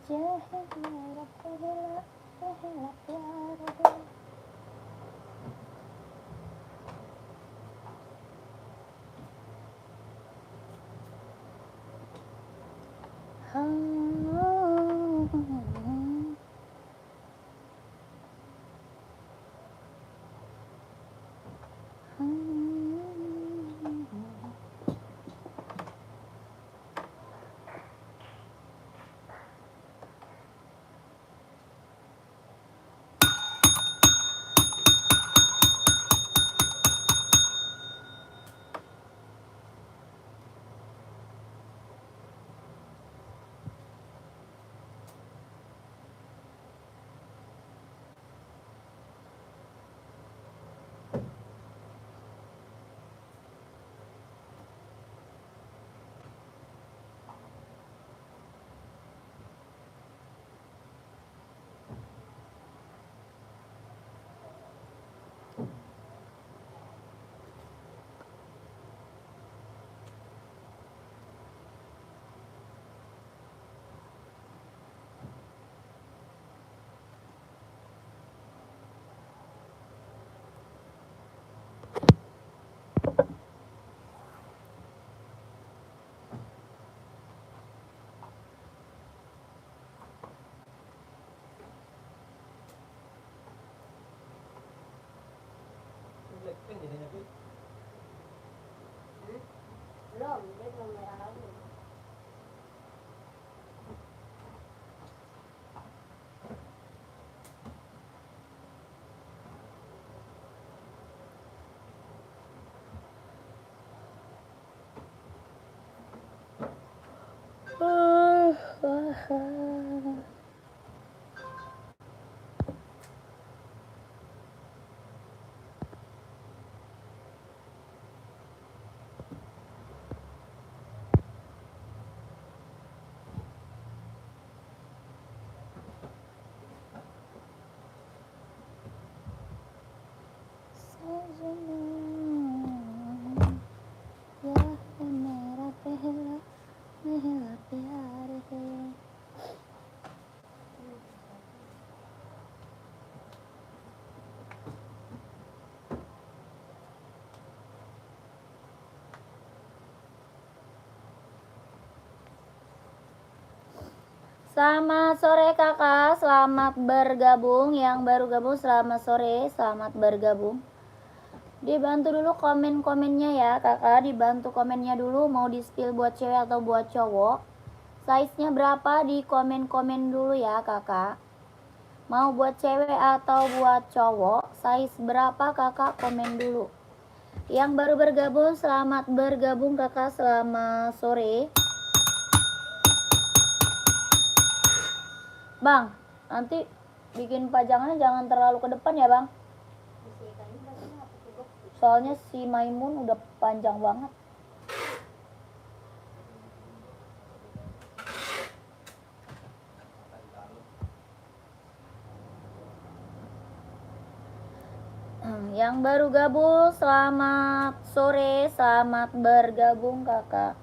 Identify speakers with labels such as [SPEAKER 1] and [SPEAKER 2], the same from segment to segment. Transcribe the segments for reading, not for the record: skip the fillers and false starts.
[SPEAKER 1] चाहे मेरा पहला प्यार है। Belum, dia belum merah lagi. Selamat sore kakak, selamat bergabung. Yang baru gabung selamat sore, selamat bergabung. Dibantu dulu komen-komennya ya kakak, dibantu komennya dulu. Mau di spill buat cewek atau buat cowok, size-nya berapa di komen-komen dulu ya kakak. Mau buat cewek atau buat cowok, size berapa kakak, komen dulu. Yang baru bergabung selamat bergabung kakak, selamat sore. Bang, nanti bikin pajangannya jangan terlalu ke depan ya bang. Soalnya si Maimun udah panjang banget. Yang baru gabung selamat sore, selamat bergabung kakak.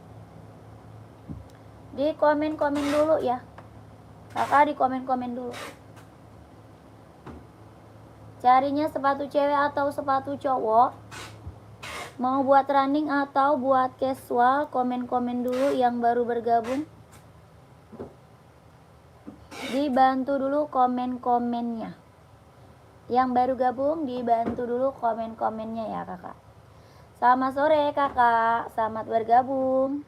[SPEAKER 1] Di komen-komen dulu ya kakak, di komen-komen dulu. Carinya sepatu cewek atau sepatu cowok, mau buat running atau buat casual, komen-komen dulu yang baru bergabung. Dibantu dulu komen-komennya. Yang baru gabung dibantu dulu komen-komennya ya kakak. Selamat sore kakak, selamat bergabung.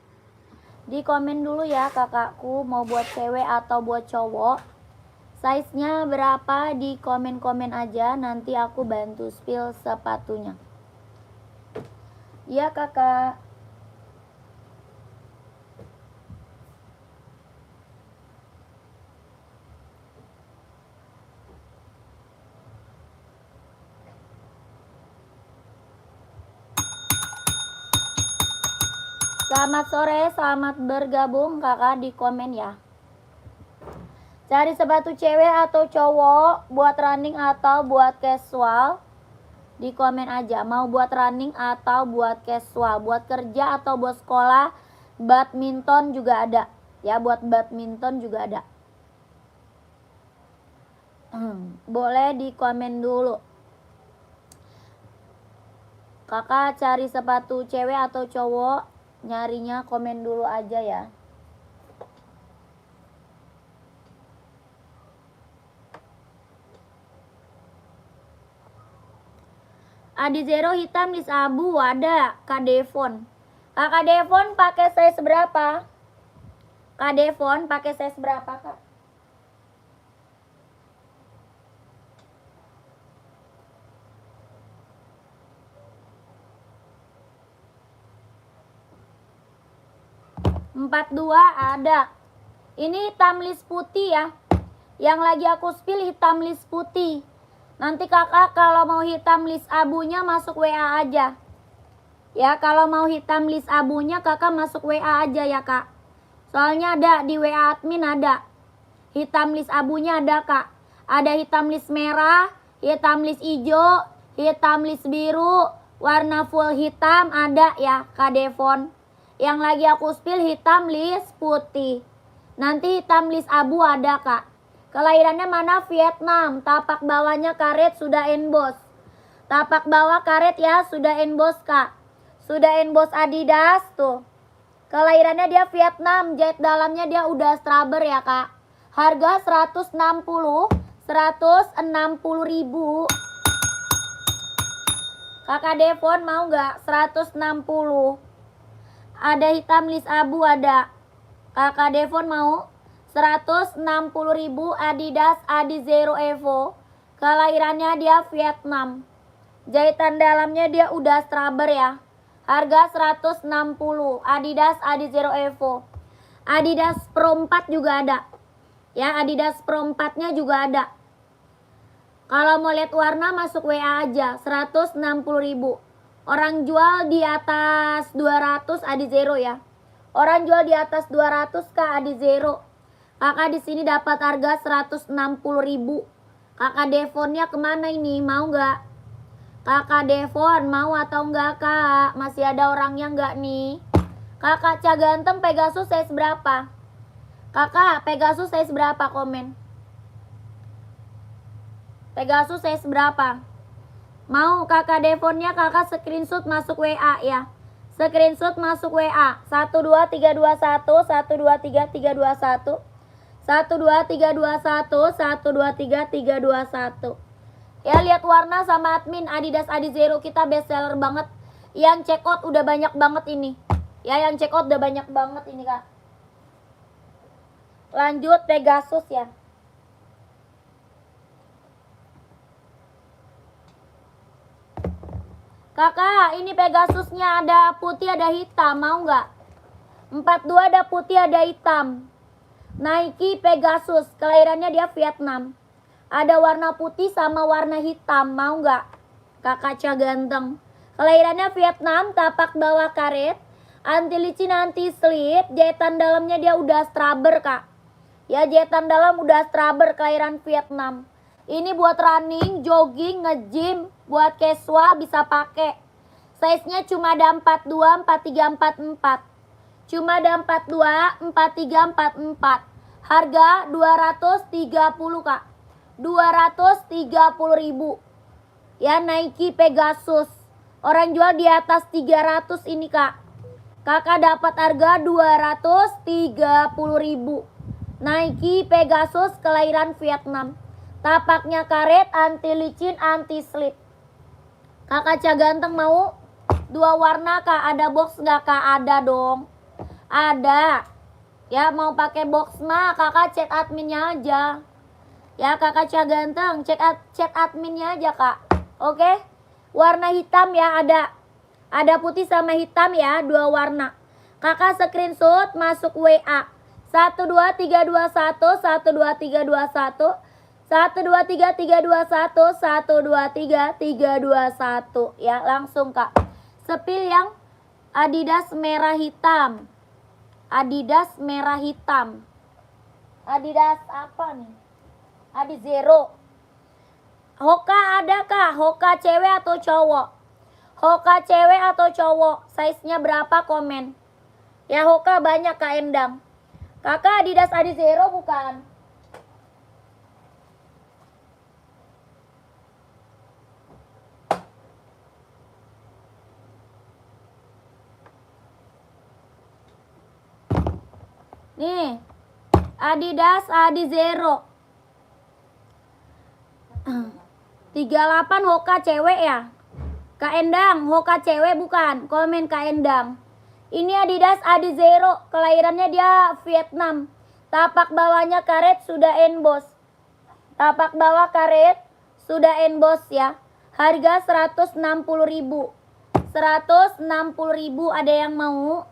[SPEAKER 1] Di komen dulu ya kakakku, mau buat cewek atau buat cowok, size-nya berapa, di komen-komen aja, nanti aku bantu spill sepatunya. Iya kakak. Selamat sore, selamat bergabung kakak, di komen ya. Cari sepatu cewek atau cowok, buat running atau buat casual, di komen aja. Mau buat running atau buat casual, buat kerja atau buat sekolah, badminton juga ada ya, buat badminton juga ada. Boleh di komen dulu. Kakak cari sepatu cewek atau cowok, nyarinya komen dulu aja ya. Adi Zero hitam list abu ada. Kak Devon. Kak Devon pakai size berapa? Kak Devon pakai size berapa, Kak? Empat dua ada. Ini hitam list putih ya. Yang lagi aku spill hitam list putih. Nanti kakak kalau mau hitam list abunya masuk WA aja. Ya, kalau mau hitam list abunya kakak masuk WA aja ya, Kak. Soalnya ada di WA admin ada. Hitam list abunya ada, Kak. Ada hitam list merah, hitam list hijau, hitam list biru, warna full hitam ada ya, Kak Devon. Yang lagi aku spill hitam list putih. Nanti hitam list abu ada, Kak. Kelahirannya mana? Vietnam. Tapak bawahnya karet sudah emboss. Tapak bawah karet ya sudah emboss, Kak. Sudah emboss Adidas tuh. Kelahirannya dia Vietnam. Jahit dalamnya dia udah straber ya, Kak. Harga 160 ribu. Kakak Devon mau nggak? 160. Ada hitam list abu ada. Kakak Devon mau? 160 ribu Adidas Adi Zero Evo. Kelahirannya dia Vietnam. Jahitan dalamnya dia udah straber ya. Harga 160. Adidas Adi Zero Evo. Adidas Pro 4 juga ada. Ya, Adidas Pro 4-nya juga ada. Kalau mau lihat warna masuk WA aja. 160 ribu. Orang jual di atas 200 Adi Zero ya. Orang jual di atas 200 Kak Adi Zero. Kakak di sini dapat harga 160 ribu. Kakak Devonnya kemana ini? Mau nggak? Kakak Devon mau atau enggak, Kak? Masih ada orangnya nggak nih? Kakak Cak Ganteng Pegasus size berapa? Kakak Pegasus size berapa? Komen. Pegasus size berapa? Mau Kakak Devonnya kakak screenshot masuk WA ya. Screenshot masuk WA 12321 12331 12321 12331. Ya, lihat warna sama admin Adidas Adi Zero kita best seller banget. Yang check out udah banyak banget ini. Ya, yang check out udah banyak banget ini, Kak. Lanjut Pegasus ya. Kakak, ini Pegasusnya ada putih ada hitam, mau nggak? 42 ada putih ada hitam. Nike Pegasus, kelahirannya dia Vietnam. Ada warna putih sama warna hitam, mau nggak? Kakak Cak Ganteng. Kelahirannya Vietnam, tapak bawah karet, anti licin anti slip, jahitan dalamnya dia udah straber, Kak. Ya, jahitan dalam udah straber, kelahiran Vietnam. Ini buat running, jogging, nge-gym, buat casual bisa pakai. Size-nya cuma ada 42, 43, 44. Cuma ada 42, 43, 44. Harga 230, Kak. 230 ribu. Ya, Nike Pegasus. Orang jual di atas 300 ini, Kak. Kakak dapat harga 230 ribu. Nike Pegasus kelahiran Vietnam. Tapaknya karet, anti licin, anti slip. Kakak Cak Ganteng mau? Dua warna, Kak. Ada box nggak, Kak? Ada dong. Ada. Ya, mau pakai box mah kakak chat adminnya aja. Ya, kakak Cak Ganteng chat adminnya aja, Kak. Oke. Warna hitam ya ada. Ada putih sama hitam ya, dua warna. Kakak screenshot masuk WA 12321 12321 12331 12331 ya, langsung, Kak. Sepil yang Adidas merah hitam. Adidas merah hitam. Adidas apa nih? Adi Zero. Hoka ada, Kak? Hoka cewek atau cowok? Hoka cewek atau cowok? Size-nya berapa? Komen. Ya, Hoka banyak, Kak Endang. Kakak Adidas Adi Zero bukan? Nih, Adidas Adizero 38 Hoka cewek ya? Kak Endang, Hoka cewek bukan? Komen Kak Endang. Ini Adidas Adizero, kelahirannya dia Vietnam. Tapak bawahnya karet sudah emboss. Tapak bawah karet sudah emboss ya. Harga 160.000. 160.000, ada yang mau?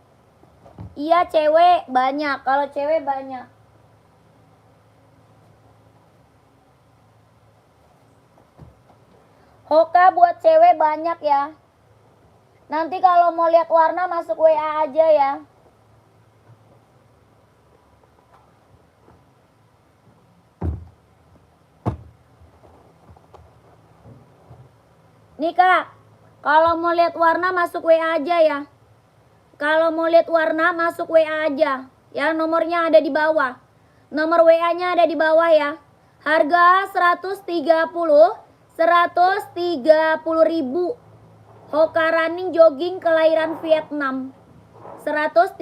[SPEAKER 1] Iya cewek banyak, kalau cewek banyak. Hoka buat cewek banyak ya. Nanti kalau mau lihat warna masuk WA aja ya. Nih Kak, kalau mau lihat warna masuk WA aja ya. Kalau mau lihat warna masuk WA aja. Ya, nomornya ada di bawah. Nomor WA-nya ada di bawah ya. Harga 130.000. Hoka running jogging kelahiran Vietnam. 130.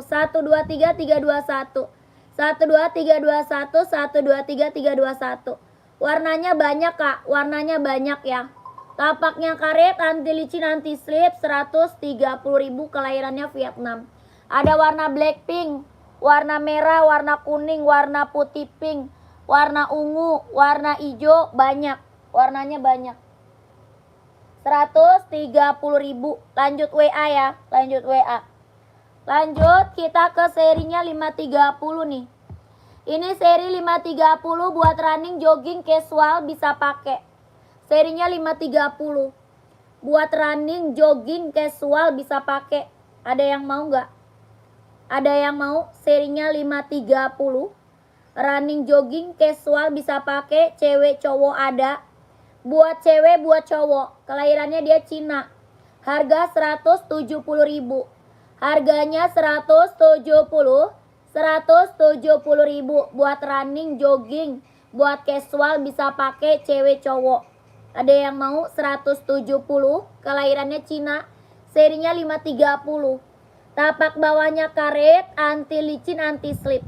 [SPEAKER 1] 123321. 12321 12331. Warnanya banyak Kak, warnanya banyak ya. Tapaknya karet, anti licin, anti slip, 130.000, kelahirannya Vietnam. Ada warna black pink, warna merah, warna kuning, warna putih pink, warna ungu, warna hijau, banyak. Warnanya banyak. 130.000. Lanjut WA ya, lanjut WA. Lanjut kita ke serinya 530 nih. Ini seri 530 buat running, jogging, casual bisa pakai. Serinya 530. Buat running, jogging, casual bisa pakai. Ada yang mau nggak? Ada yang mau? Serinya 530. Running, jogging, casual bisa pakai. Cewek, cowok ada. Buat cewek, buat cowok. Kelahirannya dia Cina. Harga 170.000. Harganya 170. 170.000. Buat running, jogging, buat casual bisa pakai, cewek, cowok. Ada yang mau? 170. Kelahirannya Cina. Serinya 530. Tapak bawahnya karet, anti licin, anti slip.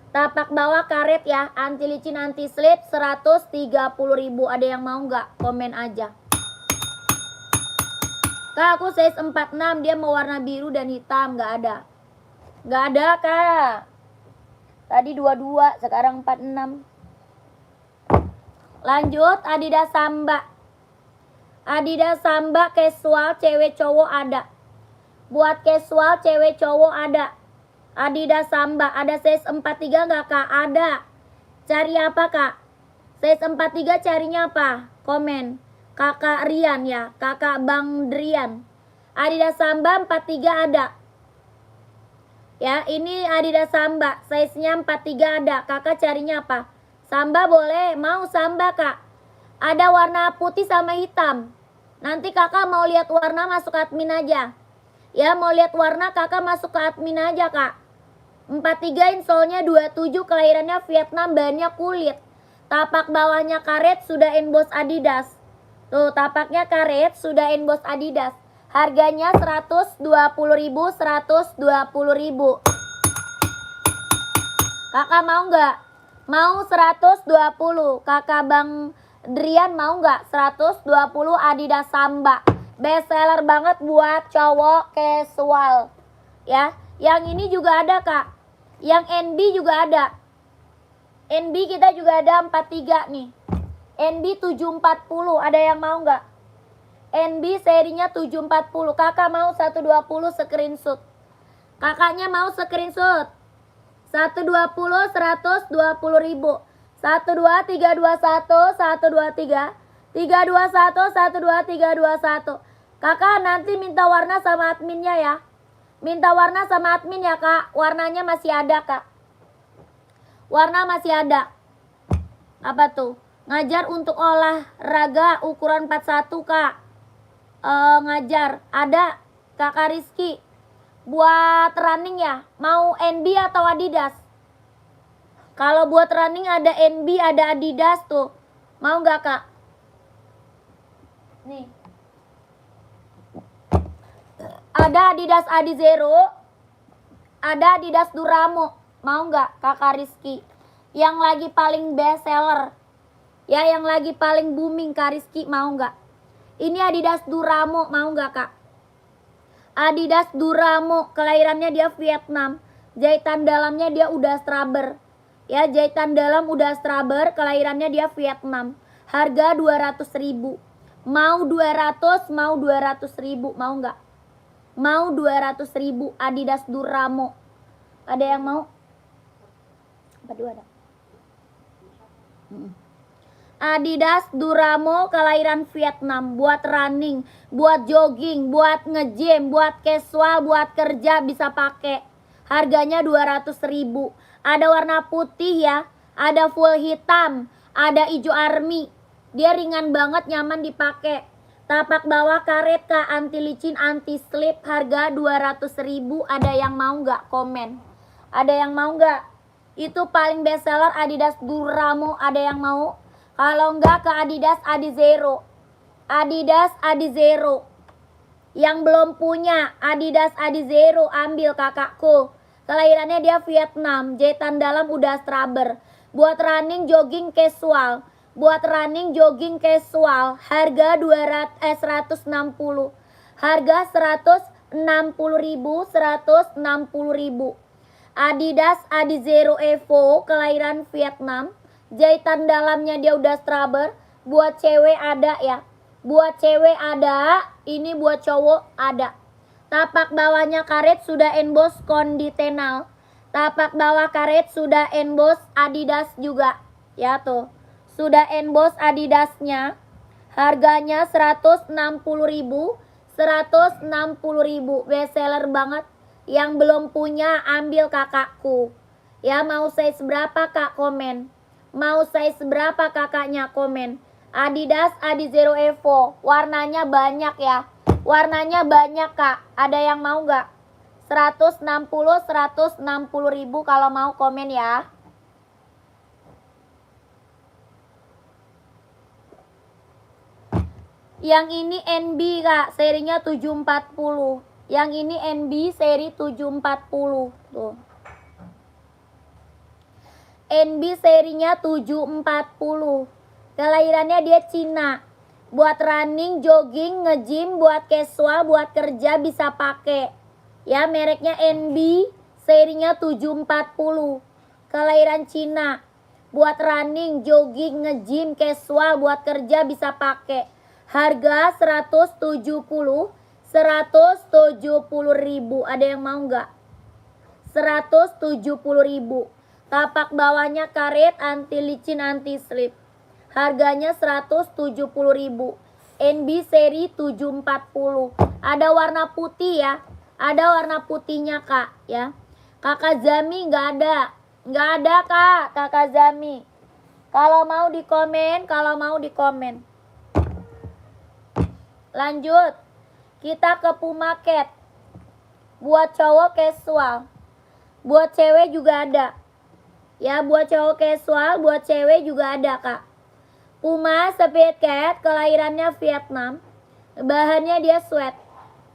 [SPEAKER 1] Tapak bawah karet ya, anti licin, anti slip, 130.000. Ada yang mau nggak? Komen aja. Kak, aku size 46, dia mau warna biru dan hitam. Nggak ada. Nggak ada Kak. Tadi 22, sekarang 46. Lanjut, Adidas Samba. Adidas Samba casual cewek cowok ada. Buat casual cewek cowok ada. Adidas Samba, ada size 43 nggak Kak? Ada. Cari apa Kak? Size 43 carinya apa? Komen. Kakak Rian ya, Kakak Bang Drian. Adidas Samba 43 ada. Ya, ini Adidas Samba, size-nya 43 ada. Kakak carinya apa? Samba boleh, mau Samba Kak. Ada warna putih sama hitam. Nanti Kakak mau lihat warna masuk admin aja. Ya, mau lihat warna Kakak masuk ke admin aja Kak. 43 insolnya 27, kelahirannya Vietnam, bahannya kulit. Tapak bawahnya karet, sudah emboss Adidas. Tuh, tapaknya karet, sudah emboss Adidas. Harganya 120.000, 120.000. Kakak mau nggak? Mau 120. Kakak Bang Drian mau nggak? 120 Adidas Samba. Best seller banget buat cowok casual. Ya, yang ini juga ada Kak. Yang NB juga ada. NB kita juga ada 43 nih. NB 740, ada yang mau nggak? NB serinya 740. Kakak mau 120 screenshot. Kakaknya mau screenshot. 120, 120.000. 12321 123 321 12321. Kakak nanti minta warna sama adminnya ya. Minta warna sama admin ya Kak. Warnanya masih ada Kak. Warna masih ada. Apa tuh? Ngajar untuk olahraga ukuran 41 Kak. Ngajar. Ada Kakak Rizky. Buat running ya, mau NB atau Adidas? Kalau buat running ada NB, ada Adidas tuh. Mau nggak Kak? Nih. Ada Adidas Adizero. Ada Adidas Duramo. Mau nggak Kakak Rizky? Yang lagi paling best seller. Ya, yang lagi paling booming Kak Rizky, mau nggak? Ini Adidas Duramo, mau nggak Kak? Adidas Duramo, kelahirannya dia Vietnam. Jahitan dalamnya dia udah straber. Ya, jahitan dalam udah straber, kelahirannya dia Vietnam. Harga 200.000. Mau 200, mau 200.000, mau nggak? Mau 200.000 Adidas Duramo. Ada yang mau? Apa dua ada? Adidas Duramo kelahiran Vietnam, buat running, buat jogging, buat nge-gym, buat casual, buat kerja bisa pakai. Harganya 200.000. Ada warna putih ya, ada full hitam, ada hijau army. Dia ringan banget, nyaman dipakai. Tapak bawah karet Kak, anti licin, anti slip, harga 200.000. Ada yang mau nggak? Komen. Ada yang mau nggak? Itu paling best seller Adidas Duramo. Ada yang mau? Kalau enggak ke Adidas Adizero. Adidas Adizero. Yang belum punya Adidas Adizero, ambil kakakku. Kelahirannya dia Vietnam. Jahitan dalam udah straber. Buat running, jogging, casual. Buat running, jogging, casual. Harga 160. Harga 160.000. 160.000. Adidas Adizero Evo. Kelahiran Vietnam. Jahitan dalamnya dia udah straber. Buat cewek ada ya. Buat cewek ada. Ini buat cowok ada. Tapak bawahnya karet sudah emboss konditenal. Tapak bawah karet sudah emboss Adidas juga. Ya tuh. Sudah emboss Adidasnya. Harganya 160.000. 160.000. Best seller banget. Yang belum punya ambil kakakku. Ya, mau size berapa Kak? Komen. Mau size berapa kakaknya? Komen. Adidas Adizero Evo. Warnanya banyak ya. Warnanya banyak Kak. Ada yang mau nggak? 160.000 kalau mau komen ya. Yang ini NB Kak. Serinya 740. Yang ini NB seri 740. Tuh. NB serinya 740. Kelahirannya dia Cina. Buat running, jogging, nge-gym, buat casual, buat kerja bisa pakai. Ya, mereknya NB serinya 740. Kelahiran Cina. Buat running, jogging, nge-gym, casual, buat kerja bisa pakai. Harga 170. 170.000. Ada yang mau nggak? 170.000. Tapak bawahnya karet, anti licin, anti slip. Harganya 170.000. NB seri 740. Ada warna putih ya. Ada warna putihnya Kak ya. Kakak Zami nggak ada. Nggak ada Kak, Kakak Zami. Kalau mau di komen, kalau mau di komen. Lanjut. Kita ke Pumaket. Buat cowok casual. Buat cewek juga ada. Ya, buat cowok casual, buat cewek juga ada Kak. Puma Speed Cat, kelahirannya Vietnam. Bahannya dia sweat.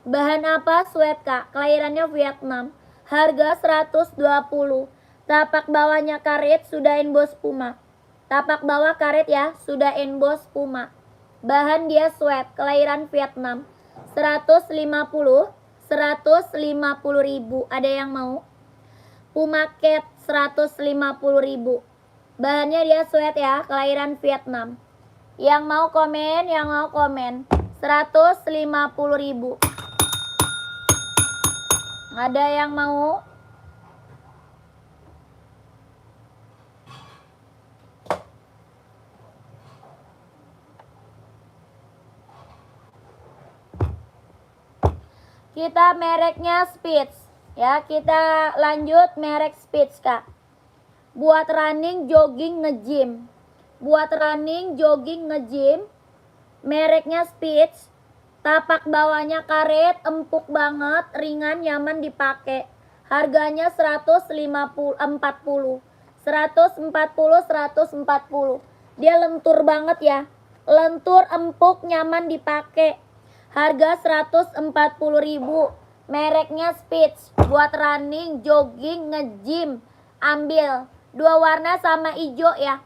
[SPEAKER 1] Bahan apa? Sweat Kak. Kelahirannya Vietnam. Harga 120. Tapak bawahnya karet, sudah emboss Puma. Tapak bawah karet ya, sudah emboss Puma. Bahan dia sweat. Kelahiran Vietnam. 150. 150.000. Ada yang mau? Puma Cat 150.000. Bahannya dia sweat ya, kelahiran Vietnam. Yang mau komen, yang mau komen. 150.000. Ada yang mau? Kita mereknya Spitz. Ya, kita lanjut merek Spitz Kak. Buat running, jogging, nge-gym. Buat running, jogging, nge-gym. Mereknya Spitz. Tapak bawahnya karet, empuk banget, ringan, nyaman dipakai. Harganya 140. 140. Dia lentur banget ya. Lentur, empuk, nyaman dipakai. Harga 140.000. Mereknya Speech. Buat running, jogging, nge-gym. Ambil. 2 warna sama hijau ya.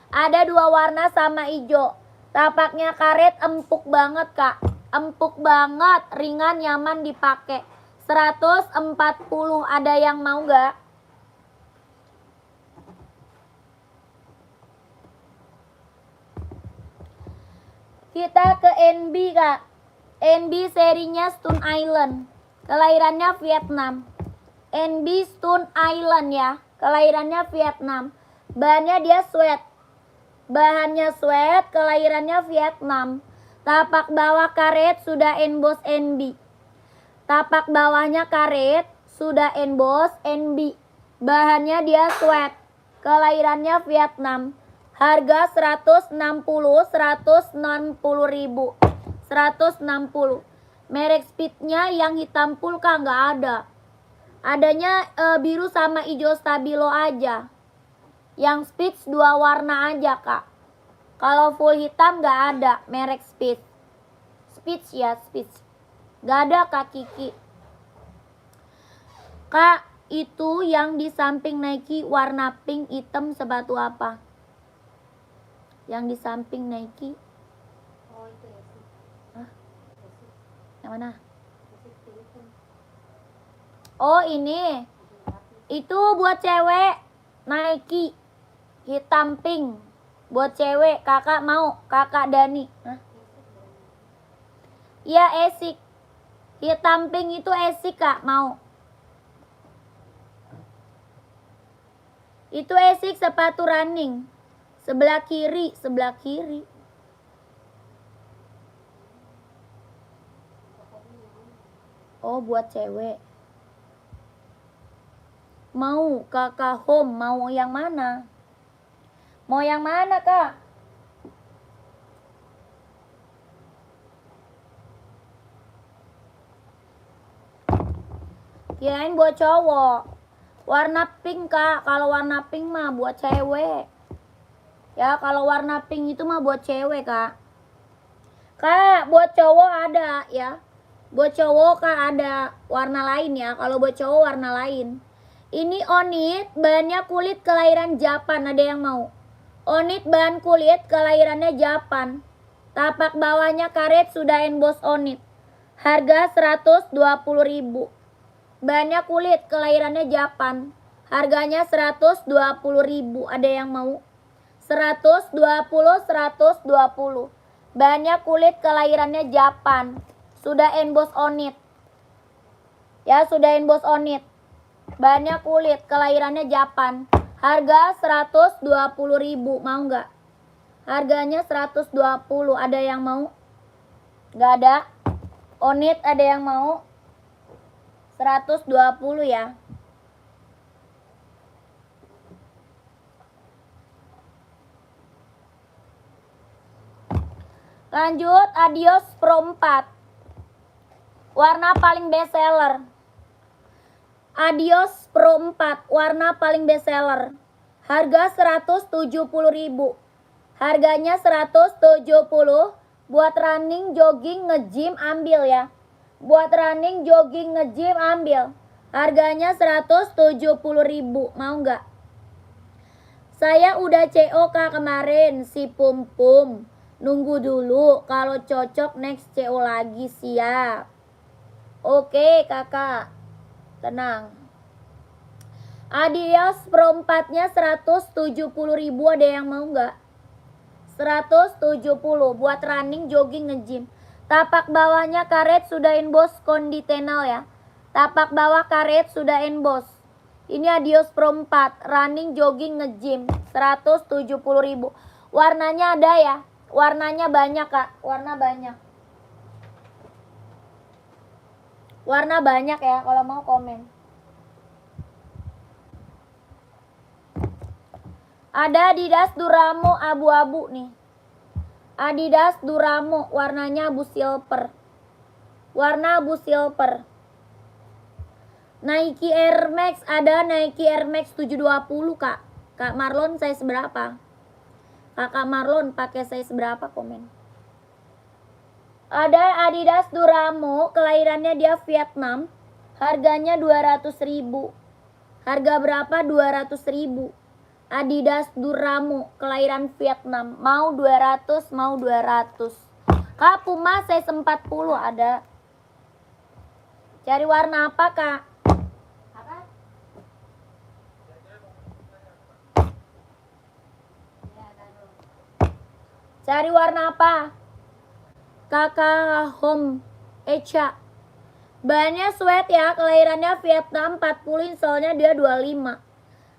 [SPEAKER 1] Ada 2 warna sama hijau. Tapaknya karet, empuk banget kak. Empuk banget, ringan, nyaman dipakai. 140. Ada yang mau gak? Kita ke NB kak. NB serinya Stone Island. Kelahirannya Vietnam. NB Stone Island ya. Kelahirannya Vietnam. Bahannya dia sweat. Bahannya sweat. Kelahirannya Vietnam. Tapak bawah karet sudah emboss NB. Tapak bawahnya karet sudah emboss NB. Bahannya dia sweat. Kelahirannya Vietnam. Harga 160 ribu. 160. Merek Speednya yang hitam pulka nggak ada. Adanya biru sama hijau stabilo aja. Yang Speed 2 warna aja kak. Kalau full hitam nggak ada merek Speed. Speed ya Speed. Nggak ada kak Kiki. Kak itu yang di samping Nike warna pink hitam sepatu apa? Yang di samping Nike.
[SPEAKER 2] Oh itu ya sih.
[SPEAKER 1] Hah? Yang mana? Oh ini. Itu buat cewek Nike hitam pink. Buat cewek kakak mau. Kakak Dani. Hah? Iya Esik. Hitam pink itu Esik kak mau. Itu Esik sepatu running. Sebelah kiri, sebelah kiri. Oh, buat cewek. Mau kakak home, mau yang mana? Mau yang mana, kak? Kirain buat cowok. Warna pink, kak. Kalau warna pink mah buat cewek. Ya, kalau warna pink itu mah buat cewek, kak. Kak, buat cowok ada ya. Buat cowok kak ada warna lain ya. Kalau buat cowok warna lain. Ini Onit, bahannya kulit kelahiran Japan. Ada yang mau? Onit bahan kulit kelahirannya Japan. Tapak bawahnya karet sudah emboss Onit. Harga 120 ribu. Bahannya kulit kelahirannya Japan. Harganya 120 ribu. Ada yang mau? 120. Bahannya kulit kelahirannya Japan. Sudah emboss Onit. Ya, sudah emboss Onit. Bahannya kulit kelahirannya Japan. Harga 120 ribu. Mau nggak? Harganya 120. Ada yang mau? Nggak ada. Onit ada yang mau? 120 ya. Lanjut, Adios Pro 4. Warna paling best seller. Adios Pro 4, warna paling best seller. Harga 170 ribu. Harganya 170. Buat running, jogging, nge-gym ambil ya. Buat running, jogging, nge-gym ambil. Harganya 170 ribu. Mau nggak? Saya udah CO kak kemarin si Pum Pum. Nunggu dulu, kalau cocok next CO lagi siap. Oke kakak, tenang. Adios Pro 4-nya 170 ribu. Ada yang mau nggak? 170 buat running, jogging, nge-gym. Tapak bawahnya karet sudah emboss konditenal ya. Tapak bawah karet sudah emboss. Ini Adios Pro 4, running, jogging, nge-gym. 170 ribu. Warnanya ada ya. Warnanya banyak kak, warna banyak. Warna banyak ya, kalau mau komen. Ada Adidas Duramo abu-abu nih. Adidas Duramo, warnanya abu silver. Warna abu silver. Nike Air Max, ada Nike Air Max 720 kak. Kak Marlon size berapa? Kakak Marlon pakai size berapa komen? Ada Adidas Duramo, kelahirannya dia Vietnam. Harganya 200.000. Harga berapa? 200.000. Adidas Duramo, kelahiran Vietnam. Mau 200, mau 200. Kak, Puma size 40 ada. Cari warna apa, Kak?
[SPEAKER 2] Apa? Ya, taruh.
[SPEAKER 1] Cari warna apa? Kakak Home Echa. Bahannya sweat ya, kelahirannya Vietnam, 40 insolnya dia 25.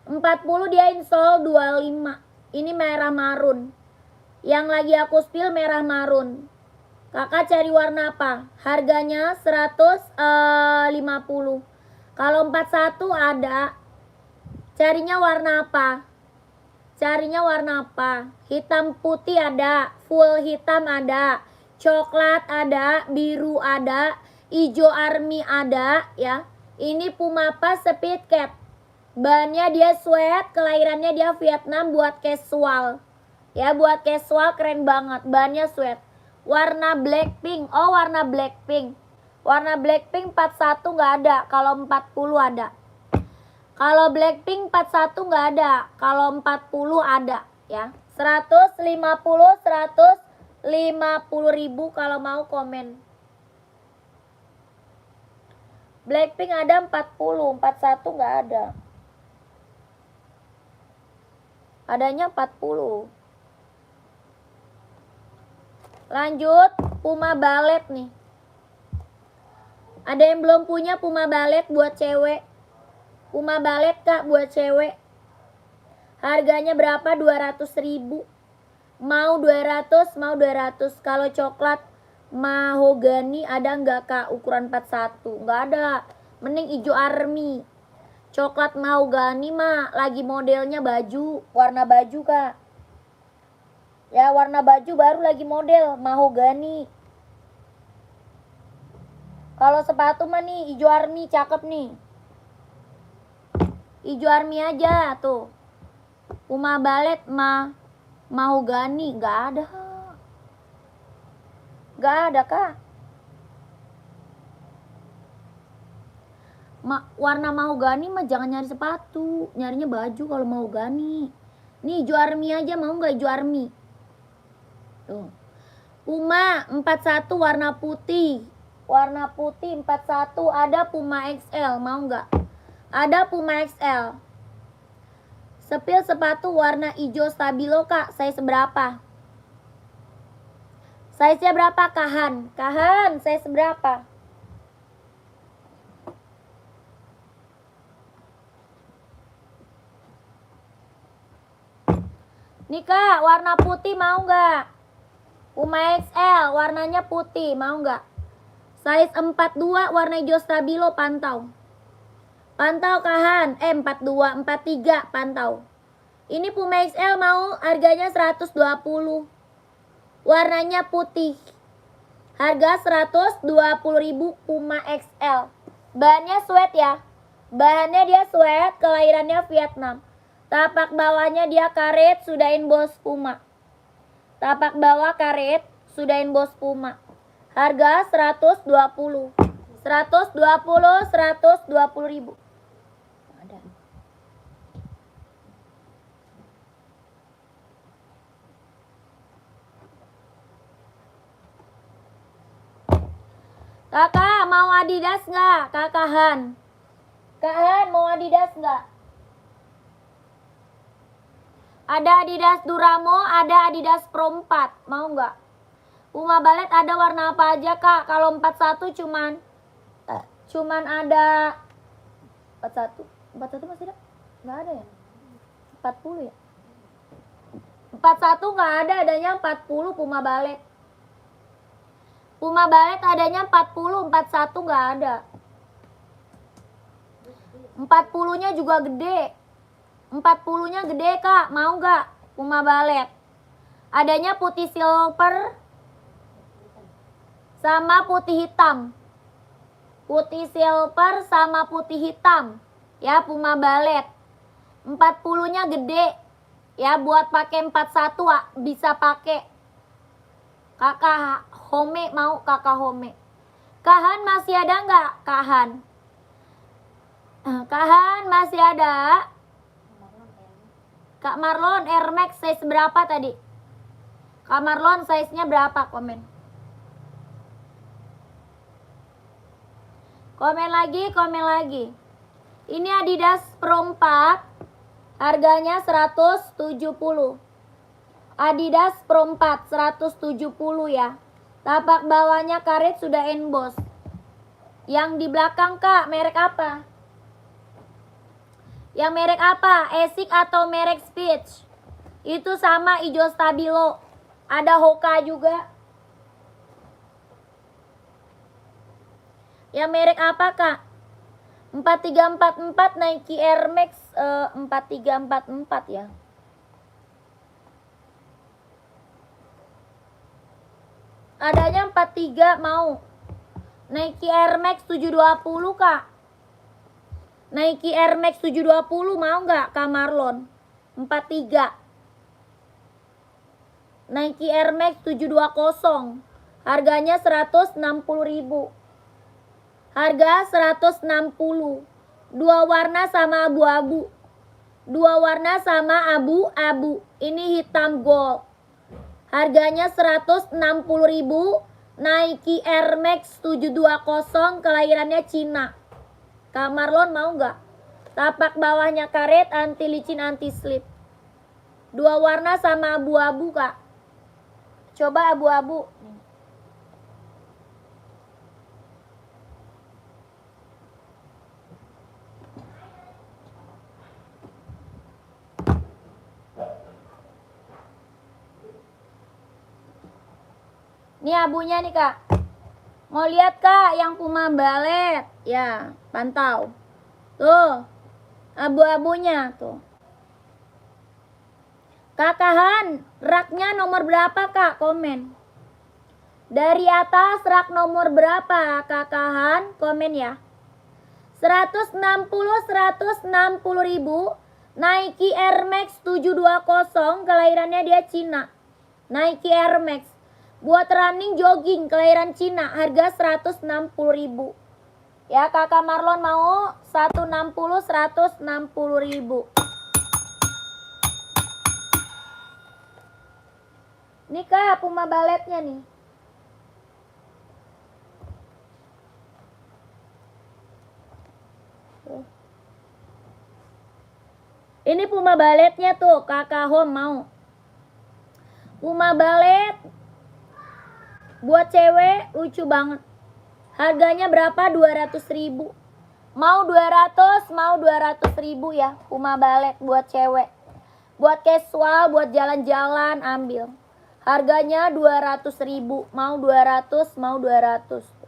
[SPEAKER 1] 40 dia insol 25. Ini merah marun. Yang lagi aku spill merah marun. Kakak cari warna apa? Harganya 150. Kalau 41 ada. Carinya warna apa? Carinya warna apa? Hitam putih ada, full hitam ada, coklat ada, biru ada, hijau army ada ya. Ini Puma apa? Speed Cat. Bahannya dia sweat, kelahirannya dia Vietnam, buat casual. Ya, buat casual keren banget. Bahannya sweat. Warna Blackpink. Oh, warna Blackpink. Warna Blackpink 41 nggak ada. Kalau 40 ada. Kalau Blackpink 41 nggak ada. Kalau 40 ada. Ya. 150.000 kalau mau komen. Blackpink ada 40. 41 nggak ada. Adanya 40. Lanjut, Puma Ballet nih. Ada yang belum punya Puma Ballet buat cewek? Puma Ballet, Kak, buat cewek. Harganya berapa? 200.000. Mau 200, mau 200. Kalau coklat mahogani ada nggak, Kak? Ukuran 41. Nggak ada. Mending hijau army. Coklat mahogani mah lagi modelnya baju, warna baju, Kak. Ya, warna baju baru lagi model mahogani. Kalau sepatu mah nih hijau army cakep nih. Hijau army aja tuh. Puma Ballet mahogani nggak ada. Nggak ada, Kak. Warna mahogani mah jangan nyari sepatu, nyarinya baju kalau mahogani. Nih hijau army aja, mau nggak hijau army? Tuh. Puma 41 warna putih. Warna putih 41 ada Puma XL, mau nggak? Ada Puma XL. Sepil sepatu warna hijau stabilo, Kak. Size berapa? Size-nya berapa, Kahan? Kahan, size berapa? Nih, Kak, warna putih mau nggak? Puma XL, warnanya putih, mau nggak? Size 42 warna hijau stabilo, pantau. Pantau, Kahan. 42, 43, pantau. Ini Puma XL mau, harganya 120. Warnanya putih. Harga 120.000 Puma XL. Bahannya sweat ya. Bahannya dia sweat, kelahirannya Vietnam. Tapak bawahnya dia karet, sudahin bos Puma. Tapak bawah karet, sudahin bos Puma. Harga 120. 120.000. Ada. Kakak mau Adidas nggak? Kakahan. Kakahan mau Adidas nggak? Ada Adidas Duramo, ada Adidas Pro 4. Mau nggak? Puma Ballet ada warna apa aja, Kak? Kalau 41 cuman ada 41. 41 masih ada? Nggak ada ya? 40 ya? 41 nggak ada, adanya 40 Puma Ballet. Puma Ballet adanya 40, 41 nggak ada. 40-nya juga gede. 40-nya gede, Kak. Mau nggak? Puma Ballet. Adanya putih silver sama putih hitam. Putih silver sama putih hitam. Ya, Puma Ballet. 40-nya gede. Ya, buat pakai 41 bisa pakai. Kakak Home mau, Kakak Home. Kahan masih ada nggak? Kahan. Kak Han masih ada? Kak Marlon, Air Max size berapa tadi? Kak Marlon size-nya berapa? Komen. Komen lagi. Ini Adidas Pro 4. Harganya 170. Adidas Pro 4 170 ya. Tapak bawahnya karet sudah emboss. Yang di belakang Kak, merek apa? Yang merek apa? Asics atau merek Speech? Itu sama hijau stabilo. Ada Hoka juga. Yang merek apa Kak? 4344 Nike Air Max 4344 ya. Adanya 43 mau. Nike Air Max 720 Kak. Nike Air Max 720 mau nggak Kak Marlon? 43. Nike Air Max 720. Harganya 160.000. Harga 160. Dua warna sama abu-abu. Ini hitam gold. Harganya 160.000. Nike Air Max 720 kelahirannya Cina. Kak Marlon mau nggak? Tapak bawahnya karet, anti licin, anti slip. Dua warna sama abu-abu Kak. Coba abu-abu. Ini abunya nih Kak. Mau lihat Kak yang Puma Ballet? Ya, pantau. Tuh, abu-abunya tuh. Kakahan, raknya nomor berapa Kak? Komen. Dari atas rak nomor berapa Kakahan? Komen ya. 160.000. Nike Air Max 720 kelahirannya dia Cina. Nike Air Max. Buat running jogging kelahiran Cina, harga 160.000. Ya, Kakak Marlon mau 160.000. Nih Kak, Puma Balletnya nih. Ini Puma Balletnya tuh, Kakak Home mau. Puma Ballet buat cewek lucu banget. Harganya berapa? 200.000. Mau 200.000 ya. Puma Ballet buat cewek. Buat casual, buat jalan-jalan ambil. Harganya 200.000. Mau 200. Mau 200.000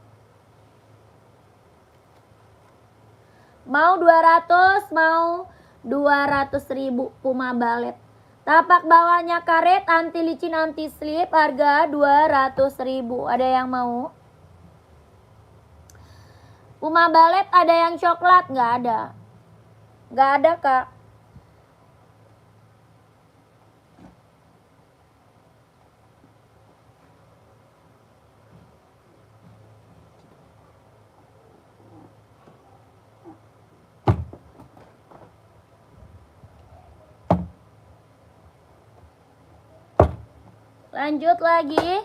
[SPEAKER 1] Puma Ballet. Tapak bawahnya karet, anti licin, anti slip, harga 200.000. Ada yang mau? Puma Ballet ada yang coklat? Nggak ada. Nggak ada Kak. Lanjut lagi.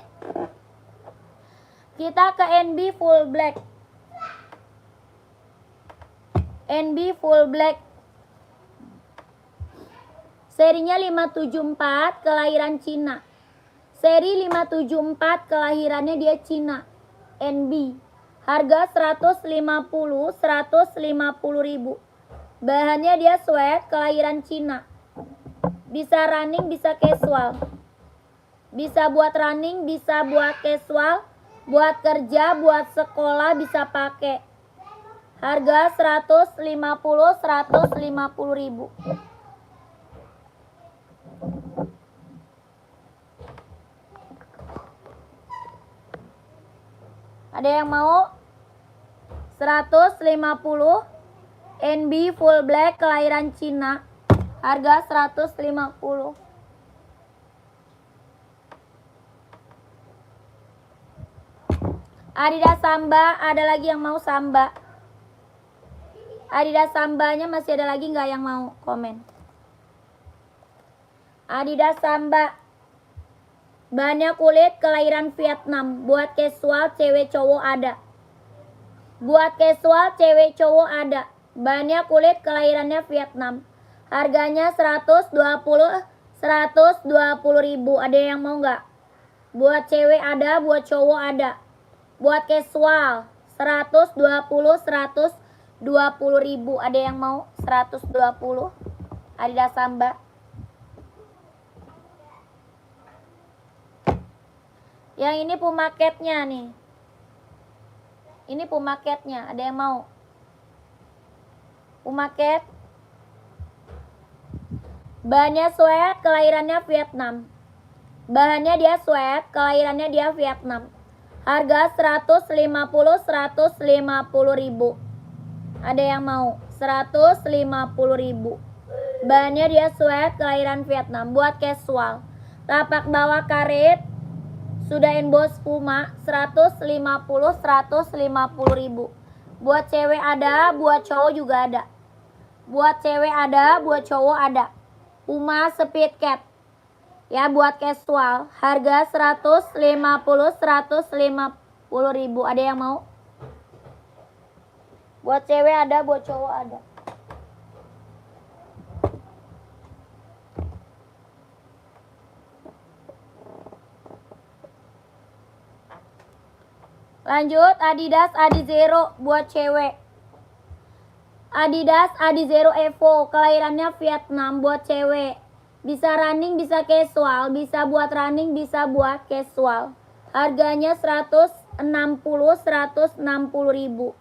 [SPEAKER 1] Kita ke NB full black. NB full black. Serinya 574, kelahiran Cina. Seri 574, kelahirannya dia Cina. NB. Harga 150.000. Bahannya dia sweat, kelahiran Cina. Bisa running, bisa casual. Bisa buat running, bisa buat casual, buat kerja, buat sekolah bisa pakai. Harga 150.000. Ada yang mau? 150 NB full black kelahiran Cina. Harga 150. Adidas Samba, ada lagi yang mau Samba? Adidas Sambanya masih ada lagi nggak yang mau komen? Adidas Samba. Bahannya kulit kelahiran Vietnam. Buat casual cewek cowok ada. Buat casual cewek cowok ada. Bahannya kulit kelahirannya Vietnam. Harganya 120 ribu. Ada yang mau nggak? Buat cewek ada, buat cowok ada. Buat casual 120 ribu. Ada yang mau 120? Adidas Samba. Yang ini pumaketnya nih. Ini pumaketnya. Ada yang mau? Pumaket. Bahannya sweat, kelahirannya Vietnam. Bahannya dia sweat, kelahirannya dia Vietnam. Harga 150 ribu. Ada yang mau? 150 ribu. Bahannya dia sweat, kelahiran Vietnam. Buat casual. Tapak bawah karet. Sudah emboss Puma. 150 ribu. Buat cewek ada, buat cowok juga ada. Buat cewek ada, buat cowok ada. Puma Speed Cat. Ya, buat casual. Harga 150 ribu. Ada yang mau? Buat cewek ada, buat cowok ada. Lanjut, Adidas Adizero buat cewek. Adidas Adizero Evo, kelahirannya Vietnam, buat cewek. Bisa running, bisa casual, bisa buat running, bisa buat casual. Harganya 160 ribu.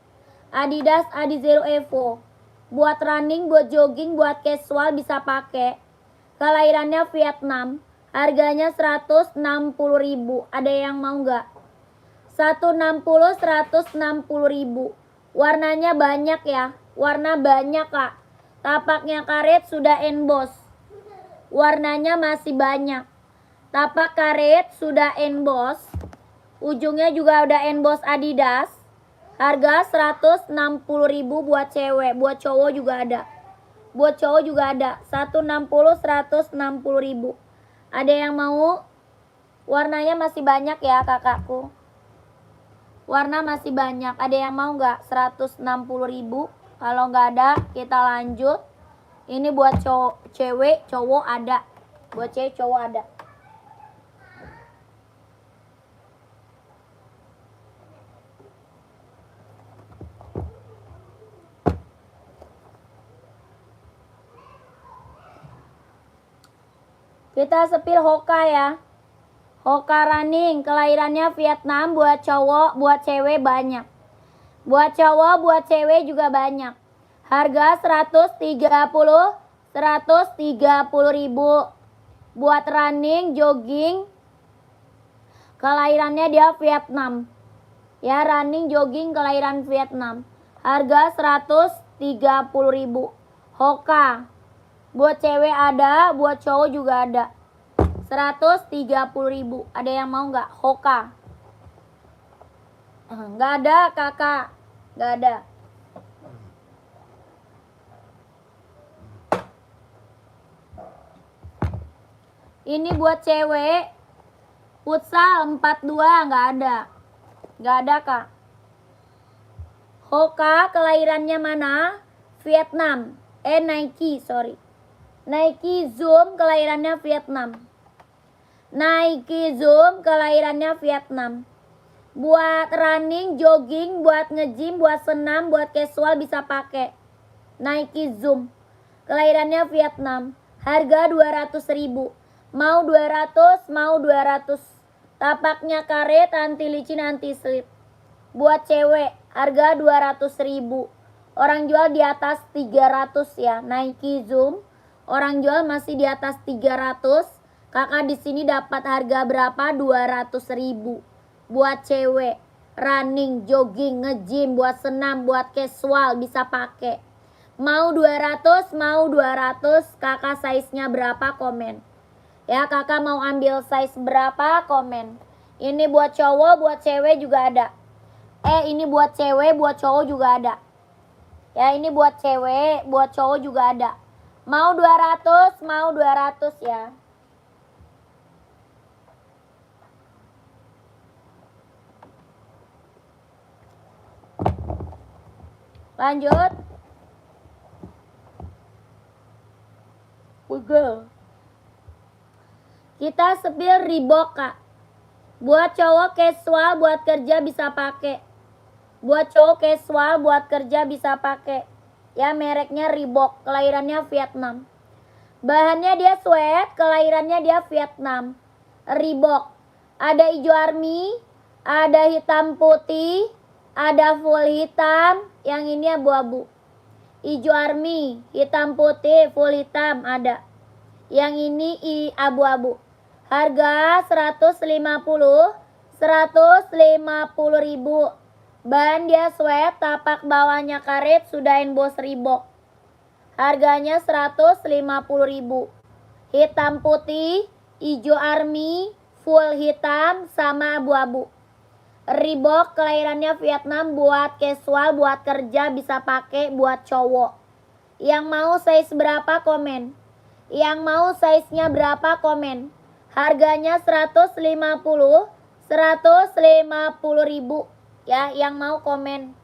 [SPEAKER 1] Adidas Adizero Evo. Buat running, buat jogging, buat casual bisa pakai. Kelahirannya Vietnam. Harganya 160 ribu. Ada yang mau nggak? 160 ribu. Warnanya banyak ya. Warna banyak kak. Tapaknya karet sudah emboss. Warnanya masih banyak. Tapak karet sudah emboss. Ujungnya juga udah emboss Adidas. Harga 160 ribu buat cewek. Buat cowok juga ada. Buat cowok juga ada. 160 ribu. Ada yang mau? Warnanya masih banyak ya kakakku. Warna masih banyak. Ada yang mau nggak? 160 ribu. Kalau nggak ada, kita lanjut. Ini buat cowok, cewek, cowok ada. Buat cewek, cowok ada. Kita sepil Hoka ya. Hoka running, kelahirannya Vietnam, buat cowok, buat cewek banyak. Buat cowok, buat cewek juga banyak. Harga 130 ribu. Buat running, jogging. Kelahirannya dia Vietnam. Ya, running, jogging, kelahiran Vietnam. Harga 130 ribu. Hoka. Buat cewek ada, buat cowok juga ada. 130 ribu. Ada yang mau nggak? Hoka. Nggak ada kakak. Nggak ada. Ini buat cewek. Futsal 42 nggak ada. Nggak ada kak. Hoka kelahirannya mana? Vietnam. Nike, sorry. Nike Zoom kelahirannya Vietnam. Nike Zoom kelahirannya Vietnam. Buat running, jogging, buat nge-gym, buat senam, buat casual bisa pakai. Nike Zoom. Kelahirannya Vietnam. Harga 200 ribu. Mau 200, mau 200. Tapaknya karet, anti licin, anti slip. Buat cewek, harga 200 ribu. Orang jual di atas 300 ya. Nike Zoom. Orang jual masih di atas 300. Kakak di sini dapat harga berapa? 200 ribu. Buat cewek, running, jogging, nge-gym, buat senam, buat casual bisa pakai. Mau 200, mau 200. Kakak size-nya berapa? Komen. Ya, kakak mau ambil size berapa? Komen. Ini buat cowok, buat cewek juga ada. Ini buat cewek, buat cowok juga ada. Ya, ini buat cewek, buat cowok juga ada. Mau 200, mau 200 ya. Lanjut. Google. Kita spill Reebok, Kak. Buat cowok casual, buat kerja bisa pakai. Buat cowok casual, buat kerja bisa pakai. Ya, mereknya Reebok, kelahirannya Vietnam. Bahannya dia sweat, kelahirannya dia Vietnam. Reebok. Ada hijau army, ada hitam putih, ada full hitam, yang ini abu-abu. Hijau army, hitam putih, full hitam ada. Yang ini abu-abu. Harga 150 ribu. Bahan dia sweat, tapak bawahnya karet, sudah emboss Reebok. Harganya 150 ribu. Hitam putih, hijau army, full hitam, sama abu-abu. Reebok kelahirannya Vietnam, buat casual, buat kerja bisa pakai, buat cowok. Yang mau size berapa komen? Yang mau size-nya berapa komen? Harganya 150 ribu. Ya, yang mau komen.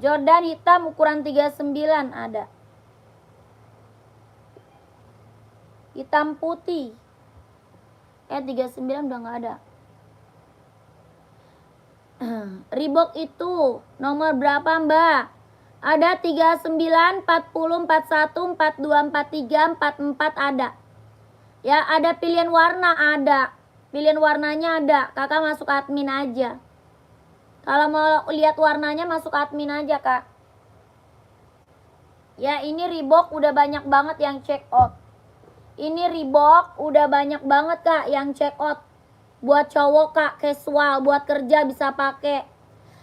[SPEAKER 1] Jordan hitam ukuran 39 ada. Hitam putih. 39 udah nggak ada. Reebok itu nomor berapa, Mbak? Ada 39, 40, 41, 42, 43, 44 ada. Ya, ada pilihan warna ada. Pilihan warnanya ada. Kakak masuk admin aja. Kalau mau lihat warnanya masuk admin aja, Kak. Ya, ini Reebok udah banyak banget yang check out. Ini Reebok udah banyak banget, Kak, yang check out. Buat cowok, Kak, casual, buat kerja bisa pakai.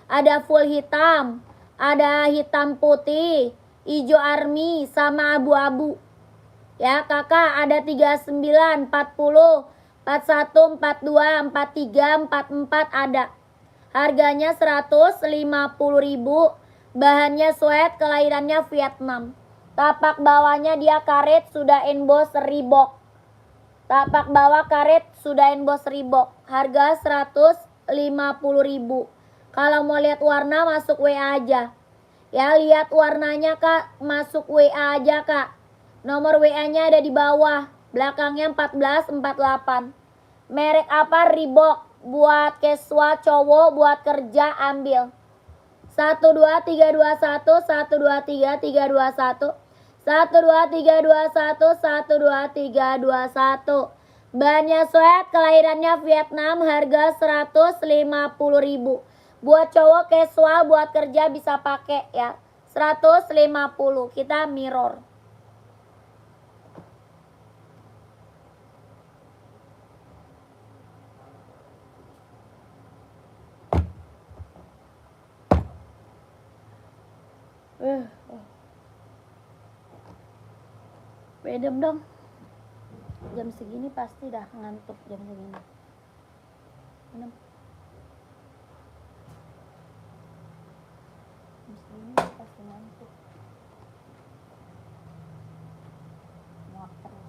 [SPEAKER 1] Ada full hitam, ada hitam putih, hijau army, sama abu-abu. Ya, Kakak, ada 39, 40, 41, 42, 43, 44 ada. Harganya 150 ribu. Bahannya sweat, kelahirannya Vietnam. Tapak bawahnya dia karet, sudah emboss Reebok. Tapak bawah karet, sudah emboss Reebok. Harga 150 ribu. Kalau mau lihat warna masuk WA aja. Ya, lihat warnanya, Kak, masuk WA aja, Kak. Nomor WA-nya ada di bawah. Belakangnya 1448. Merek apa? Reebok. Buat casual cowok, buat kerja ambil. 12321, 123 321. 12321, 12321. Bahannya sweat, kelahirannya Vietnam, harga 150 ribu. Buat cowok casual, buat kerja bisa pakai ya. 150. Kita mirror. Bedem dong. Jam segini pasti dah ngantuk jam segini. Jam segini pasti ngantuk. Muak terus.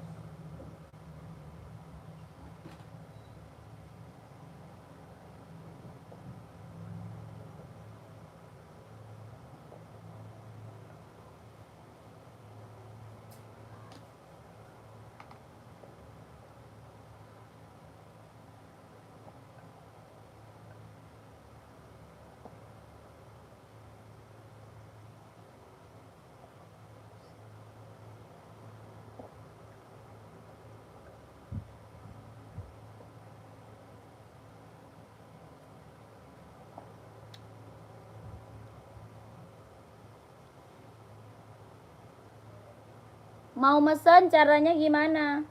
[SPEAKER 1] Mau mesen caranya gimana?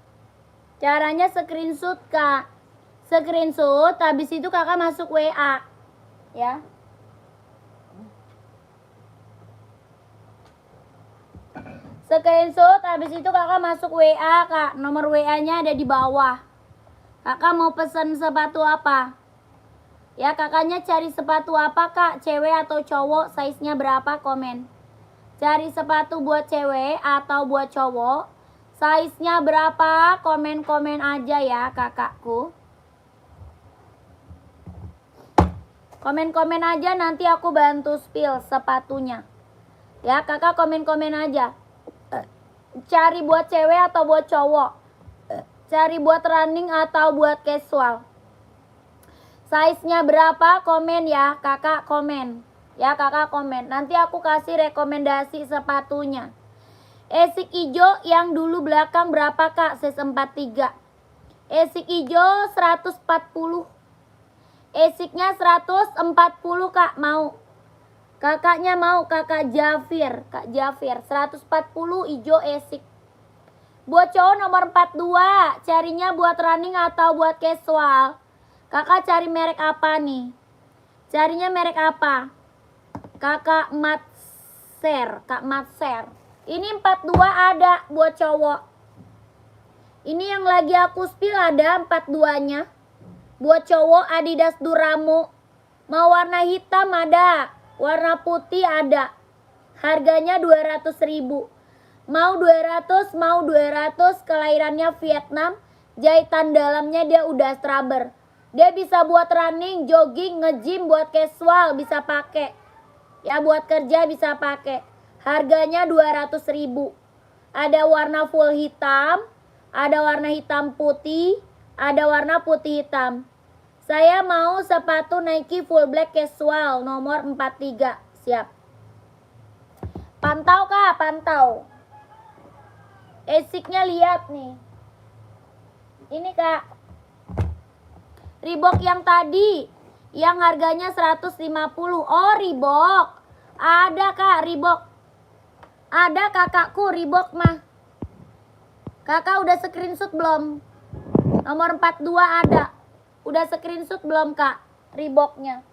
[SPEAKER 1] Caranya screenshot, Kak. Screenshot, habis itu Kakak masuk WA. Ya. Screenshot, habis itu kakak masuk WA kak. Nomor WA-nya ada di bawah. Kakak mau pesan sepatu apa? Ya kakaknya cari sepatu apa kak? Cewek atau cowok? Size-nya berapa? Komen. Cari sepatu buat cewek atau buat cowok? Size-nya berapa? Komen-komen aja ya kakakku. Komen-komen aja, nanti aku bantu spill sepatunya. Ya kakak komen-komen aja. Cari buat cewek atau buat cowok? Cari buat running atau buat casual? Size-nya berapa? Komen ya kakak, komen. Ya kakak komen. Nanti aku kasih rekomendasi sepatunya. Esik hijau yang dulu belakang berapa kak? Size 43. Esik hijau 140. Esiknya 140 kak, mau? Kakaknya mau, kakak Jafir. Kak Jafir 140 hijau esik. Buat cowok nomor 42. Carinya buat running atau buat casual? Kakak cari merek apa nih? Carinya merek apa? Kakak Matser. Kak Matser. Ini 42 ada buat cowok. Ini yang lagi aku spill ada 42-nya. Buat cowok Adidas Duramo. Mau warna hitam ada. Warna putih ada. Harganya 200.000. Mau 200, mau 200. Kelahirannya Vietnam. Jahitan dalamnya dia udah straber. Dia bisa buat running, jogging, nge-gym, buat casual bisa pakai. Ya buat kerja bisa pakai. Harganya 200.000. Ada warna full hitam, ada warna hitam putih, ada warna putih hitam. Saya mau sepatu Nike full black casual nomor 43. Siap. Pantau kak, pantau. Esiknya lihat nih. Ini kak. Reebok yang tadi. Yang harganya 150. Oh Reebok. Ada kak Reebok. Ada kakakku Reebok mah. Kakak udah screenshot belum? Nomor 42 ada. Udah screenshot belum kak? Reeboknya.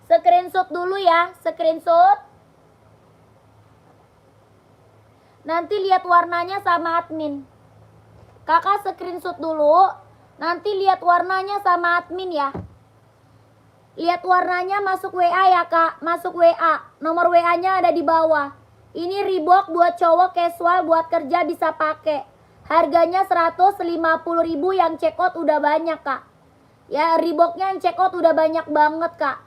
[SPEAKER 1] Screenshot dulu ya. Screenshot. Nanti lihat warnanya sama admin. Kakak screenshot dulu. Nanti lihat warnanya sama admin ya. Lihat warnanya masuk WA ya kak. Masuk WA. Nomor WA-nya ada di bawah. Ini Reebok buat cowok casual, buat kerja bisa pakai. Harganya 150.000, yang check out udah banyak kak. Ya Reeboknya yang check out udah banyak banget kak.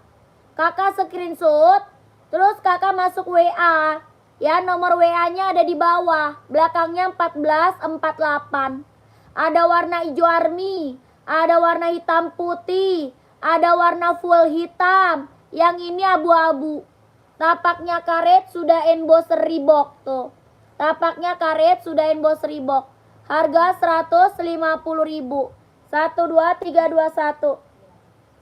[SPEAKER 1] Kakak screenshot. Terus kakak masuk WA. Ya nomor WA-nya ada di bawah. Belakangnya 1448. Ada warna hijau army. Ada warna hitam putih. Ada warna full hitam. Yang ini abu-abu. Tapaknya karet sudah emboss Reebok tuh. Tapaknya karet sudah emboss Reebok. Harga 150.000. 12321.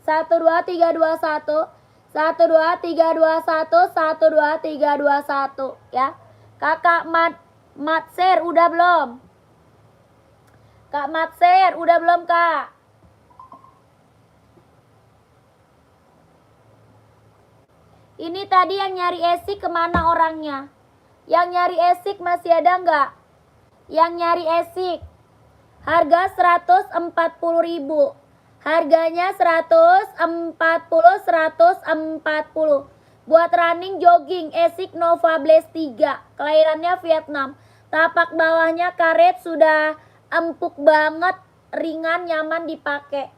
[SPEAKER 1] 12321. 12321. 12321 ya. Kakak Matser udah belum? Kak Matser udah belum kak? Ini tadi yang nyari esik kemana orangnya? Yang nyari esik masih ada nggak? Yang nyari esik. Harga 140.000. Harganya 140. Buat running, jogging, esik Nova Blaze 3. Kelahirannya Vietnam. Tapak bawahnya karet sudah empuk banget, ringan, nyaman dipakai.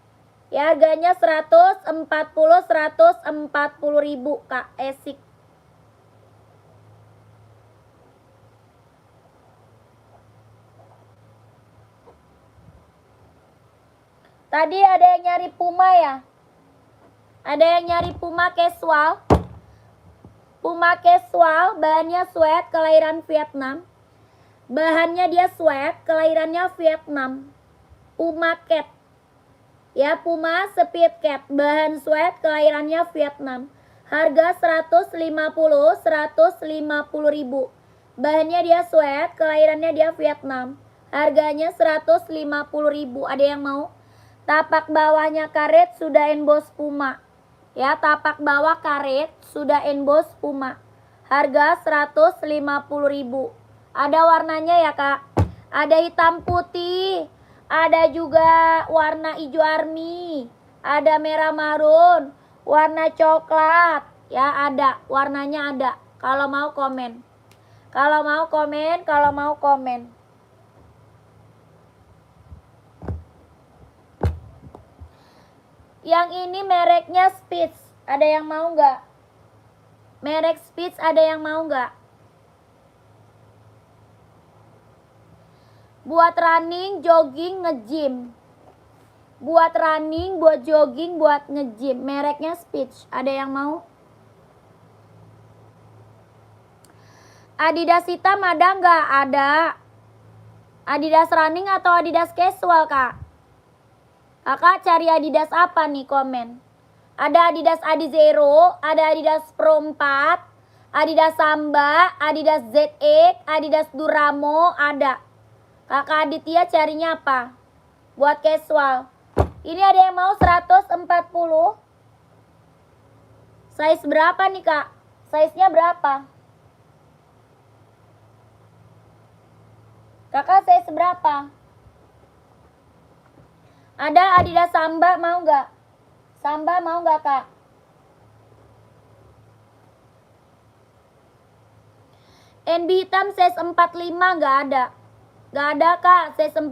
[SPEAKER 1] Ya harganya 140.000 kak esik. Tadi ada yang nyari Puma ya? Ada yang nyari Puma casual. Puma casual, bahannya sweat, kelahiran Vietnam. Bahannya dia sweat, kelahirannya Vietnam. Puma Cat. Ya Puma Speed Cat, bahan sweat, kelahirannya Vietnam. Harga 150.000. Bahannya dia sweat, kelahirannya dia Vietnam. Harganya 150.000. Ada yang mau? Tapak bawahnya karet sudah emboss Puma. Ya tapak bawah karet sudah emboss Puma. Harga 150.000. Ada warnanya ya kak. Ada hitam putih. Ada juga warna hijau army. Ada merah marun. Warna coklat. Ya ada. Warnanya ada. Kalau mau komen. Kalau mau komen. Kalau mau komen. Yang ini mereknya Spitz. Ada yang mau nggak? Merek Spitz ada yang mau nggak? Buat running, jogging, nge-gym. Buat running, buat jogging, buat nge-gym. Mereknya Spitz. Ada yang mau? Adidas hitam ada nggak? Ada. Adidas running atau Adidas casual kak? Kakak cari Adidas apa nih komen? Ada Adidas Adizero, ada Adidas Pro 4, Adidas Samba, Adidas ZX, Adidas Duramo, ada. Kakak Aditya carinya apa? Buat casual. Ini ada yang mau 140. Size berapa nih kak? Size-nya berapa? Kakak size berapa? Ada Adidas Samba mau nggak? Samba mau nggak kak? NB hitam size 45 nggak ada. Nggak ada kak size 45.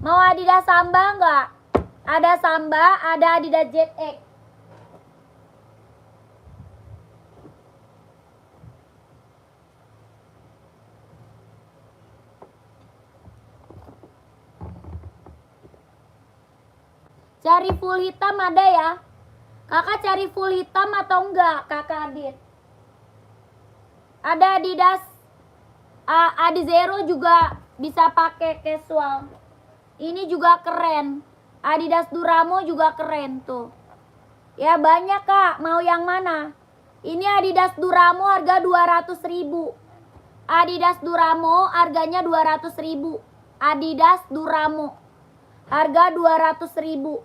[SPEAKER 1] Mau Adidas Samba nggak? Ada Samba, ada Adidas ZX. Cari full hitam ada ya? Kakak cari full hitam atau enggak kakak Adit? Ada Adidas Adizero juga bisa pakai casual. Ini juga keren. Adidas Duramo juga keren tuh. Ya banyak kak, mau yang mana? Ini Adidas Duramo harga 200.000. Adidas Duramo harganya 200.000. Adidas Duramo harga 200.000.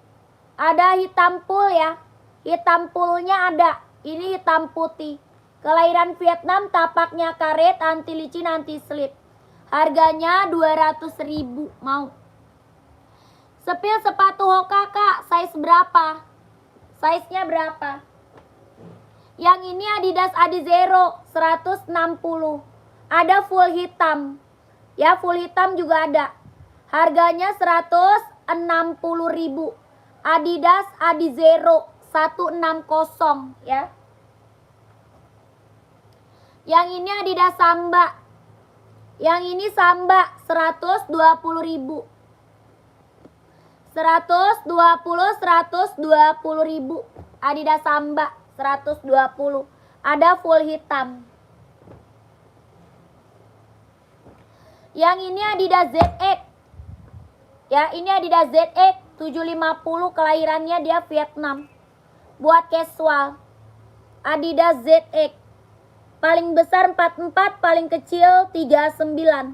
[SPEAKER 1] Ada hitam full ya. Hitam fullnya ada. Ini hitam putih. Kelahiran Vietnam, tapaknya karet, anti licin, anti slip. Harganya 200.000. Mau? Sepil sepatu Hoka kak, size berapa? Size-nya berapa? Yang ini Adidas Adizero 160. Ada full hitam. Ya, full hitam juga ada. Harganya 160.000. Adidas Adizero 160 ya. Yang ini Adidas Samba. Yang ini Samba 120.000. 120.000. Adidas Samba 120. Ada full hitam. Yang ini Adidas ZX. Ya, ini Adidas ZX 750, kelahirannya dia Vietnam. Buat casual. Adidas ZX. Paling besar 44, paling kecil 39.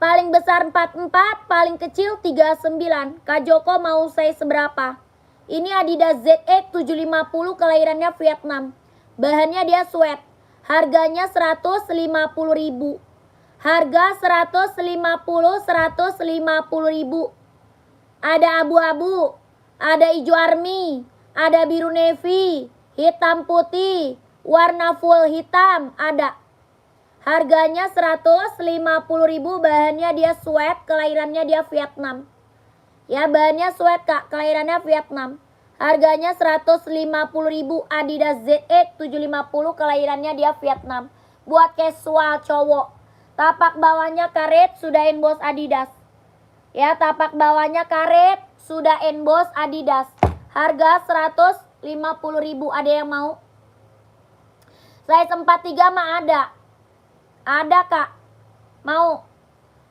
[SPEAKER 1] Paling besar 44, paling kecil 39. Kak Joko mau saya seberapa? Ini Adidas ZX 750, kelahirannya Vietnam. Bahannya dia sweat. Harganya 150.000. Harga 150.000. Ada abu-abu, ada hijau army, ada biru navy, hitam putih, warna full hitam ada. Harganya 150.000, bahannya dia sweat, kelahirannya dia Vietnam. Ya, bahannya sweat kak, kelahirannya Vietnam. Harganya 150.000. Adidas ZX 750, kelahirannya dia Vietnam. Buat casual cowok. Tapak bawahnya karet, sudah emboss Adidas. Ya, tapak bawahnya karet, sudah emboss Adidas. Harga 150.000. Ada yang mau? Size 43 mah ada. Ada kak. Mau?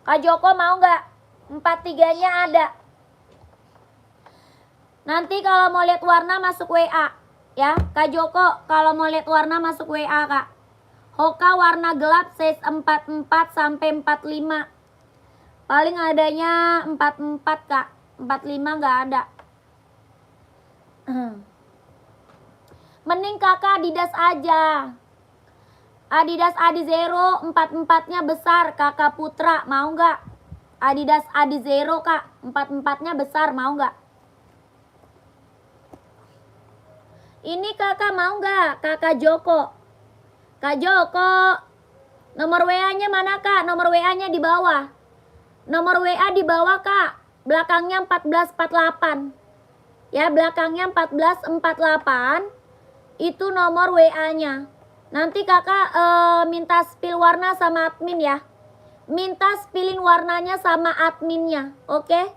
[SPEAKER 1] Kak Joko mau nggak? 43-nya ada. Nanti kalau mau lihat warna masuk WA. Ya, Kak Joko kalau mau lihat warna masuk WA kak. Hoka warna gelap size 44 sampai 45. Paling adanya 44 kak. 45 nggak ada. Mending kakak Adidas aja. Adidas Adizero 44-nya besar, Kakak Putra, mau nggak? Adidas Adizero, Kak, 44-nya besar, mau nggak? Ini Kakak mau nggak? Kakak Joko. Kak Joko, nomor WA-nya mana, Kak? Nomor WA-nya di bawah. Nomor WA di bawah, Kak. Belakangnya 1448. Ya, belakangnya 1448. Itu nomor WA-nya. Nanti Kakak minta spill warna sama admin ya. Minta spillin warnanya sama adminnya. Oke?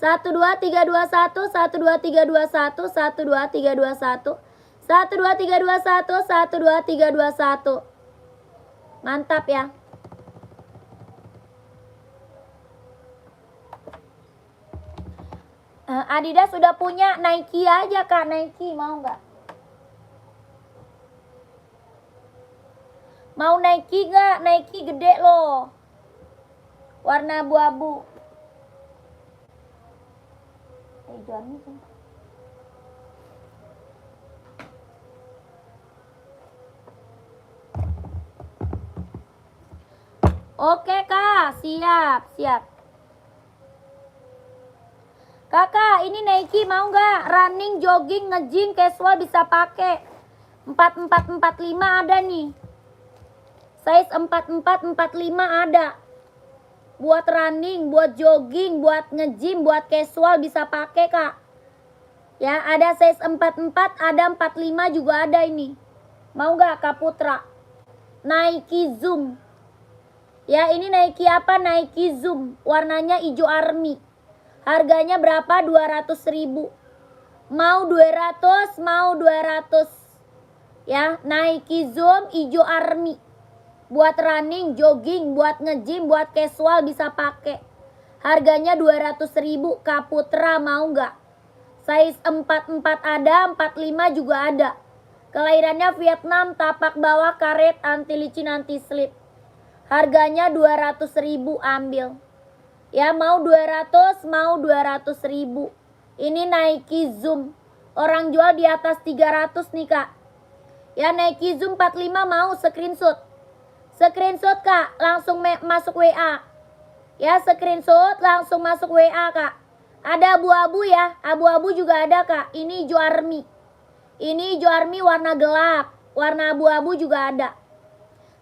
[SPEAKER 1] 12321 12321 12321 12321 12321. Mantap ya. Adidas sudah punya, Nike aja Kak, Nike mau nggak? Mau Nike nggak? Nike gede loh. Warna abu-abu. Hijauan sih. Oke Kak, siap, siap. Kakak, ini Nike mau nggak? Running, jogging, nge-gym, casual bisa pakai. 4445 ada nih. Size 4445 ada. Buat running, buat jogging, buat nge-gym, buat casual bisa pakai Kak. Ya, ada size 44, ada 45 juga ada ini. Mau nggak Kak Putra? Nike Zoom. Ya, ini Nike apa? Nike Zoom. Warnanya hijau army. Harganya berapa? 200.000. Mau 200, mau 200. Ya, Nike Zoom hijau army. Buat running, jogging, buat nge-gym, buat casual bisa pakai. Harganya 200.000. Kak Putra mau nggak? Size 44 ada, 45 juga ada. Kelahirannya Vietnam, tapak bawah, karet, anti licin, anti slip. Harganya 200.000, ambil. Ya, mau 200, mau 200.000. Ini Nike Zoom. Orang jual di atas 300 nih Kak. Ya, Nike Zoom 45 mau screenshot. Screenshot Kak, langsung masuk WA. Ya, screenshot langsung masuk WA Kak. Ada abu-abu ya, abu-abu juga ada Kak. Ini hijau army. Ini hijau army warna gelap. Warna abu-abu juga ada.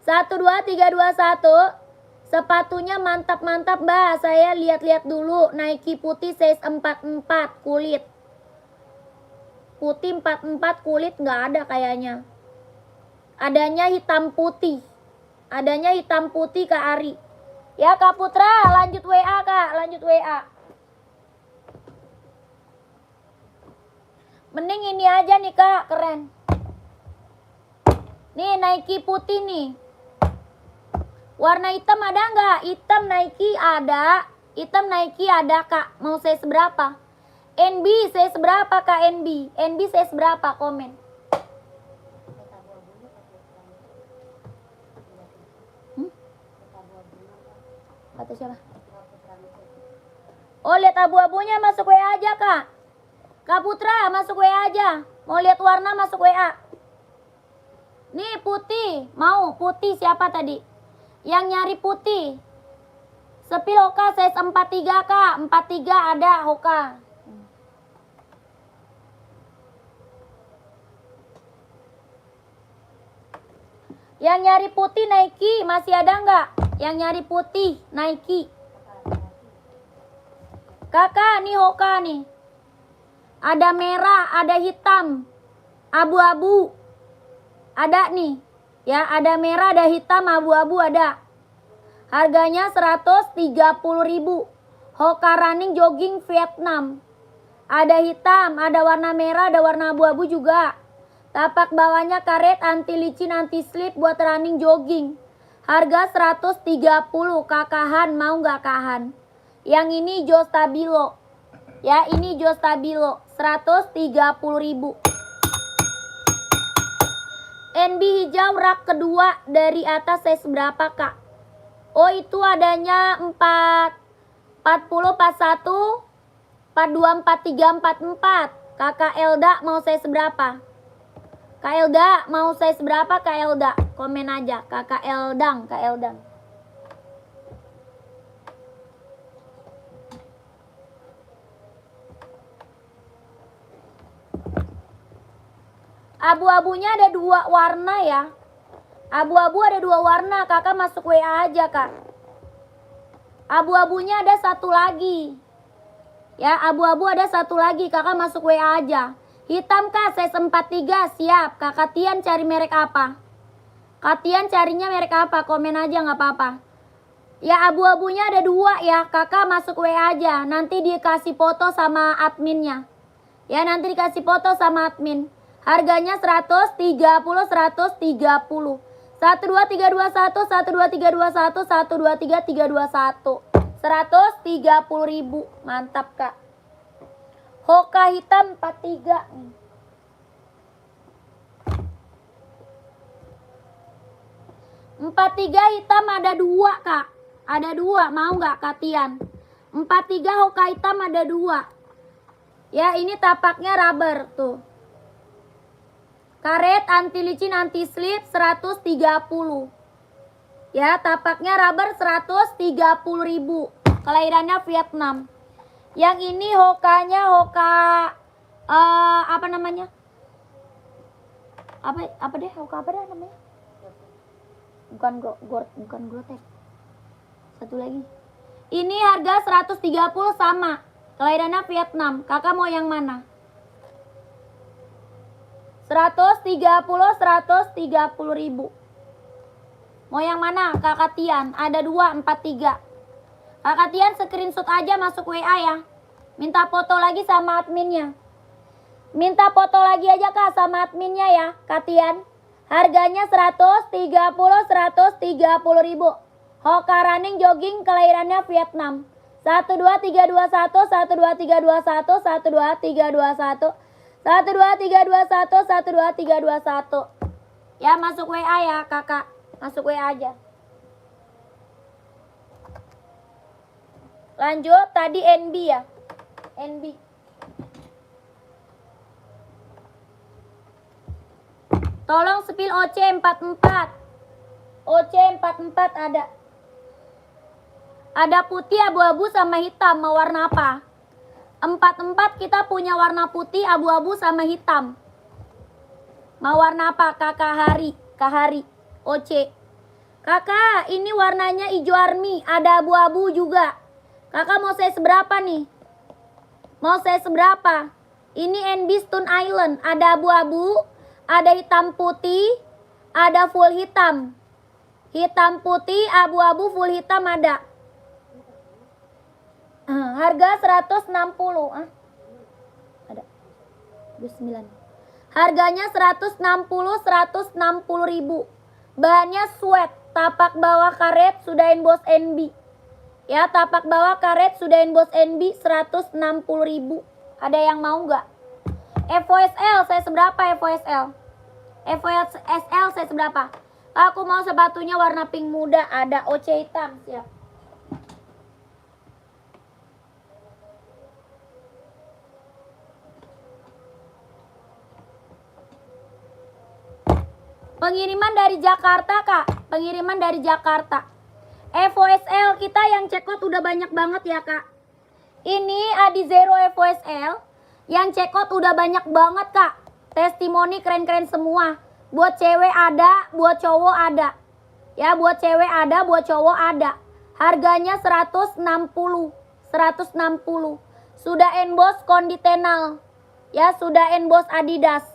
[SPEAKER 1] 12321. Sepatunya mantap-mantap Mbak. Saya lihat-lihat dulu. Nike putih size 44 kulit. Putih 44 kulit nggak ada kayaknya. Adanya hitam putih. Adanya hitam putih Kak Ari. Ya Kak Putra, lanjut WA Kak, lanjut WA. Mending ini aja nih Kak, keren. Nih Nike putih nih. Warna hitam ada nggak? Hitam Nike ada. Hitam Nike ada Kak. Mau size berapa? NB size berapa Kak NB? NB size berapa? Komen. Kata siapa? Oh, lihat abu-abunya, masuk WA aja Kak. Kak Putra masuk WA aja. Mau lihat warna masuk WA. Nih putih. Mau putih siapa tadi? Yang nyari putih. Sepil Hoka size 43 Kak. 43 ada Hoka. Yang nyari putih Nike masih ada nggak? Yang nyari putih Nike. Kakak nih Hoka nih. Ada merah, ada hitam, abu-abu. Ada nih. Ya, ada merah, ada hitam, abu-abu ada. Harganya 130.000. Hoka running jogging Vietnam. Ada hitam, ada warna merah, ada warna abu-abu juga. Tapak bawahnya karet, anti licin, anti slip buat running jogging. Harga 130. Kakahan mau nggak Kahan? Yang ini hijau stabilo. Ya, ini hijau stabilo. 130.000. NB hijau rak kedua dari atas size berapa Kak? Oh, itu adanya 4, 40, 41, 42, 43, 44. Kakak Elda mau size berapa? Kak Elda, mau size berapa Kak Elda? Komen aja, Kakak Eldang, Kak Eldang. Abu-abunya ada 2 warna ya. Abu-abu ada 2 warna, kakak masuk WA aja kak. Abu-abunya ada 1 lagi. Ya, abu-abu ada 1 lagi, kakak masuk WA aja. Hitam kak, size 43, siap. Kakak Tian cari merek apa? Kak Tian carinya merek apa? Komen aja nggak apa-apa. Ya, abu-abunya ada 2 ya, kakak masuk WA aja. Nanti dikasih foto sama adminnya. Ya, nanti dikasih foto sama admin. Harganya 130, 130. 12321, 12321, 12321. 130.000. Mantap, Kak. Hoka hitam 43 nih. Empat tiga hitam ada 2, Kak. Ada 2, mau nggak Katian? 43 Hoka hitam ada 2. Ya, ini tapaknya rubber tuh. Karet anti licin anti slip 130. Ya, tapaknya rubber 130.000. Kelahirannya Vietnam. Yang ini Hokanya Hoka apa namanya? Apa deh? Hoka apa deh namanya? Bukan Grotek. Satu lagi. Ini harga 130 sama. Kelahirannya Vietnam. Kakak mau yang mana? 130.000. Mau yang mana? Kakak Tian. Ada 243. Kakak Tian screenshot aja masuk WA ya. Minta foto lagi sama adminnya. Minta foto lagi aja kak sama adminnya ya, Kak Tian. Harganya 130.000. Hoka running jogging kelahirannya Vietnam. 12321, 12321, 12321. 12321, 12321. Ya, masuk WA ya kakak. Masuk WA aja. Lanjut, tadi NB ya. NB. Tolong spill OC44. OC44 ada. Ada putih, abu-abu sama hitam. Mau warna apa? 44 kita punya warna putih, abu-abu sama hitam. Mau warna apa? Kakak Hari. Kak Hari. OC. Kakak, ini warnanya hijau army. Ada abu-abu juga. Kakak mau size berapa nih? Mau size berapa? Ini NB Stone Island. Ada abu-abu, ada hitam putih, ada full hitam. Hitam putih, abu-abu, full hitam ada. Harga 160. Ada. 29. Harganya 160.000. Bahannya sweat. Tapak bawah karet sudah emboss NB. Ya, tapak bawah karet sudah emboss NB 160.000. Ada yang mau nggak? FOSL saya seberapa FOSL? FOSL saya seberapa? Aku mau sepatunya warna pink muda, ada OC hitam, siap. Pengiriman dari Jakarta, Kak. Pengiriman dari Jakarta. FOSL kita yang cekot udah banyak banget ya, Kak. Ini Adi Zero FOSL. Yang cekot udah banyak banget, Kak. Testimoni keren-keren semua. Buat cewek ada, buat cowok ada. Ya, buat cewek ada, buat cowok ada. Harganya 160. 160. Sudah emboss Konditenal. Ya, sudah emboss Adidas.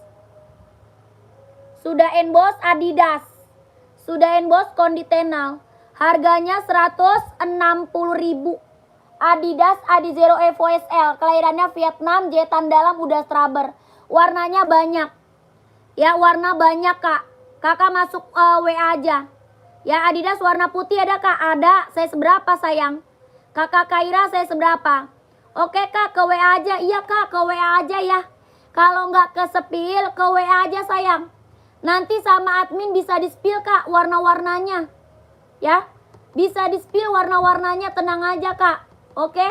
[SPEAKER 1] Sudah emboss Adidas. Sudah emboss Konditenal. Harganya 160.000. Adidas Adizero FOSL. Kelahirannya Vietnam, jetan dalam udah rubber. Warnanya banyak. Ya, warna banyak, Kak. Kakak masuk WA aja. Ya, Adidas warna putih ada, Kak? Ada. Saya seberapa, sayang? Kakak Kaira saya seberapa? Oke, Kak, ke WA aja. Iya, Kak, ke WA aja ya. Kalau nggak ke spill, ke WA aja, sayang. Nanti sama admin bisa di-spill, Kak, warna-warnanya. Ya, bisa di-spill warna-warnanya, tenang aja, Kak. Oke?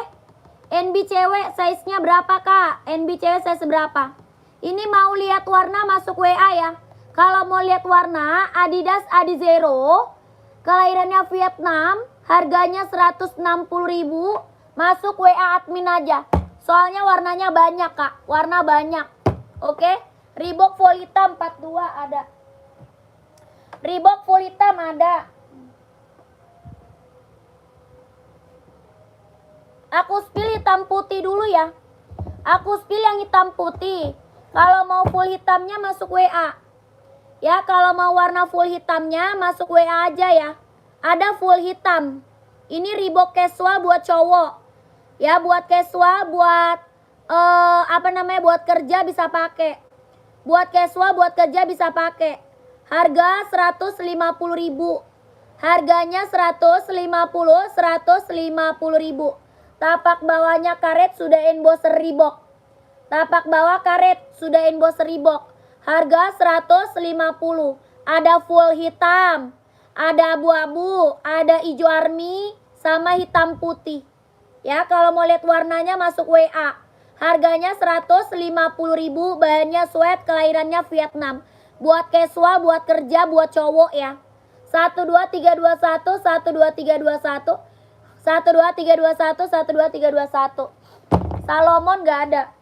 [SPEAKER 1] NB cewek size-nya berapa, Kak? NB cewek size berapa? Ini mau lihat warna masuk WA ya. Kalau mau lihat warna, Adidas Adizero, kelahirannya Vietnam, harganya 160.000. Masuk WA admin aja. Soalnya warnanya banyak, Kak. Warna banyak. Oke? Reebok full hitam 42 ada. Reebok full hitam ada. Aku spill hitam putih dulu ya. Aku spill yang hitam putih. Kalau mau full hitamnya masuk WA. Ya, kalau mau warna full hitamnya masuk WA aja ya. Ada full hitam. Ini Reebok casual buat cowok. Ya, buat casual, buat buat kerja bisa pakai. Buat casual, buat kerja bisa pakai. Harga 150.000. Harganya 150.000. Tapak bawahnya karet sudah emboss Reebok. Tapak bawah karet sudah emboss Reebok. Harga 150. Ada full hitam, ada abu-abu, ada hijau army, sama hitam putih. Ya, kalau mau lihat warnanya masuk WA. Harganya 150.000, bahannya sweat, kelahirannya Vietnam. Buat casual, buat kerja, buat cowok ya. 12321, 12321, 12321, 12321. Salomon gak ada.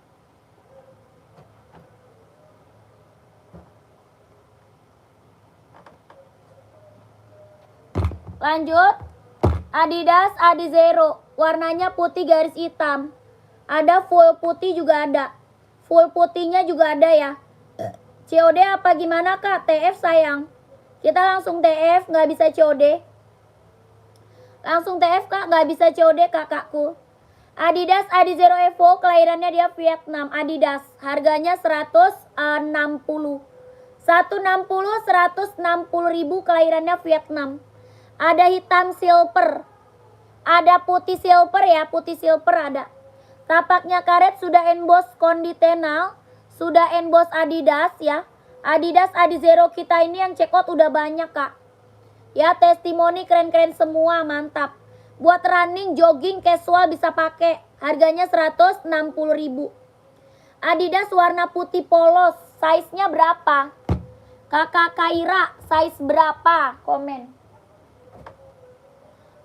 [SPEAKER 1] Lanjut, Adidas Adizero, warnanya putih garis hitam. Ada full putih juga ada. Full putihnya juga ada ya. COD apa gimana Kak? TF sayang. Kita langsung TF, nggak bisa COD. Langsung TF Kak, nggak bisa COD kakakku. Adidas Adizero Evo, kelahirannya dia Vietnam. Adidas, harganya 160. 160.000, kelahirannya Vietnam. Ada hitam silver. Ada putih silver ya, putih silver ada. Tapaknya karet sudah emboss Conditenal, sudah emboss Adidas ya. Adidas Adizero kita ini yang check out udah banyak Kak. Ya, testimoni keren-keren semua, mantap. Buat running, jogging, casual bisa pakai. Harganya 160.000. Adidas warna putih polos, size-nya berapa? Kakak Kaira, size berapa? Komen.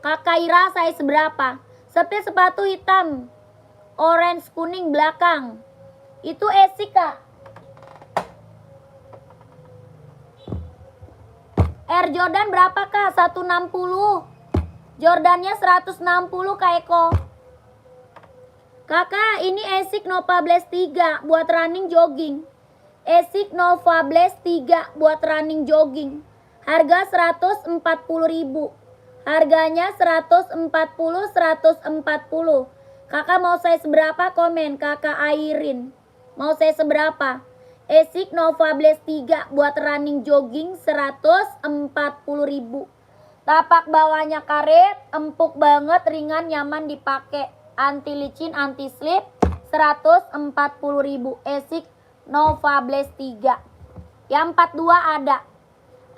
[SPEAKER 1] Kakak Ira, size berapa? Setir sepatu hitam, orange kuning belakang. Itu Asics Kak. Air Jordan berapa Kak? 160. Jordannya 160 Kak Eko. Kakak, ini Asics Nova Blast 3 buat running jogging. Asics Nova Blast 3 buat running jogging. Harga 140.000. Harganya 140, 140. Kakak mau size berapa? Komen. Kakak Airin. Mau size berapa? Asics Nova Blast 3 buat running jogging 140.000. Tapak bawahnya karet, empuk banget, ringan, nyaman dipakai. Anti licin, anti slip, 140.000. Asics Nova Blast 3. Yang 42 ada.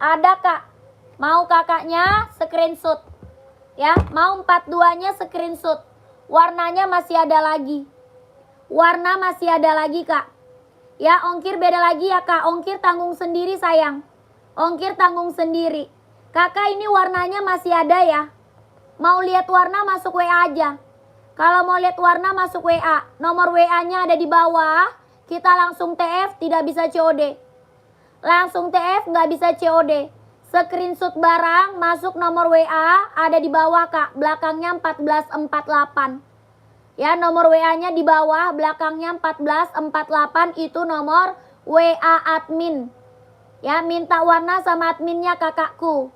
[SPEAKER 1] Ada Kak. Mau kakaknya screenshot. Ya, mau 42-nya screenshot. Warnanya masih ada lagi. Warna masih ada lagi Kak. Ya, ongkir beda lagi ya Kak. Ongkir tanggung sendiri sayang. Ongkir tanggung sendiri. Kakak, ini warnanya masih ada ya. Mau lihat warna masuk WA aja. Kalau mau lihat warna masuk WA. Nomor WA-nya ada di bawah. Kita langsung TF, tidak bisa COD. Langsung TF, nggak bisa COD. Screenshot barang masuk nomor WA ada di bawah Kak. Belakangnya 1448. Ya, nomor WA-nya di bawah, belakangnya 1448, itu nomor WA admin. Ya, minta warna sama adminnya kakakku.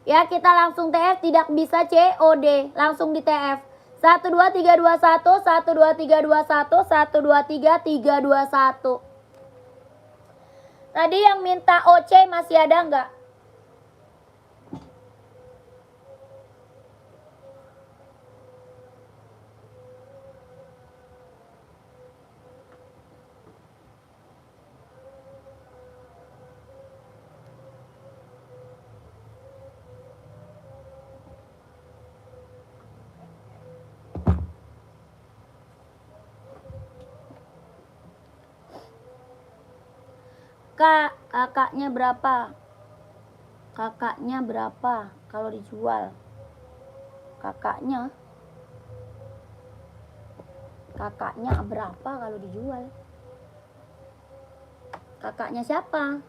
[SPEAKER 1] Ya, kita langsung TF, tidak bisa COD. Langsung di TF. 12321, 12321, 12321. Tadi yang minta OC masih ada nggak? Kakaknya berapa? Kakaknya berapa kalau dijual? Kakaknya berapa kalau dijual? Kakaknya siapa?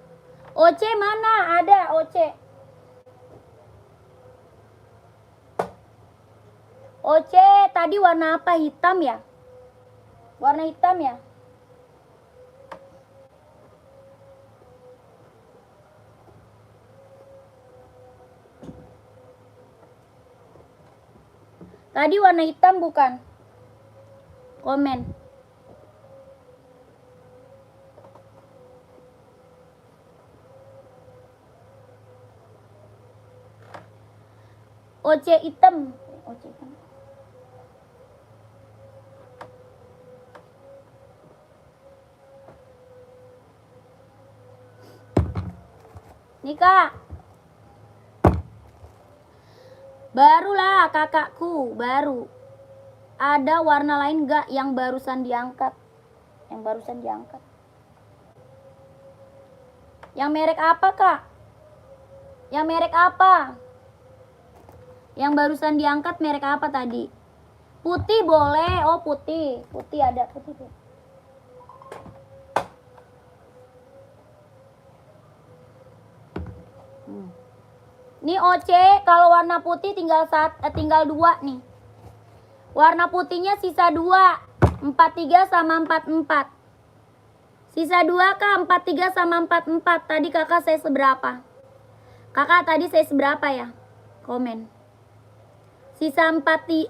[SPEAKER 1] Oce mana? Ada Oce. Oce tadi warna apa? Hitam ya? Warna hitam ya? Tadi warna hitam bukan? Komen. Oce hitam. Oce hitam. Nih kak. Barulah kakakku, baru. Ada warna lain gak yang barusan diangkat? Yang barusan diangkat. Yang merek apa kak? Yang merek apa? Yang barusan diangkat merek apa tadi? Putih boleh. Oh putih. Putih ada. Putih. Nih Oce, kalau warna putih tinggal 2 nih. Warna putihnya sisa 2. 43 sama 44. Sisa 2 kak, 43 sama 44. Tadi kakak saya seberapa? Kakak tadi saya seberapa ya? Komen. Sisa 3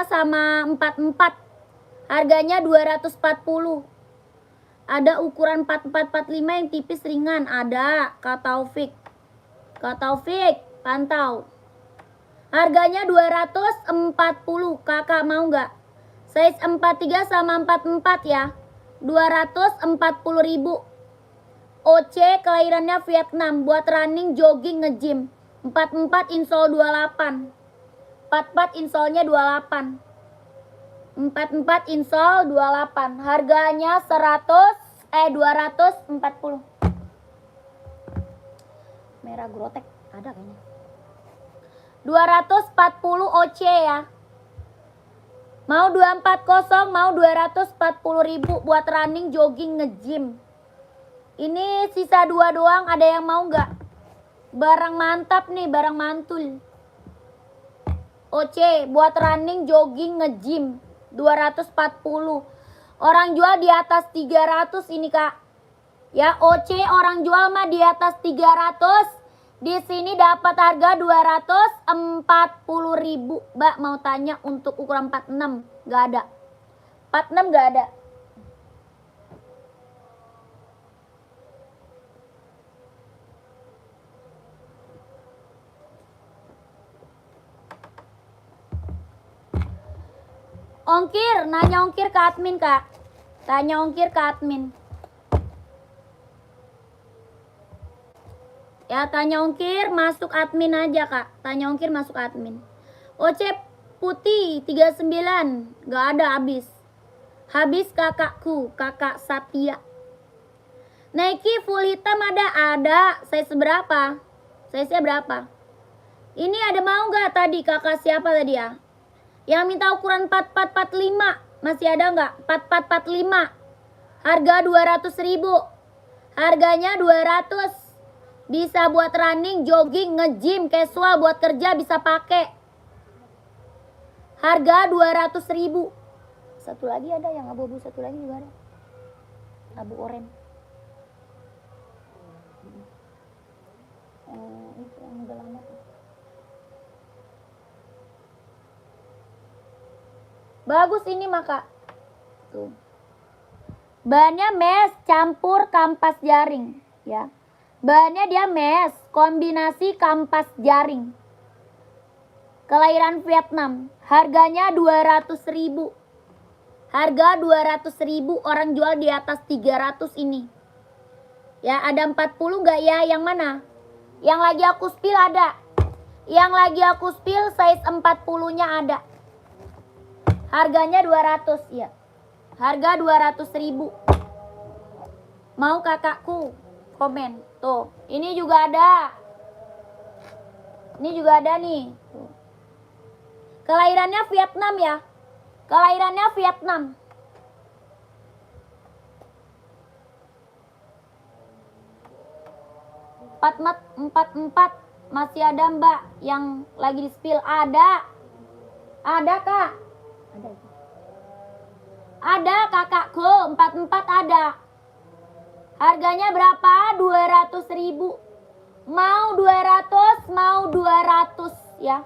[SPEAKER 1] sama 44. Harganya 240. Ada ukuran 4445 yang tipis ringan. Ada Kak Taufik. Kak Taufik, pantau. Harganya 240. Kakak mau nggak? Size 43 sama 44 ya. 240.000. OC kelahirannya Vietnam. Buat running, jogging, nge-gym. 44 insole 28. 44 insolnya 28. 44 insole 28. Harganya 240. Merah grotek ada kayaknya. 240 OC ya. Mau 240, mau 240.000 buat running, jogging, nge-gym. Ini sisa 2 doang, ada yang mau nggak? Barang mantap nih, barang mantul. OC buat running, jogging, nge-gym. 240. Orang jual di atas 300 ini kak. Ya OC orang jual mah di atas 300. Di sini dapat harga 240.000. Mbak mau tanya untuk ukuran 46 nggak ada. 46 nggak ada. Ongkir, nanya ongkir ke admin kak. Tanya ongkir ke admin. Ya tanya ongkir masuk admin aja kak. Tanya ongkir masuk admin. OC putih 39. Gak ada habis. Habis kakakku. Kakak Satya. Nike full hitam ada? Ada. Size berapa? Size berapa? Ini ada mau gak tadi kakak siapa tadi ya? Yang minta ukuran 4445. Masih ada gak? 4445. Harga 200.000. Harganya 200. Bisa buat running, jogging, nge-gym, casual, buat kerja bisa pakai. Harga 200.000. Satu lagi ada yang abu-abu, satu lagi juga ada. Abu oranye. Itu yang udah lama tuh. Bagus ini maka. Tuh. Bahannya mesh campur kampas jaring, ya. Bahannya dia mesh, kombinasi kampas jaring. Kelahiran Vietnam. Harganya 200.000. Harga 200.000, orang jual di atas 300 ini. Ya, ada 40 enggak ya? Yang mana? Yang lagi aku spill ada. Yang lagi aku spill size 40-nya ada. Harganya 200 ya. Harga 200.000. Mau kakakku? komen. Tuh, ini juga ada. Ini juga ada nih. Tuh. Kelahirannya Vietnam ya. Kelahirannya Vietnam. Empat masih ada Mbak yang lagi di spill. Ada Kak. Ada kakakku 44 ada. Harganya berapa? 200.000. Mau 200, mau 200 ya.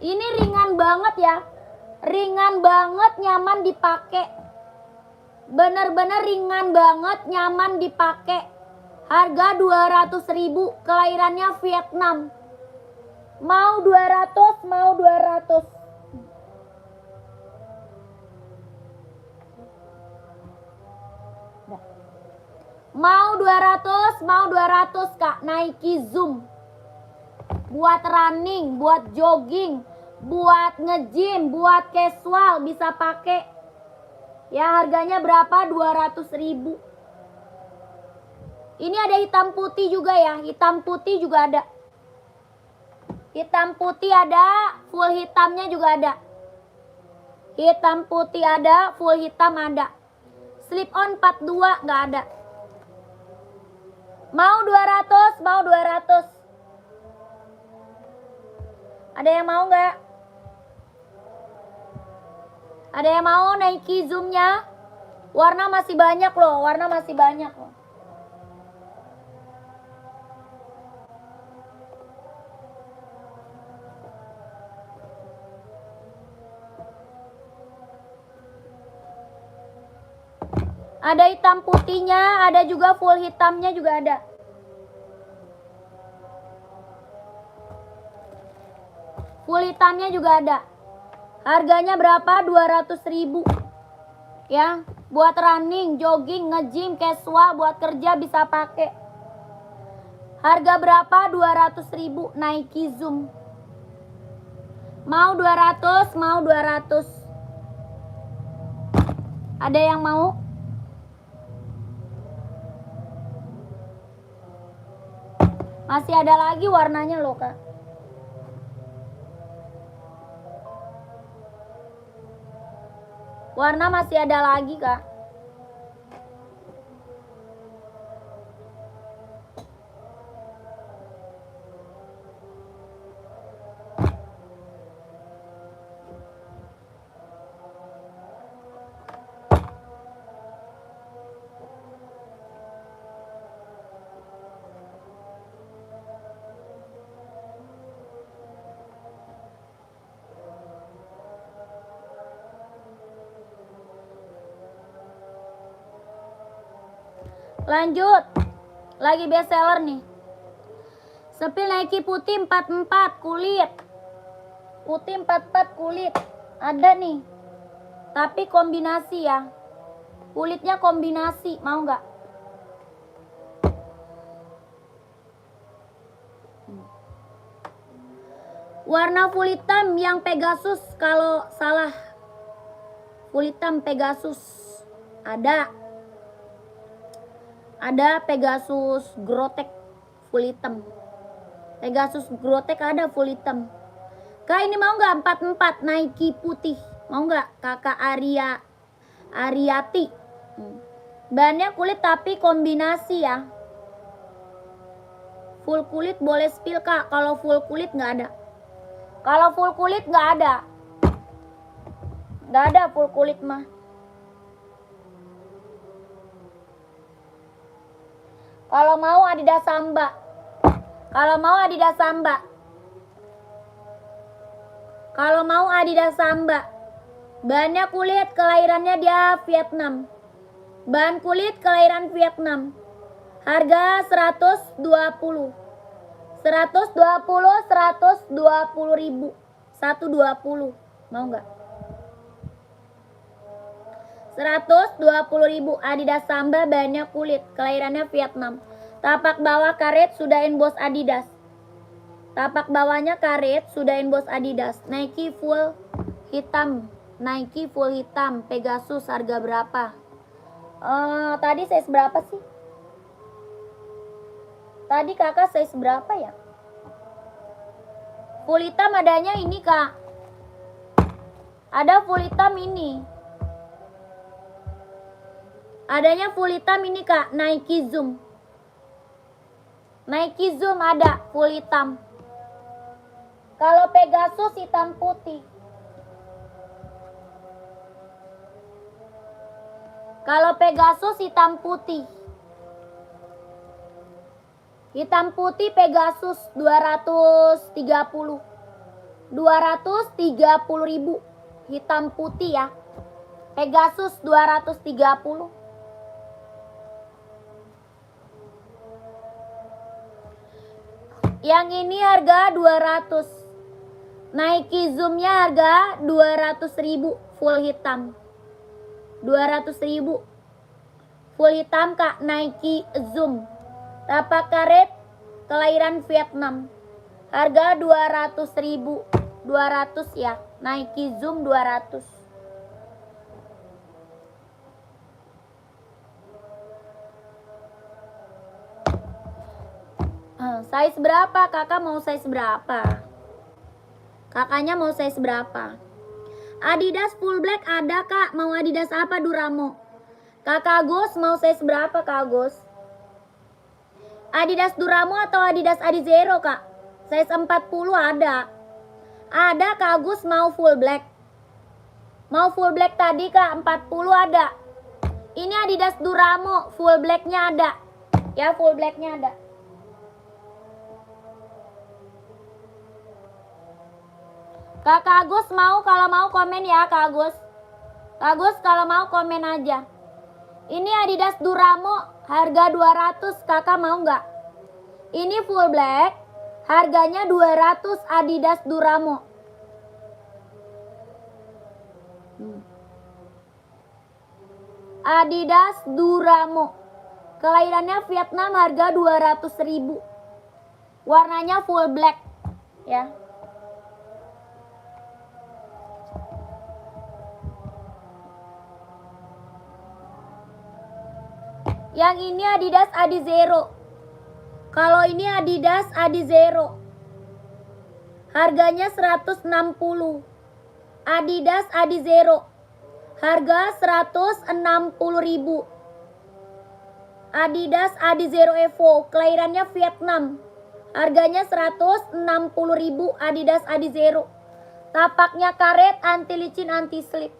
[SPEAKER 1] Ini ringan banget ya. Ringan banget, nyaman dipakai. Bener-bener ringan banget, nyaman dipakai. Harga 200.000, kelahirannya Vietnam. Mau 200, mau 200. Mau 200, mau 200 Kak. Nike Zoom. Buat running, buat jogging, buat nge-gym, buat casual bisa pakai. Ya harganya berapa? 200.000. Ini ada hitam putih juga ya. Hitam putih juga ada. Hitam putih ada, full hitamnya juga ada. Hitam putih ada, full hitam ada. Slip on 42 nggak ada. Mau 200, mau 200. Ada yang mau nggak? Ada yang mau Nike Zoom-nya? Warna masih banyak loh, warna masih banyak loh. Ada hitam putihnya, ada juga full hitamnya juga ada. Full hitamnya juga ada. Harganya berapa? 200.000. Ya, buat running, jogging, nge-gym, casual, buat kerja bisa pakai. Harga berapa? 200.000 Nike Zoom. Mau 200, mau 200. Ada yang mau? Masih ada lagi warnanya loh Kak. Warna masih ada lagi Kak. Lanjut. Lagi best seller nih. Sepil Nike putih 44 kulit. Putih 44 kulit. Ada nih. Tapi kombinasi ya. Kulitnya kombinasi. Mau nggak? Warna full hitam yang Pegasus kalau salah. Full hitam Pegasus. Ada. Ada Pegasus Grotek full hitam. Pegasus Grotek ada full hitam. Kak ini mau nggak 44 Nike putih? Mau nggak Kakak Ariati? Bahannya kulit tapi kombinasi ya. Full kulit boleh spill Kak. Kalau full kulit nggak ada. Kalau full kulit nggak ada. Nggak ada full kulit mah. Kalau mau Adidas Samba. Kalau mau Adidas Samba. Kalau mau Adidas Samba. Bahannya kulit, kelahirannya dia Vietnam. Bahan kulit kelahiran Vietnam. Harga 120. 120.000. 120. Mau nggak? 120.000 Adidas Samba, bahannya kulit, kelahirannya Vietnam. Tapak bawah karet sudah inbox Adidas. Tapak bawahnya karet sudah inbox Adidas. Nike full hitam Nike full hitam Pegasus harga berapa? Tadi size berapa sih? Tadi kakak size berapa ya? Full hitam adanya ini kak. Ada full hitam ini. Adanya full hitam ini kak. Nike Zoom. Nike Zoom ada full hitam. Kalau Pegasus hitam putih. Kalau Pegasus hitam putih. Hitam putih Pegasus 230. 230.000 hitam putih ya. Pegasus 230. Yang ini harga 200. Nike Zoom-nya harga 200.000 full hitam. 200.000 full hitam kak. Nike Zoom tapak karet kelahiran Vietnam. Harga 200.000. 200 ya. Nike Zoom 200. Size berapa? Kakak mau size berapa? Kakaknya mau size berapa? Adidas full black ada kak. Mau Adidas apa Duramo? Kakak Agus mau size berapa kak Agus? Adidas Duramo atau Adidas Adizero kak? Size 40 ada. Ada kak Agus mau full black. Mau full black tadi kak 40 ada. Ini Adidas Duramo full blacknya ada. Ya full blacknya ada. Kakak Agus mau, kalau mau komen ya Kak Agus. Kak Agus kalau mau komen aja. Ini Adidas Duramo harga 200, kakak mau nggak? Ini full black, harganya 200 Adidas Duramo. Adidas Duramo. Kelahirannya Vietnam, harga 200.000. Warnanya full black ya. Yang ini Adidas Adizero. Kalau ini Adidas Adizero. Harganya 160. Adidas Adizero. Harga 160.000. Adidas Adizero Evo. Kelahirannya Vietnam. Harganya 160.000 Adidas Adizero. Tapaknya karet, anti licin, anti slip.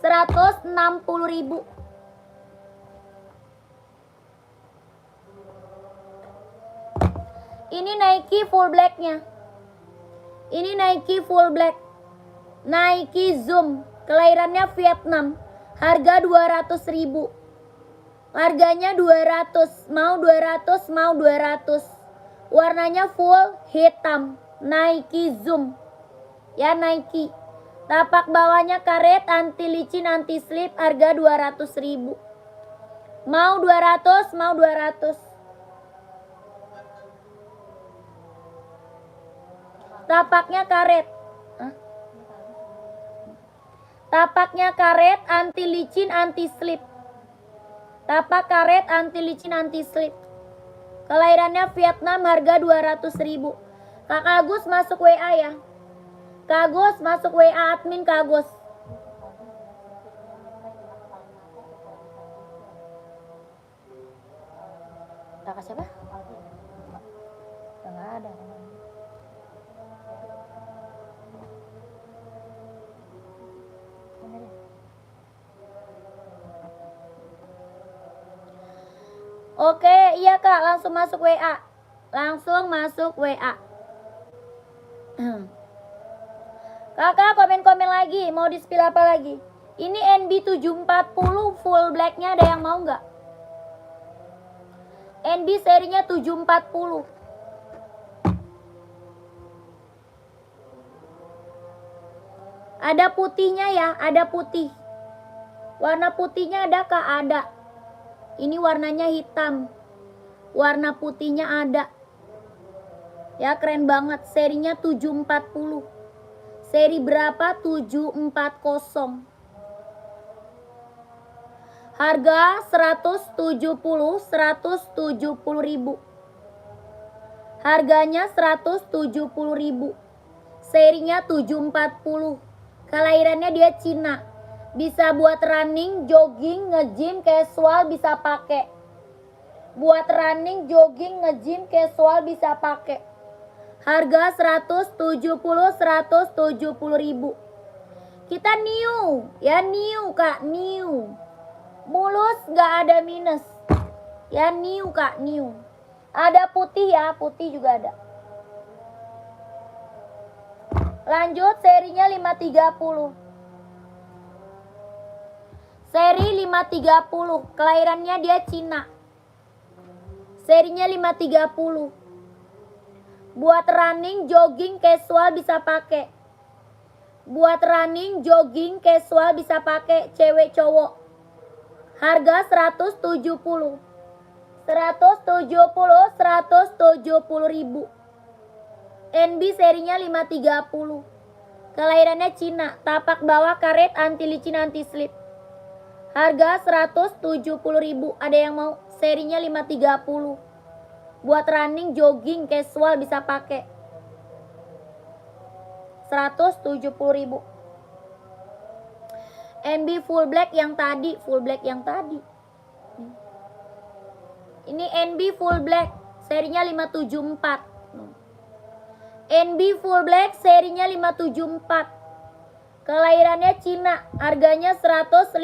[SPEAKER 1] 160.000. Ini Nike full blacknya. Ini Nike full black. Nike Zoom. Kelahirannya Vietnam. Harga 200.000. Harganya 200. Mau 200, mau 200. Warnanya full hitam. Nike Zoom. Ya Nike. Tapak bawahnya karet, anti licin, anti slip. Harga 200.000. Mau 200, mau 200. Tapaknya karet. Tapaknya karet, anti licin, anti slip. Tapak karet, anti licin, anti slip. Kelahirannya Vietnam, harga 200.000. Kak Agus masuk WA ya. Kak Agus masuk WA admin Kak Agus. Kakak siapa? Enggak ada. Oke, iya kak, langsung masuk WA. Langsung masuk WA. Kakak komen-komen lagi, mau di-spill apa lagi? Ini NB740 full blacknya, ada yang mau nggak? NB serinya 740. Ada putihnya ya, ada putih. Warna putihnya ada kak? Ada. Ini warnanya hitam. Warna putihnya ada. Ya keren banget. Serinya 740. Seri berapa? 740. Harga 170 ribu. Harganya 170 ribu. Serinya 740. Kelahirannya dia Cina. Bisa buat running, jogging, nge-gym, casual bisa pakai. Buat running, jogging, nge-gym, casual bisa pakai. Harga 170 ribu. Kita new, ya new Kak, new. Mulus gak ada minus. Ya new Kak, new. Ada putih ya, putih juga ada. Lanjut serinya 530. Seri 530, kelahirannya dia Cina. Serinya 530. Buat running, jogging, casual bisa pakai. Buat running, jogging, casual bisa pakai, cewek cowok. Harga 170. 170 ribu. NB serinya 530. Kelahirannya Cina, tapak bawah karet, anti licin, anti slip. Harga 170 ribu. Ada yang mau? Serinya 530. Buat running, jogging, casual bisa pakai. 170 ribu. NB full black yang tadi, full black yang tadi. Ini NB full black, serinya 574. NB full black, serinya 574. Kelahirannya Cina, harganya 150.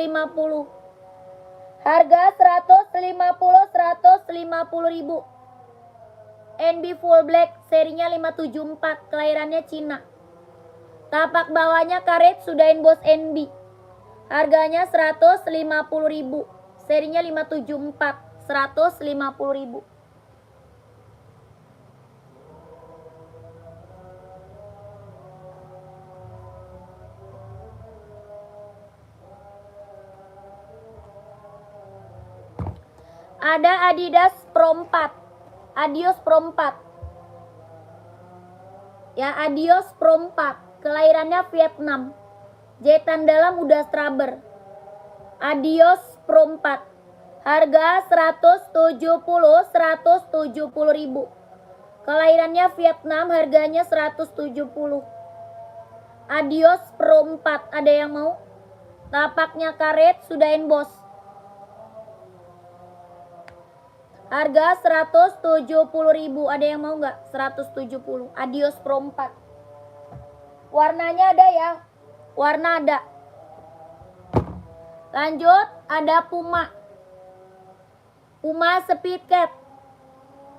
[SPEAKER 1] Harga 150 ribu. NB full black, serinya 574. Kelahirannya Cina. Tapak bawahnya karet, sudah inbox NB. Harganya 150 ribu. Serinya 574. 150 ribu. Ada Adidas Pro 4. Adios Pro 4. Ya, Adios Pro 4. Kelahirannya Vietnam. Jahitan dalam udah straber. Adios Pro 4. Harga 170 ribu. Kelahirannya Vietnam, harganya 170. Adios Pro 4. Ada yang mau? Tapaknya karet, sudah inbox. Harga 170 ribu. Ada yang mau nggak? 170. Adios Pro 4. Warnanya ada ya? Warna ada. Lanjut, ada Puma. Puma Speed Cat.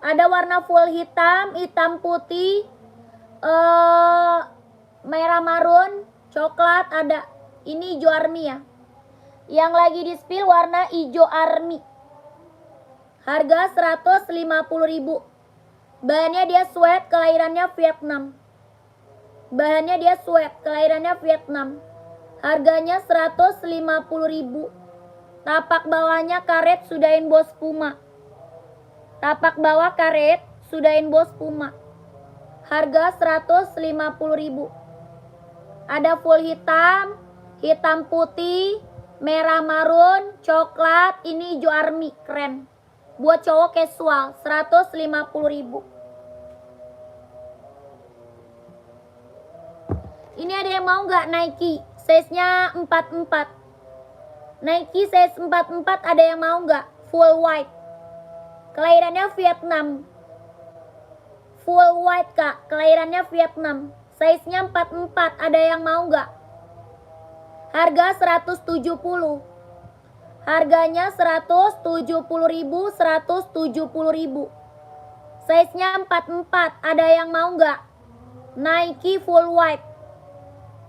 [SPEAKER 1] Ada warna full hitam, hitam putih, merah marun, coklat ada. Ini hijau army ya. Yang lagi di spill warna hijau army. Harga 150 ribu. Bahannya dia sweat, kelahirannya Vietnam. Bahannya dia sweat, kelahirannya Vietnam. Harganya 150 ribu. Tapak bawahnya karet, sudah inbox Puma. Tapak bawah karet, sudah inbox Puma. Harga 150 ribu. Ada full hitam, hitam putih, merah marun, coklat. Ini hijau army, keren. Buat cowok casual, 150 ribu. Ini ada yang mau nggak Nike? Size-nya 44. Nike size 44 ada yang mau nggak? Full white. Kelahirannya Vietnam. Full white Kak, kelahirannya Vietnam. Size-nya 44, ada yang mau nggak? Harga 170. Harganya 170 ribu, 170 ribu. Size-nya 44, ada yang mau nggak? Nike full white.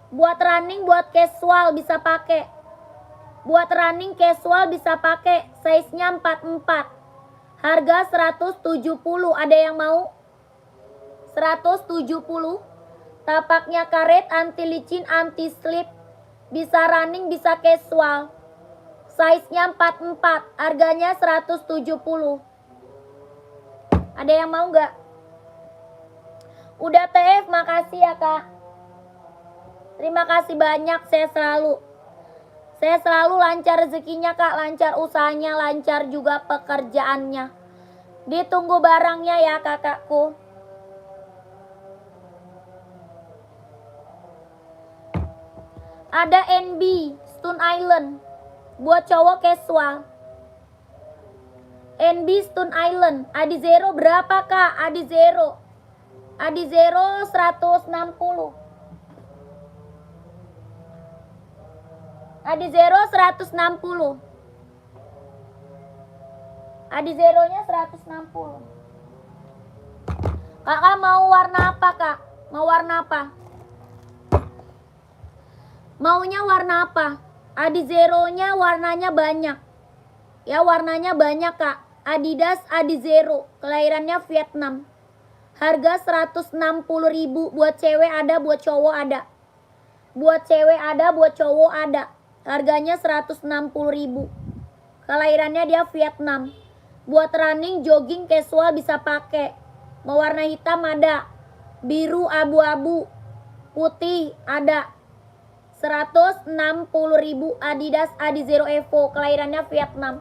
[SPEAKER 1] Buat running, buat casual bisa pakai. Buat running casual bisa pakai. Size-nya 44. Harga 170, ada yang mau? 170. Tapaknya karet, anti licin, anti slip. Bisa running, bisa casual. Size-nya 44, harganya 170. Ada yang mau nggak? Udah TF, makasih ya Kak. Terima kasih banyak, saya selalu lancar rezekinya Kak, lancar usahanya, lancar juga pekerjaannya. Ditunggu barangnya ya kakakku. Ada NB Stone Island buat cowok casual. NB Stone Island. Adi Zero berapa Kak? Adi Zero 160. Adi Zero 160. Adi Zeronya 160. Kakak mau warna apa Kak? Mau warna apa? Maunya warna apa? Adi Zero-nya warnanya banyak. Ya warnanya banyak Kak. Adidas Adi Zero. Kelahirannya Vietnam. Harga 160.000. Buat cewek ada, buat cowok ada. Buat cewek ada, buat cowok ada. Harganya 160.000. Kelahirannya dia Vietnam. Buat running, jogging, casual bisa pakai. Mau warna hitam ada. Biru, abu-abu, putih ada. 160.000 Adidas Adi Zero Evo. Kelahirannya Vietnam.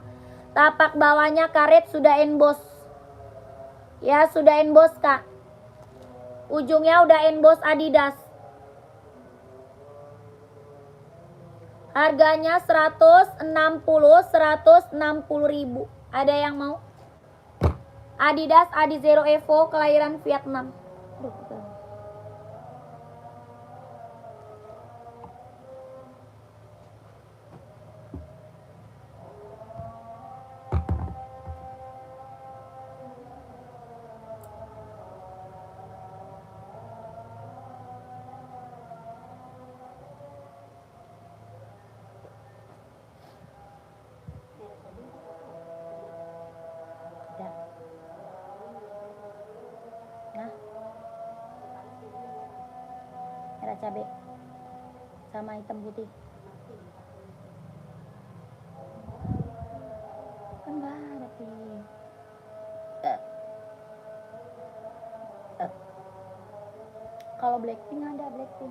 [SPEAKER 1] Tapak bawahnya karet sudah emboss. Ya sudah emboss Kak. Ujungnya udah emboss Adidas. Harganya 160.000. Ada yang mau? Adidas Adi Zero Evo kelahiran Vietnam. Nah, merah cabai sama hitam putih. Kan berarti kalau Blackpink ada Blackpink.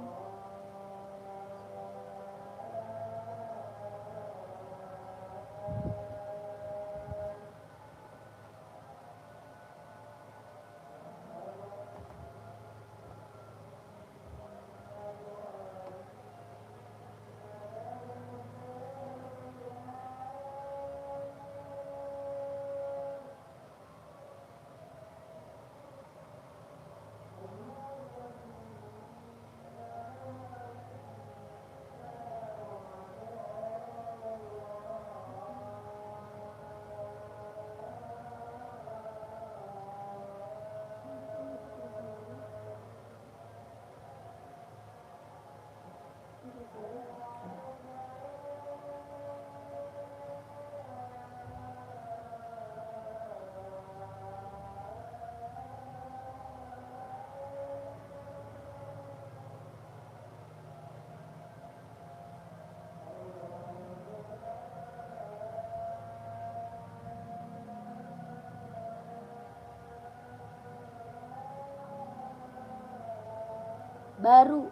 [SPEAKER 1] Baru.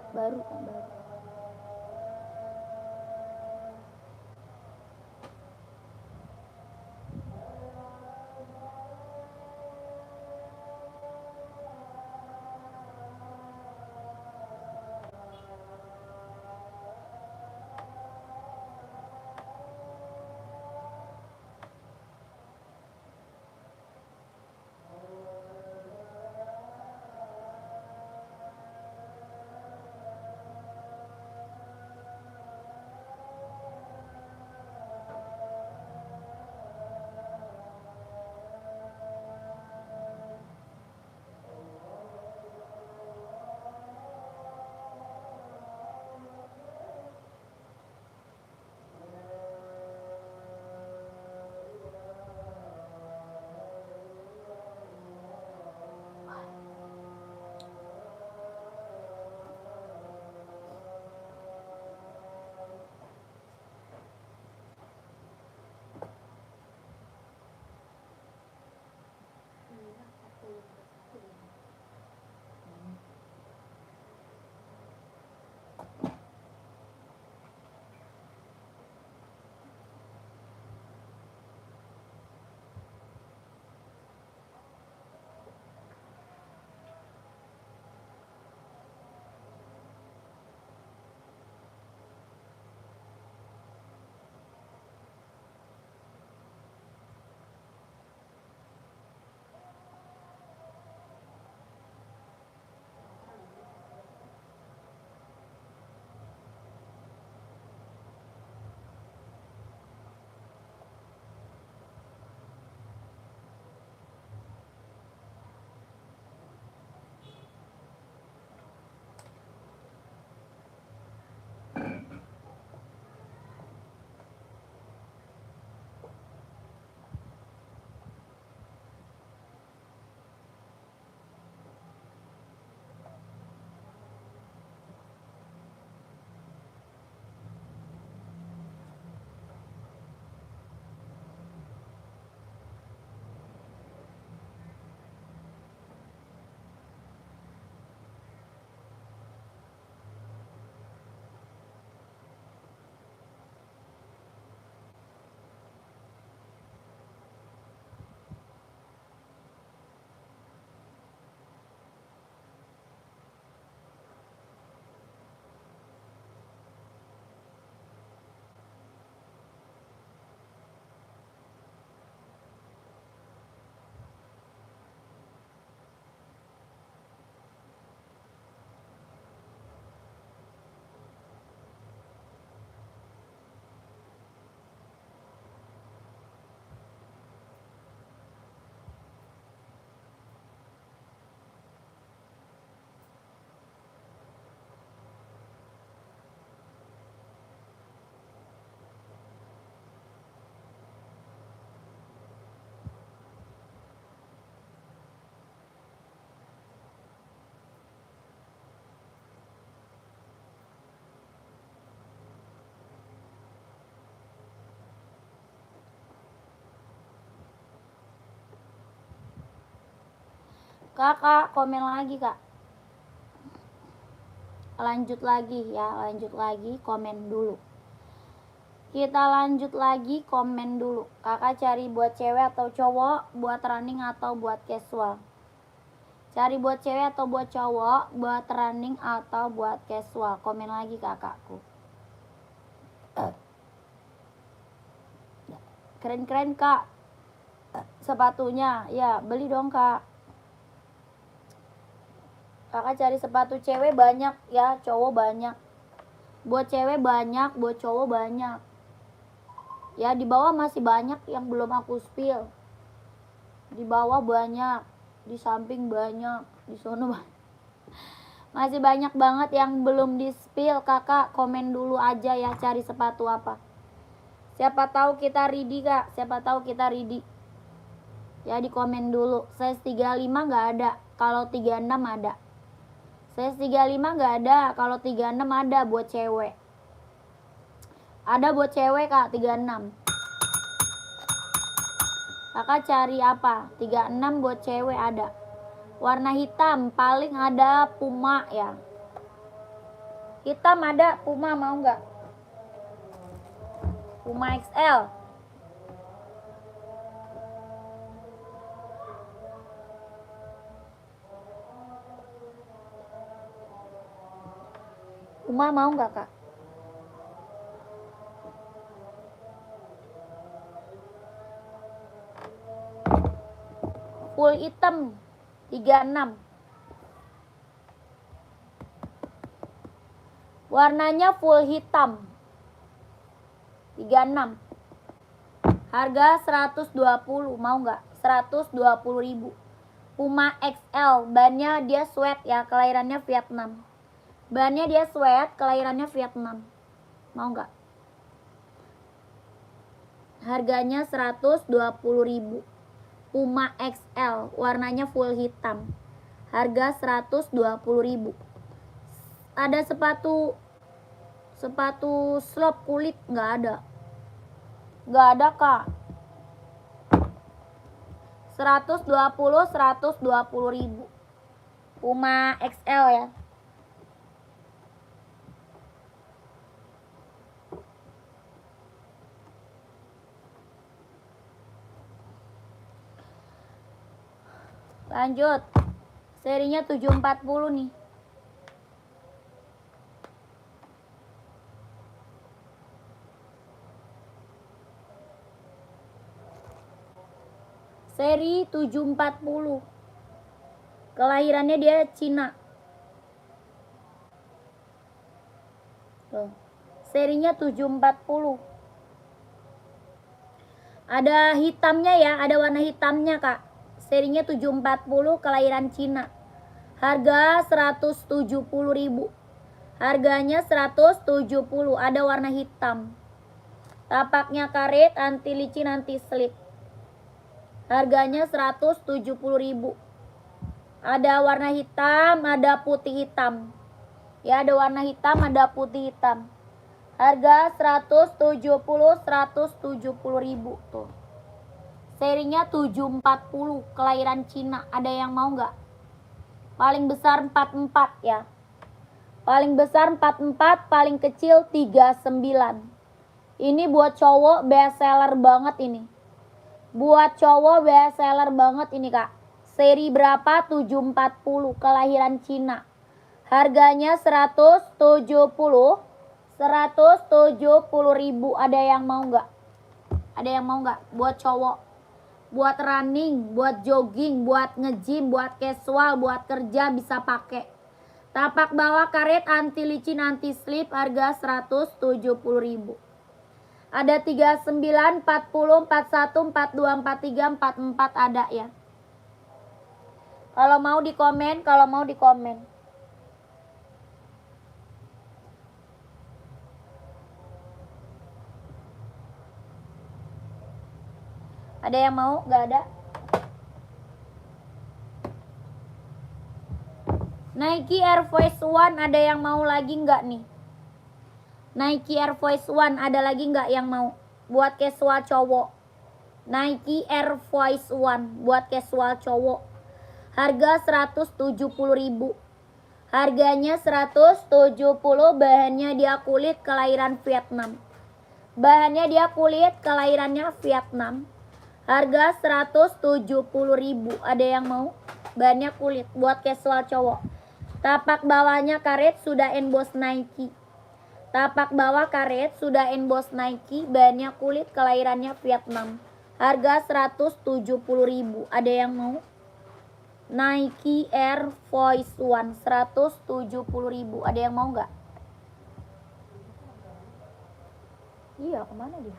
[SPEAKER 1] Kakak komen lagi kak. Lanjut lagi ya, lanjut lagi komen dulu. Kita lanjut lagi komen dulu. Kakak cari buat cewek atau cowok, buat running atau buat casual. Cari buat cewek atau buat cowok, buat running atau buat casual. Komen lagi kakakku. Keren-keren kak sepatunya. Ya beli dong kak. Kakak cari sepatu cewek banyak ya, cowok banyak. Buat cewek banyak, buat cowok banyak. Ya di bawah masih banyak yang belum aku spill. Di bawah banyak, di samping banyak, di sono banyak. Masih banyak banget yang belum di spill. Kakak komen dulu aja ya, cari sepatu apa. Siapa tahu kita ready kak, siapa tahu kita ready. Ya di komen dulu. Size 35 nggak ada, kalau 36 ada. Size 35 nggak ada, kalau 36 ada buat cewek. Ada buat cewek kak, 36. Kakak cari apa? 36 buat cewek ada. Warna hitam, paling ada Puma ya. Hitam ada, Puma mau nggak? Puma XL. Puma mau nggak kak? Full hitam 36. Warnanya full hitam 36. Harga 120, mau nggak? 120.000. Puma XL, bannya dia sweat ya, kelahirannya Vietnam. Bannya dia sweat, kelahirannya Vietnam. Mau nggak? Harganya 120.000. Puma XL, warnanya full hitam. Harga 120.000. Ada sepatu slop kulit nggak ada. Nggak ada kak. 120.000. Puma XL ya. Lanjut. Serinya 740 nih. Seri 740. Kelahirannya dia Cina. Tuh. Serinya 740. Ada hitamnya ya, ada warna hitamnya kak. Serinya 740, kelahiran Cina. Harga 170.000. Harganya 170, ada warna hitam. Tapaknya karet, anti licin, anti slip. Harganya 170.000. Ada warna hitam, ada putih hitam. Ya, ada warna hitam, ada putih hitam. Harga 170.000 tuh. Serinya 740, kelahiran Cina. Ada yang mau nggak? Paling besar 44 ya. Paling besar 44, paling kecil 39. Ini buat cowok best seller banget ini. Buat cowok best seller banget ini kak. Seri berapa? 740, kelahiran Cina. Harganya 170.000. Ada yang mau nggak? Ada yang mau nggak? Buat cowok, buat running, buat jogging, buat nge-gym, buat casual, buat kerja bisa pakai. Tapak bawah karet, anti licin, anti slip. Harga 170.000. Ada 39, 40, 41, 42, 43, 44 ada ya. Kalau mau di komen, kalau mau di komen. Ada yang mau? Gak ada. Nike Air Force One, ada yang mau lagi nggak nih? Nike Air Force One, ada lagi nggak yang mau? Buat casual cowok. Nike Air Force One, buat casual cowok. Harga 170.000. Harganya 170, bahannya dia kulit kelahiran Vietnam. Bahannya dia kulit kelahirannya Vietnam. Harga 170.000. Ada yang mau? Bahannya kulit buat casual cowok. Tapak bawahnya karet sudah emboss Nike. Tapak bawah karet sudah emboss Nike. Bahannya kulit kelahirannya Vietnam. Harga 170.000. Ada yang mau? Nike Air Force One 170.000. Ada yang mau nggak? Iya, kemana dia?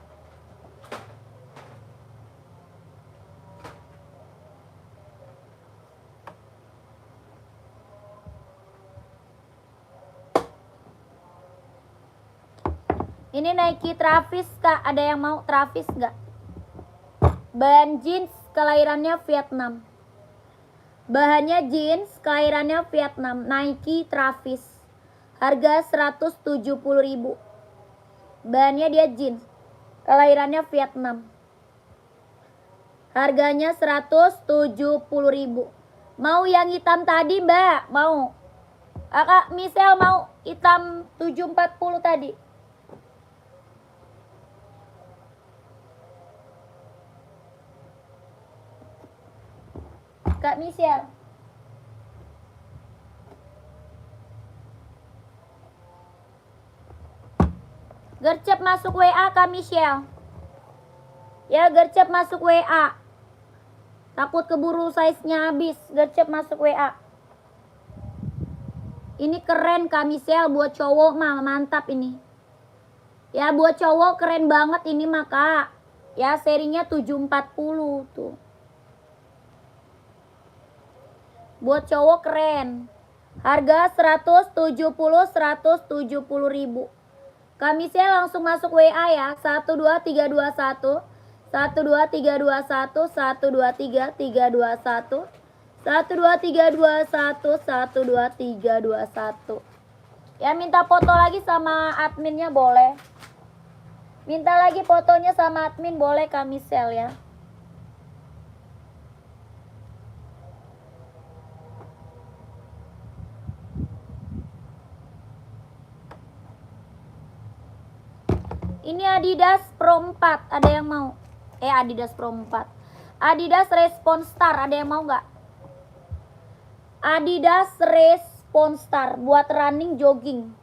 [SPEAKER 1] Ini Nike Travis Kak. Ada yang mau Travis nggak? Bahan jeans kelahirannya Vietnam. Bahannya jeans, kelahirannya Vietnam. Nike Travis. Harga 170.000. Bahannya dia jeans, kelahirannya Vietnam. Harganya 170.000. Mau yang hitam tadi, Mbak? Mau? Kakak Michelle mau hitam 740 tadi. Kak Michelle. Gercep masuk WA Kak Michelle. Ya, gercep masuk WA. Takut keburu size-nya habis. Gercep masuk WA. Ini keren Kak Michelle, buat cowok mah mantap ini. Ya, buat cowok keren banget ini mah Kak. Ya, serinya 740 tuh. Buat cowok keren. Harga 170.000. Kami saya langsung masuk WA ya. 12321 12321 12321 12321 12321. Ya, minta foto lagi sama adminnya boleh. Minta lagi fotonya sama admin boleh Kami sel ya. Ini Adidas Pro 4, ada yang mau? Adidas Pro 4. Adidas Response Star, ada yang mau nggak? Adidas Response Star buat running jogging.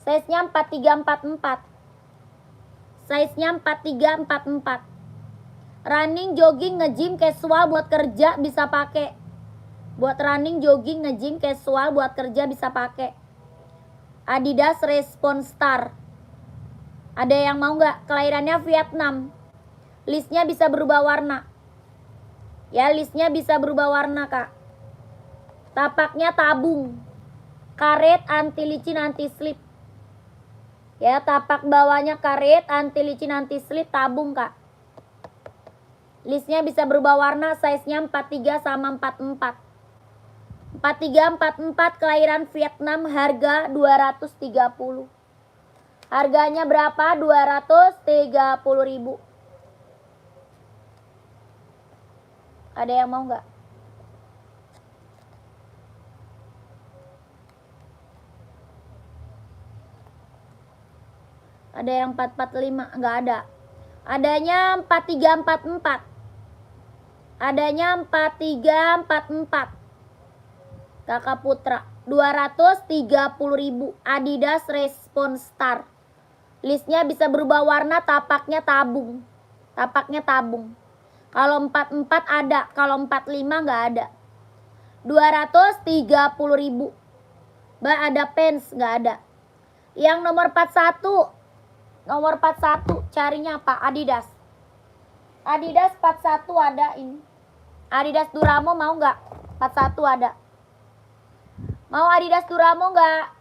[SPEAKER 1] Size-nya 4344. Size-nya 4344. Running jogging nge-gym casual buat kerja bisa pakai. Buat running jogging nge-gym casual buat kerja bisa pakai. Adidas Response Star. Ada yang mau nggak? Kelahirannya Vietnam. Listnya bisa berubah warna. Ya, listnya bisa berubah warna Kak. Tapaknya tabung. Karet anti licin anti slip. Ya, tapak bawahnya karet anti licin anti slip tabung Kak. Listnya bisa berubah warna. Size-nya 43 sama 44. 4344 kelahiran Vietnam, harga 230. Harganya berapa? 230.000. Ada yang mau nggak? Ada yang 445? Nggak ada. Adanya 4344. Adanya 4344. Kakak Putra 230.000. Adidas Response Star. Listnya bisa berubah warna, tapaknya tabung. Tapaknya tabung. Kalau 44 ada, kalau 45 nggak ada. 230.000. Mbak ada pants nggak ada. Yang nomor 41. Nomor 41 carinya apa? Adidas. Adidas 41 ada ini. Adidas Duramo mau nggak? 41 ada. Mau Adidas Duramo nggak?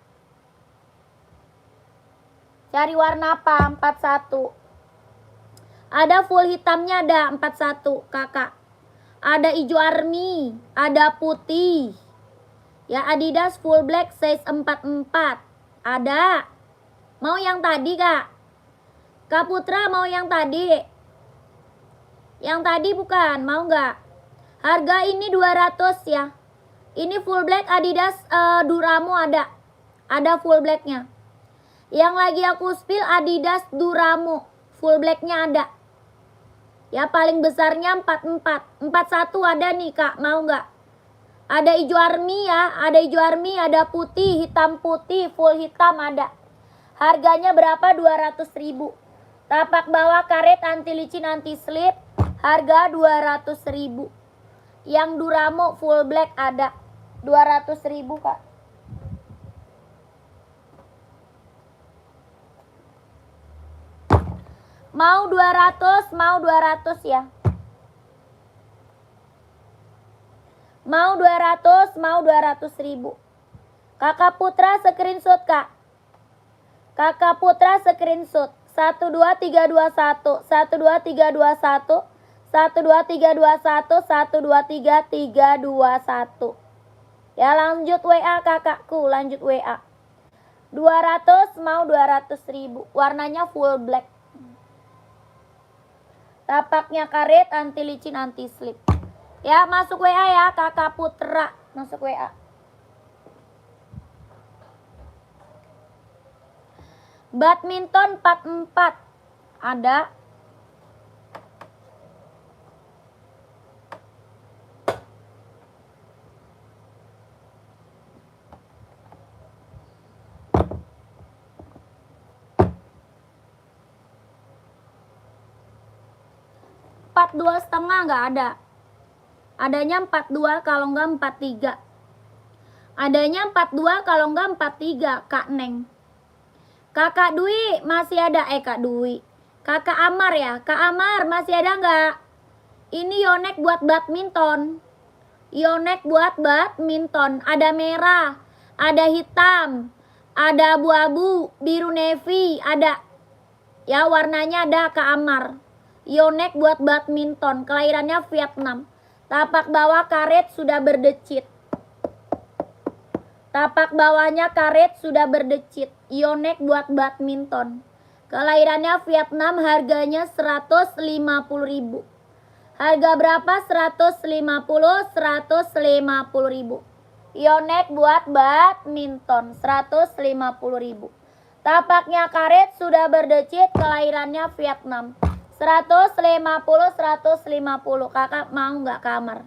[SPEAKER 1] Cari warna apa? 41. Ada full hitamnya, ada 41 kakak. Ada hijau army, ada putih. Ya, Adidas full black size 44. Ada. Mau yang tadi kak? Kak Putra mau yang tadi? Yang tadi bukan, mau nggak? Harga ini 200 ya. Ini full black Adidas Duramo ada. Ada full blacknya. Yang lagi aku spill Adidas Duramo. Full blacknya ada. Ya paling besarnya 44. 41 ada nih kak. Mau nggak? Ada hijau army ya. Ada hijau army. Ada putih. Hitam putih. Full hitam ada. Harganya berapa? 200.000. Tapak bawah karet anti licin anti slip. Harga 200.000. Yang Duramo full black ada 200.000 kak. Mau 200 ya. Mau 200.000. Kakak Putra screenshot kak. Kakak Putra screenshot 12321 12321 12321 12321. Ya lanjut WA kakakku, lanjut WA. 200 mau 200.000. Warnanya full black. Tapaknya karet anti licin anti slip. Ya masuk WA ya kakak Putra, masuk WA. Badminton 44 ada. Dua setengah nggak ada. Adanya 42 kalau nggak 43. Adanya 42 kalau nggak 43 Kak Neng. Kakak Dwi masih ada Kak Dwi. Kakak Amar ya. Kak Amar masih ada nggak? Ini Yonex buat badminton. Yonex buat badminton. Ada merah, ada hitam, ada abu-abu, biru navy, ada. Ya warnanya ada Kak Amar. Yonex buat badminton. Kelahirannya Vietnam. Tapak bawah karet sudah berdecit. Tapak bawahnya karet sudah berdecit. Yonex buat badminton. Kelahirannya Vietnam. Harganya 150.000. Harga berapa? 150.000. Yonex buat badminton 150.000. Tapaknya karet sudah berdecit. Kelahirannya Vietnam. 150. Kakak mau nggak kamar?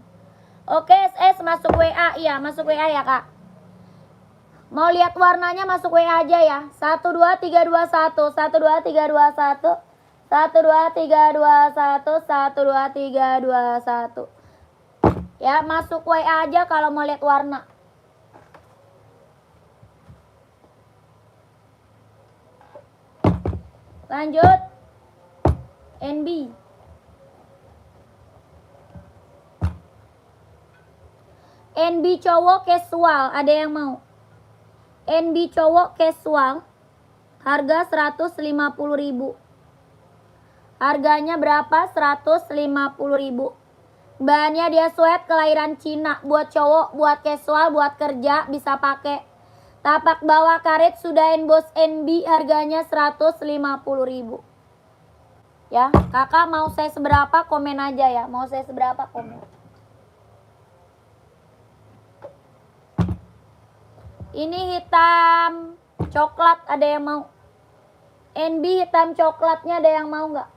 [SPEAKER 1] Oke, SS masuk WA. Iya, masuk WA ya, Kak. Mau lihat warnanya masuk WA aja ya. 12321 12321 12321 12321. Ya, masuk WA aja kalau mau lihat warna. Lanjut. NB. NB cowok casual, ada yang mau? NB cowok casual. Harga 150.000. Harganya berapa? 150.000. Bahannya dia sweat kelahiran Cina. Buat cowok, buat casual, buat kerja bisa pakai. Tapak bawah karet sudah emboss NB. Harganya 150.000. Ya, kakak mau saya seberapa komen aja ya. Mau saya seberapa komen. Ini hitam coklat, ada yang mau? NB hitam coklatnya ada yang mau nggak?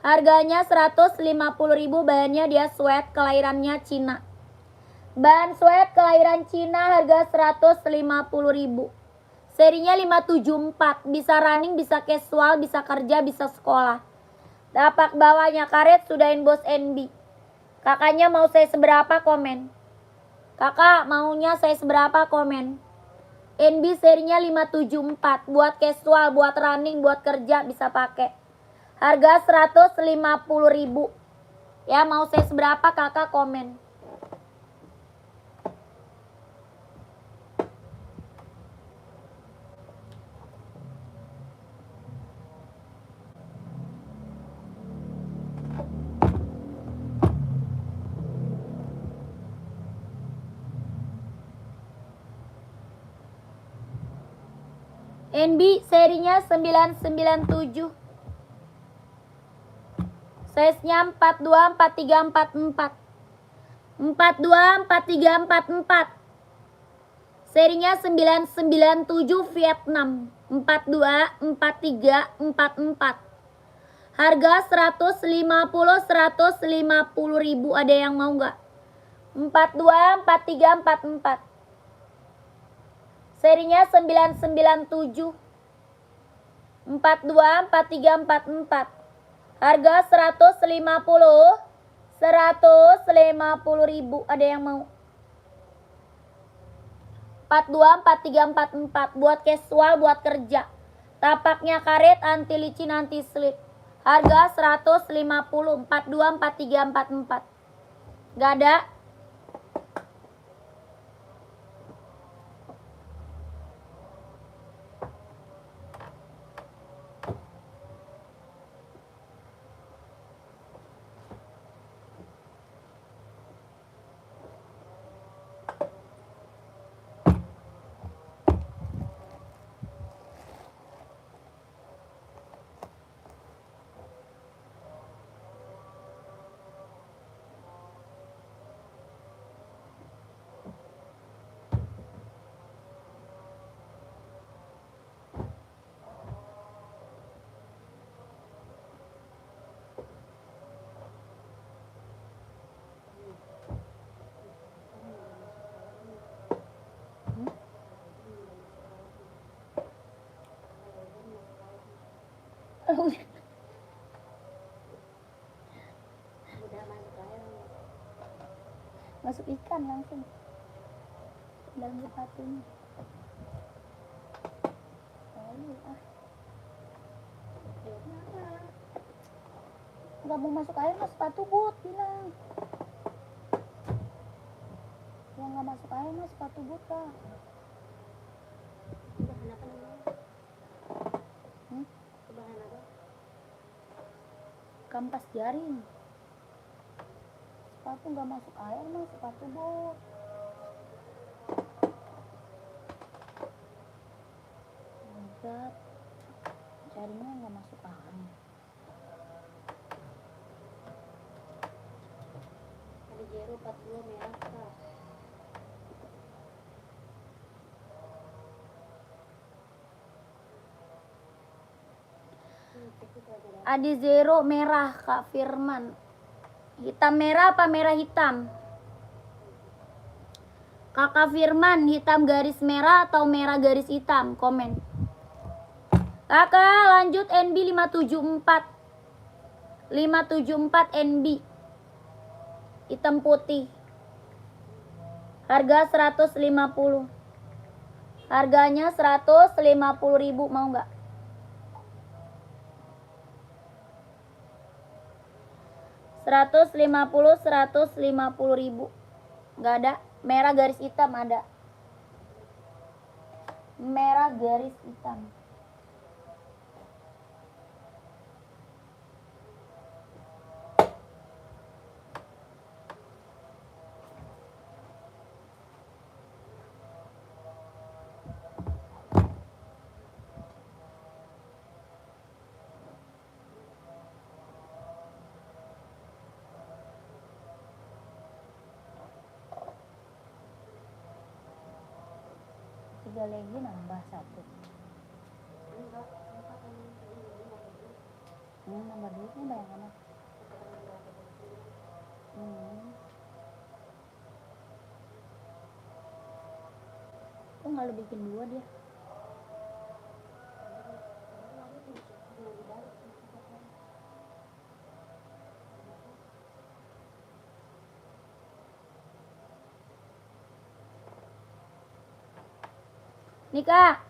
[SPEAKER 1] Harganya 150.000. Bahannya dia sweat kelahirannya Cina. Bahan sweat kelahiran Cina harga 150.000. Serinya 574. Bisa running, bisa casual, bisa kerja, bisa sekolah. Tapak bawahnya karet sudah emboss NB. Kakaknya mau saya seberapa komen? Kakak maunya saya seberapa komen? NB serinya 574. Buat casual, buat running, buat kerja bisa pakai. Harga 150.000. Ya mau saya seberapa kakak komen? NB serinya 997. Size-nya 42, 43, 44. 424344. Serinya 997 Vietnam. 424344. Harga 150 ribu. Ada yang mau nggak? 424344. Serinya 997. 424344. Harga 150 ribu. Ada yang mau? 424344. Buat casual, buat kerja. Tapaknya karet, anti licin, anti slip. Harga 150. 424344. Gak ada?
[SPEAKER 2] Udah masuk air.
[SPEAKER 1] Masuk ikan langsung dalam sepatunya. Nggak mau masuk air mas sepatu but bilang. Yang nggak masuk air mas sepatu but kak.
[SPEAKER 2] Bahan apa namanya? Bahan apa?
[SPEAKER 1] Kampas jaring. Sepatu nggak masuk air mas sepatu but. Enggak. Jaringnya nggak masuk air.
[SPEAKER 2] Ada Jero 42 merah kak.
[SPEAKER 1] Adi Zero merah Kak Firman. Hitam merah apa merah hitam? Kakak Firman, hitam garis merah atau merah garis hitam? Komen. Kakak lanjut NB 574. 574 NB. Hitam putih. Harga 150. Harganya 150 ribu, mau nggak? 150 ribu. Nggak ada. Merah garis hitam ada. Merah garis hitam. Tiga lagi nambah satu. Nambah duitnya banyak amat. Kok nggak lu bikin dua dia? Nih Kak,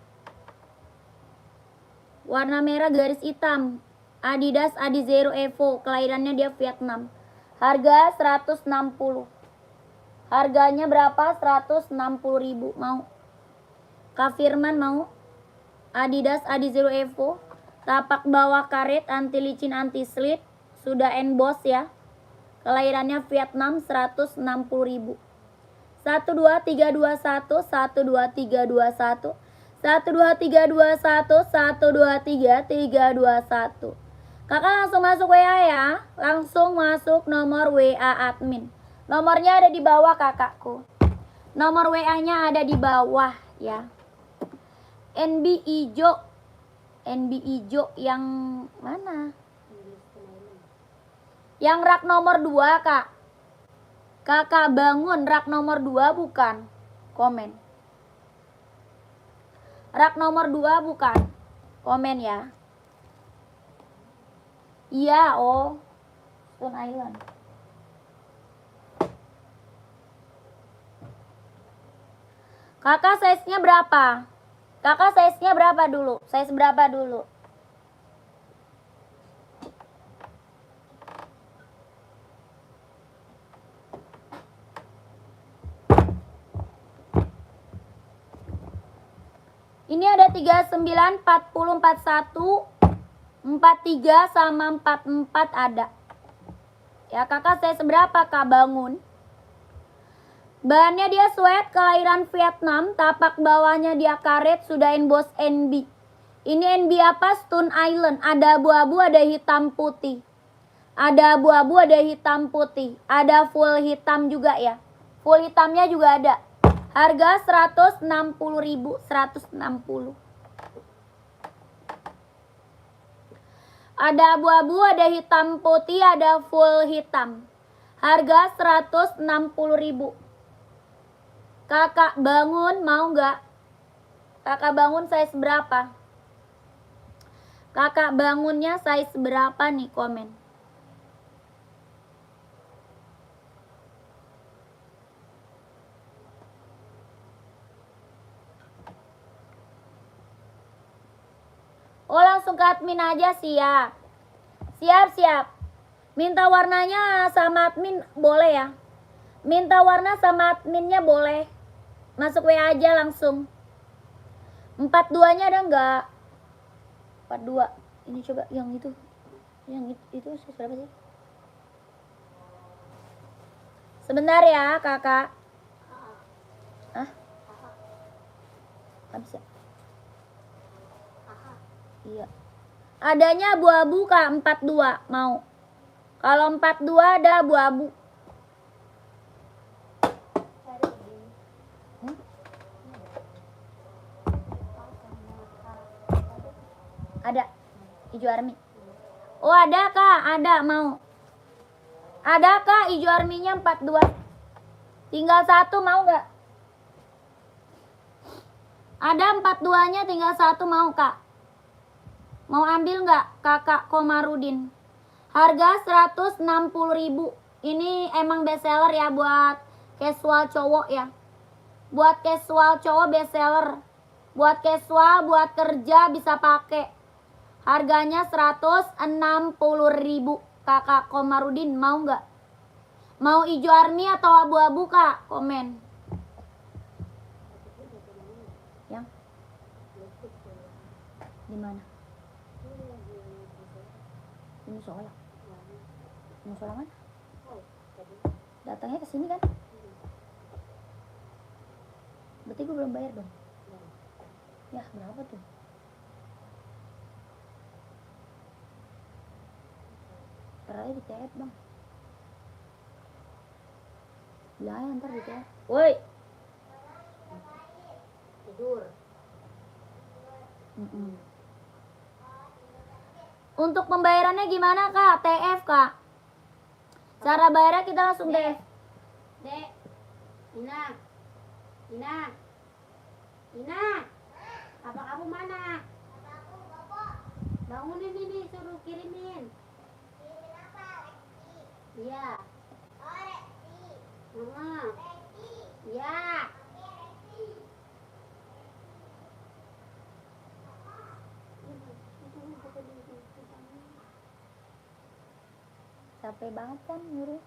[SPEAKER 1] warna merah garis hitam, Adidas Adizero Evo, kelahirannya dia Vietnam. Harga 160. Harganya berapa? 160 ribu. Mau? Kak Firman mau? Adidas Adizero Evo, tapak bawah karet, anti licin, anti slip, sudah emboss ya. Kelahirannya Vietnam, 160 ribu. 12321 12321 12321 123 321. Kakak langsung masuk WA ya. Langsung masuk nomor WA admin. Nomornya ada di bawah kakakku. Nomor WA-nya ada di bawah ya. NB ijo. NB ijo yang mana? Yang rak nomor 2 kak. Kakak bangun rak nomor 2 bukan? Komen. Rak nomor 2 bukan? Komen ya. Iya, oh. Stone Island. Kakak size-nya berapa? Kakak size-nya berapa dulu? Size berapa dulu? Ini ada 39, 40, 41, 43 sama 44 ada. Ya kakak size berapa kak bangun? Bahannya dia sweat, kelahiran Vietnam, tapak bawahnya dia karet, sudah emboss NB. Ini NB apa? Stone Island. Ada abu-abu, ada hitam putih. Ada abu-abu, ada hitam putih. Ada full hitam juga ya. Full hitamnya juga ada. Harga 160.000, 160. Ada abu-abu, ada hitam putih, ada full hitam. Harga 160.000. Kakak bangun mau nggak? Kakak bangun size berapa? Kakak bangunnya size berapa nih, komen. Oh langsung ke admin aja, siap. Siap. Minta warnanya sama admin boleh ya. Minta warna sama adminnya boleh. Masuk WA aja langsung. 42-nya ada nggak? 42. Ini coba yang itu. Yang itu berapa sih? Sebentar ya kakak. Hah? Habis ya? Iya. Adanya abu-abu kak, 42 mau. Kalau 42 ada abu-abu. Ada hijau army. Oh ada kak, ada mau. Ada kak hijau arminya 42. Tinggal satu mau nggak? Ada 42-nya tinggal satu mau kak. Mau ambil nggak kakak Komarudin? Harga 160.000. Ini emang best seller ya buat casual cowok ya. Buat casual cowok best seller. Buat casual, buat kerja bisa pakai. Harganya 160.000. Kakak Komarudin mau nggak? Mau hijau army atau abu-abu kak? Komen. Yang? Di mana? Di musola. Musola mana? Datangnya ke sini kan? Berarti gue belum bayar dong. Ya berapa tuh? Ternyata di TF bang. Bilang ntar di TF. Woi.
[SPEAKER 2] Tidur.
[SPEAKER 1] Untuk pembayarannya gimana kak? TF kak. Cara bayarnya kita langsung TF.
[SPEAKER 2] Dek. Ina. Apa kamu mana? Bangunin ini, suruh kirimin. Kirimin apa? Rexi. Iya. Oh, Rexi. Rexi. Iya.
[SPEAKER 1] Capek banget kan nyuruh.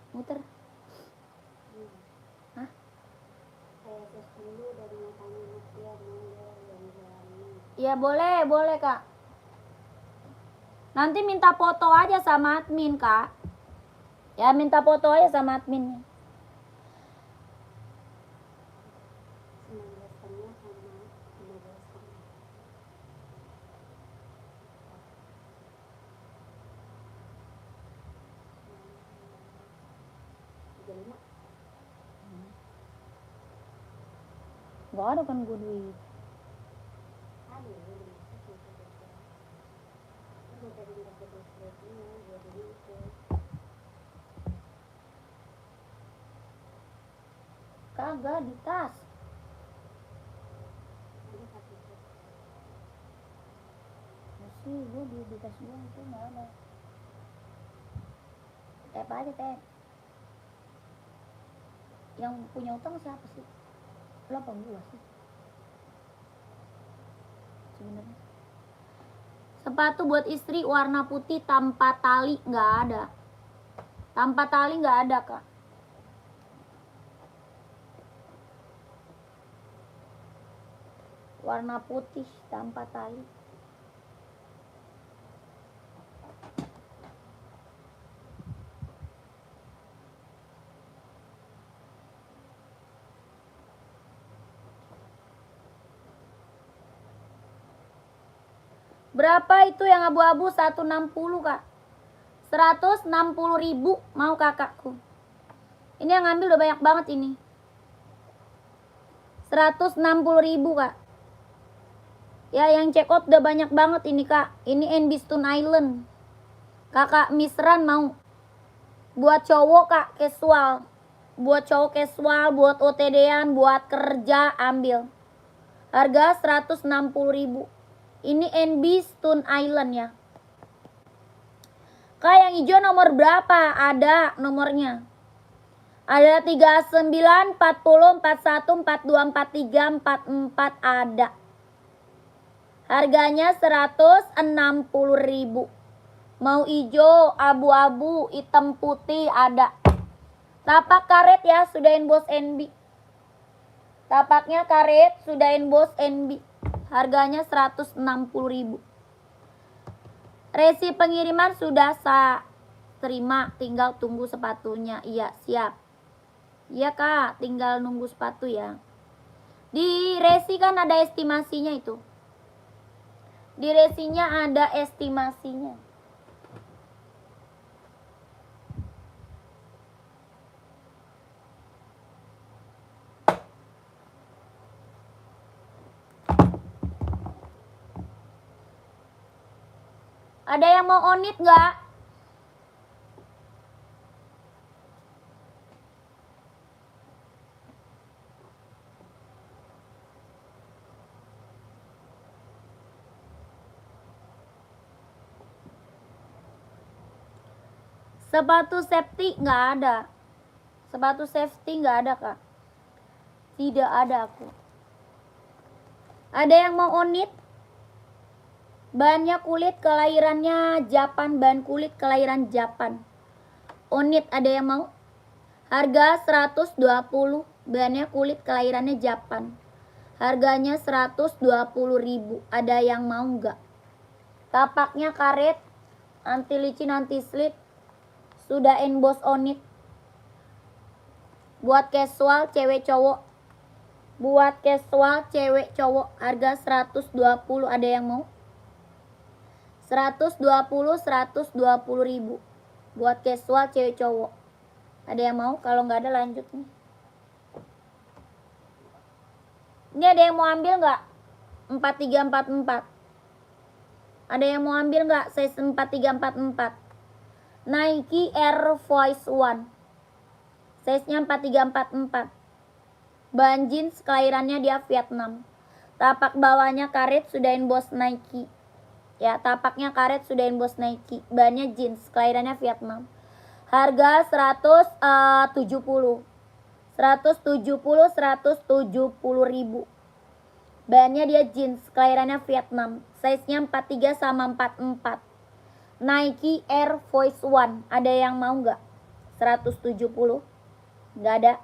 [SPEAKER 1] Muter. Hah?
[SPEAKER 2] Saya tes dulu dari matanya Mutia yang jalannya.
[SPEAKER 1] Ya boleh kak. Nanti minta foto aja sama admin kak. Ya minta foto aja sama adminnya. Gak ada kan gue duit. Kagak di tas. Masih gue di tas gue itu nggak ada. Tep aja tep. Yang punya utang siapa sih? Lo apa gue sih? Sebenarnya. Sepatu buat istri warna putih tanpa tali nggak ada. Tanpa tali nggak ada kak. Warna putih tanpa tali. Berapa itu yang abu-abu? 160 kak. 160.000 mau kakakku. Ini yang ngambil udah banyak banget ini. 160.000 kak. Ya yang check out udah banyak banget ini kak. Ini NB Stone Island. Kakak Misran mau. Buat cowok kak casual. Buat cowok casual, buat OTD-an, buat kerja ambil. Harga 160.000. Ini NB Stone Island ya. Kak yang hijau nomor berapa? Ada nomornya. Ada 39, 40, 41, 42, 43, 44 ada. Harganya 160.000. Mau hijau, abu-abu, hitam putih ada. Tapak karet ya, sudah inbox NB. Tapaknya karet, sudah inbox NB. Harganya 160.000. Resi pengiriman sudah saya terima, tinggal tunggu sepatunya. Iya, siap. Iya kak, tinggal nunggu sepatu ya. Di resi kan ada estimasinya itu. Di resinya ada estimasinya. Ada yang mau onit nggak? Sepatu safety nggak ada. Sepatu safety nggak ada kak. Tidak ada aku. Ada yang mau onit? Bahannya kulit kelahirannya Japan. Bahan kulit kelahiran Japan. Onit ada yang mau? Harga 120. Bahannya kulit kelahirannya Japan. Harganya 120.000. Ada yang mau nggak? Tapaknya karet. Anti licin, anti slip. Sudah emboss onit. Buat casual cewek cowok. Buat casual cewek cowok. Harga 120. Ada yang mau? 120, 120.000. Buat casual cewek cowok. Ada yang mau? Kalau nggak ada lanjut nih. Ini ada yang mau ambil nggak? 4344. Ada yang mau ambil nggak? Size 4344. Nike Air Force One. Size-nya 4344. Bahan jeans kelahirannya dia Vietnam. Tapak bawahnya karet sudah emboss Nike. Ya, tapaknya karet sudah emboss Nike. Bahannya jeans, kelahirannya Vietnam. Harga 170. 170.000. Bahannya dia jeans, kelahirannya Vietnam. Size-nya 43 sama 44. Nike Air Force One. Ada yang mau nggak? 170. Nggak ada.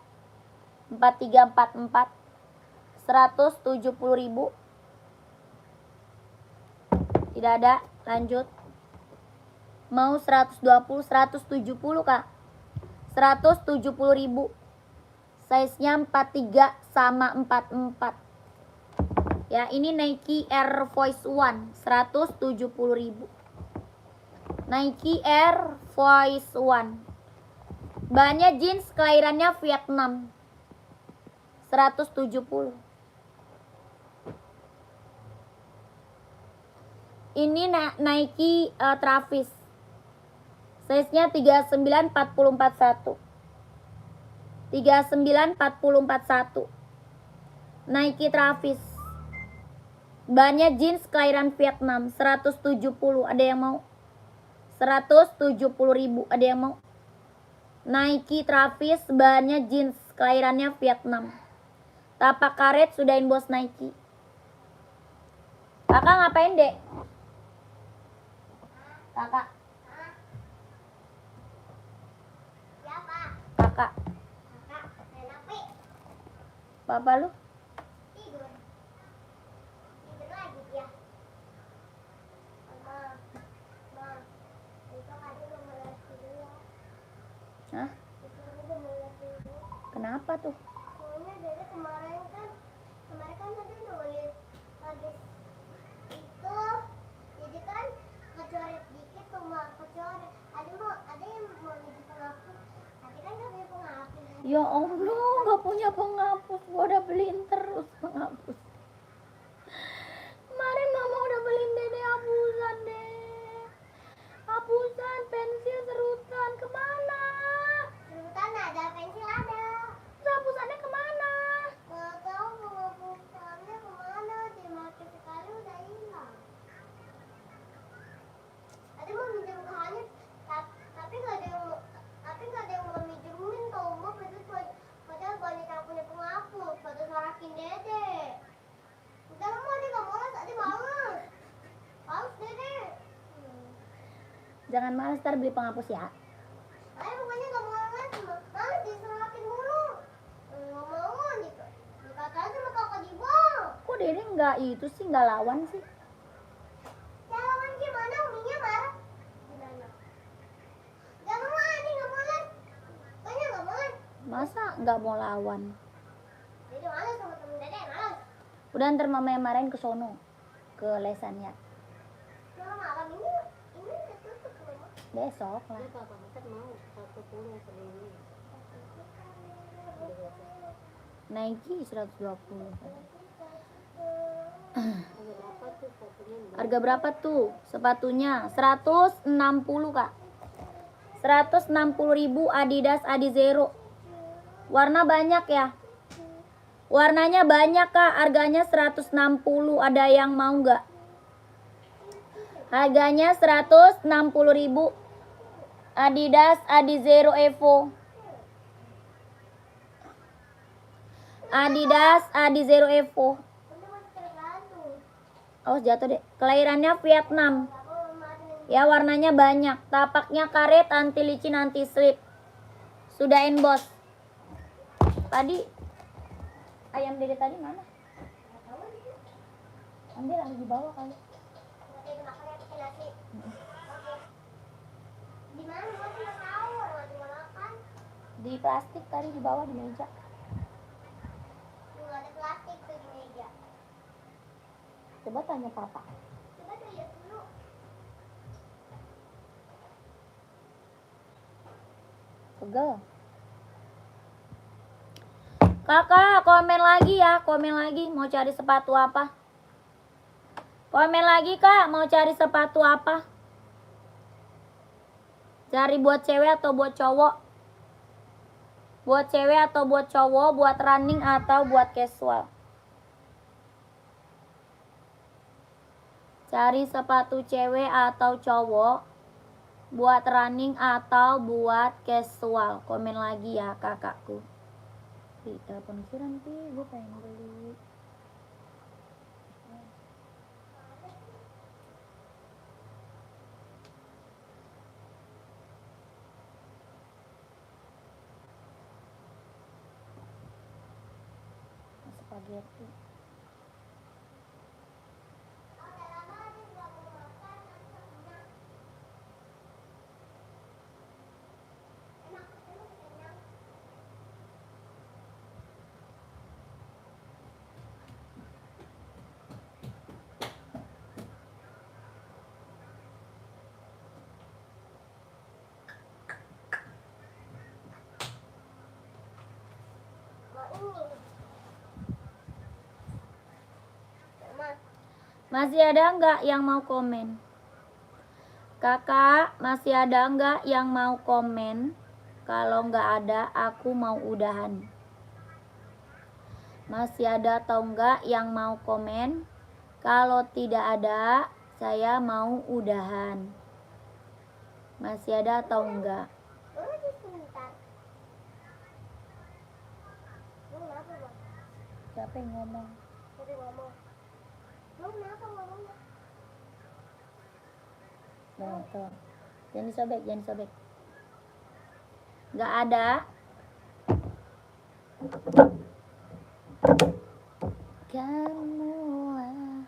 [SPEAKER 1] 4344. 170.000. Tidak ada, lanjut. Mau 120, 170 kak. 170.000. Size-nya 43 sama 44. Ya, ini Nike Air Force One 170.000. Nike Air Force One. Bahannya jeans, kelahirannya Vietnam. 170. Ini Nike Travis. Size-nya 39 40 41. 39 40 41. Nike Travis. Bahannya jeans, kelahiran Vietnam. 170. Ada yang mau? 170.000. Ada yang mau? Nike Travis, bahannya jeans, kelahirannya Vietnam. Tapak karet sudah inbox Nike. Kakak ngapain, Dek? Kakak.
[SPEAKER 2] Siapa?
[SPEAKER 1] Kakak.
[SPEAKER 2] Kakak, Renapi.
[SPEAKER 1] Papa lu?
[SPEAKER 2] Tidur. Tidur lagi dia. Mama. Ma. Besok aja udah mulai tidur ya.
[SPEAKER 1] Hah?
[SPEAKER 2] Besok aja udah mulai tidur.
[SPEAKER 1] Kenapa tuh?
[SPEAKER 2] Soalnya dari kemarin kan tadi nulis habis itu, jadi kan kecoret dikit tuh mah kecoret. Ada yang mau jadi penghapus, tapi kan gak punya penghapus.
[SPEAKER 1] Ya Allah, gak punya penghapus. Gua udah beliin terus penghapus. Kemarin mama udah beliin Dede hapusan, deh. Hapusan, pensil, serutan. Kemana?
[SPEAKER 2] Serutan ada, pensil ada.
[SPEAKER 1] Hapusannya kemana?
[SPEAKER 2] Gak tahu penghapusannya kemana, dimakai sekali udah hilang. Ada mau minjem ke Hanif, tapi gak ada yang mau minjemin tau mau, padahal banyak yang punya penghapus, pada sorakin Dede. Udah mau, dia gak mau les, dia males. Males Dede.
[SPEAKER 1] Jangan malas, ntar beli penghapus ya.
[SPEAKER 2] Ayo pokoknya gak mau les, males disorakin mulu. Gak mau nih, dikatain sama kakak di bawah.
[SPEAKER 1] Kok Dede nggak itu sih, nggak lawan sih?
[SPEAKER 2] Ya lawan gimana, Uminya marah. Gimana? Gak mau ah, dia gak mau les. Pokoknya gak mau les.
[SPEAKER 1] Masa nggak mau lawan?
[SPEAKER 2] Dede males sama temen Dede, males.
[SPEAKER 1] Udah, ntar mama yang marahin ke sono, ke lesannya.
[SPEAKER 2] Kalau malam ini udah tutup Mama.
[SPEAKER 1] Besok lah.
[SPEAKER 3] Dia kakak Butet mau 110 segini.
[SPEAKER 1] Nike 120.
[SPEAKER 3] Ada berapa tuh satunya?
[SPEAKER 1] Harga berapa tuh sepatunya? 160, Kak. 160.000 Adidas Adizero. Warna banyak ya? Warnanya banyak, Kak. Harganya 160. Ada yang mau nggak? Harganya 160.000 Adidas Adizero Evo. Adidas Adizero Evo.
[SPEAKER 2] Udah masih tergantung.
[SPEAKER 1] Oh, jatuh deh. Kelahirannya Vietnam.
[SPEAKER 2] Kalau Mama ada
[SPEAKER 1] Ya, warnanya banyak. Tapaknya karet, anti licin, anti slip. Sudah inbox. Tadi ayam Dede tadi mana? Ambil lagi di bawah kali.
[SPEAKER 2] nanti makan ya pakai nasi. Oke. Di mana Mama nggak tahu, orang cuma makan.
[SPEAKER 1] Di plastik tadi di bawah di meja.
[SPEAKER 2] Nggak ada plastik tuh di meja.
[SPEAKER 1] Coba tanya papa.
[SPEAKER 2] Coba tuh lihat dulu.
[SPEAKER 1] Pegel. Kakak, komen lagi ya, komen lagi. Mau cari sepatu apa? Komen lagi, Kak. Mau cari sepatu apa? Cari buat cewek atau buat cowok? Buat cewek atau buat cowok? Buat running atau buat casual? Cari sepatu cewek atau cowok? Buat running atau buat casual? Komen lagi ya, kakakku. Telepon Kiran, gue pengen beli. Spaghetti.
[SPEAKER 2] ini. Mama,
[SPEAKER 1] Masih ada nggak yang mau komen? Kakak, masih ada nggak yang mau komen? Kalau nggak ada, aku mau udahan. Masih ada atau enggak yang mau komen? Kalau tidak ada, saya mau udahan. Masih ada atau enggak?
[SPEAKER 2] Mama sebentar. Lu kenapa, Bang?
[SPEAKER 1] Siapa yang ngomong?
[SPEAKER 2] Tadi ngomong. Lu kenapa ngomongnya?
[SPEAKER 1] Tuh. Jangan disobek, jangan disobek. Enggak ada. Kamulah.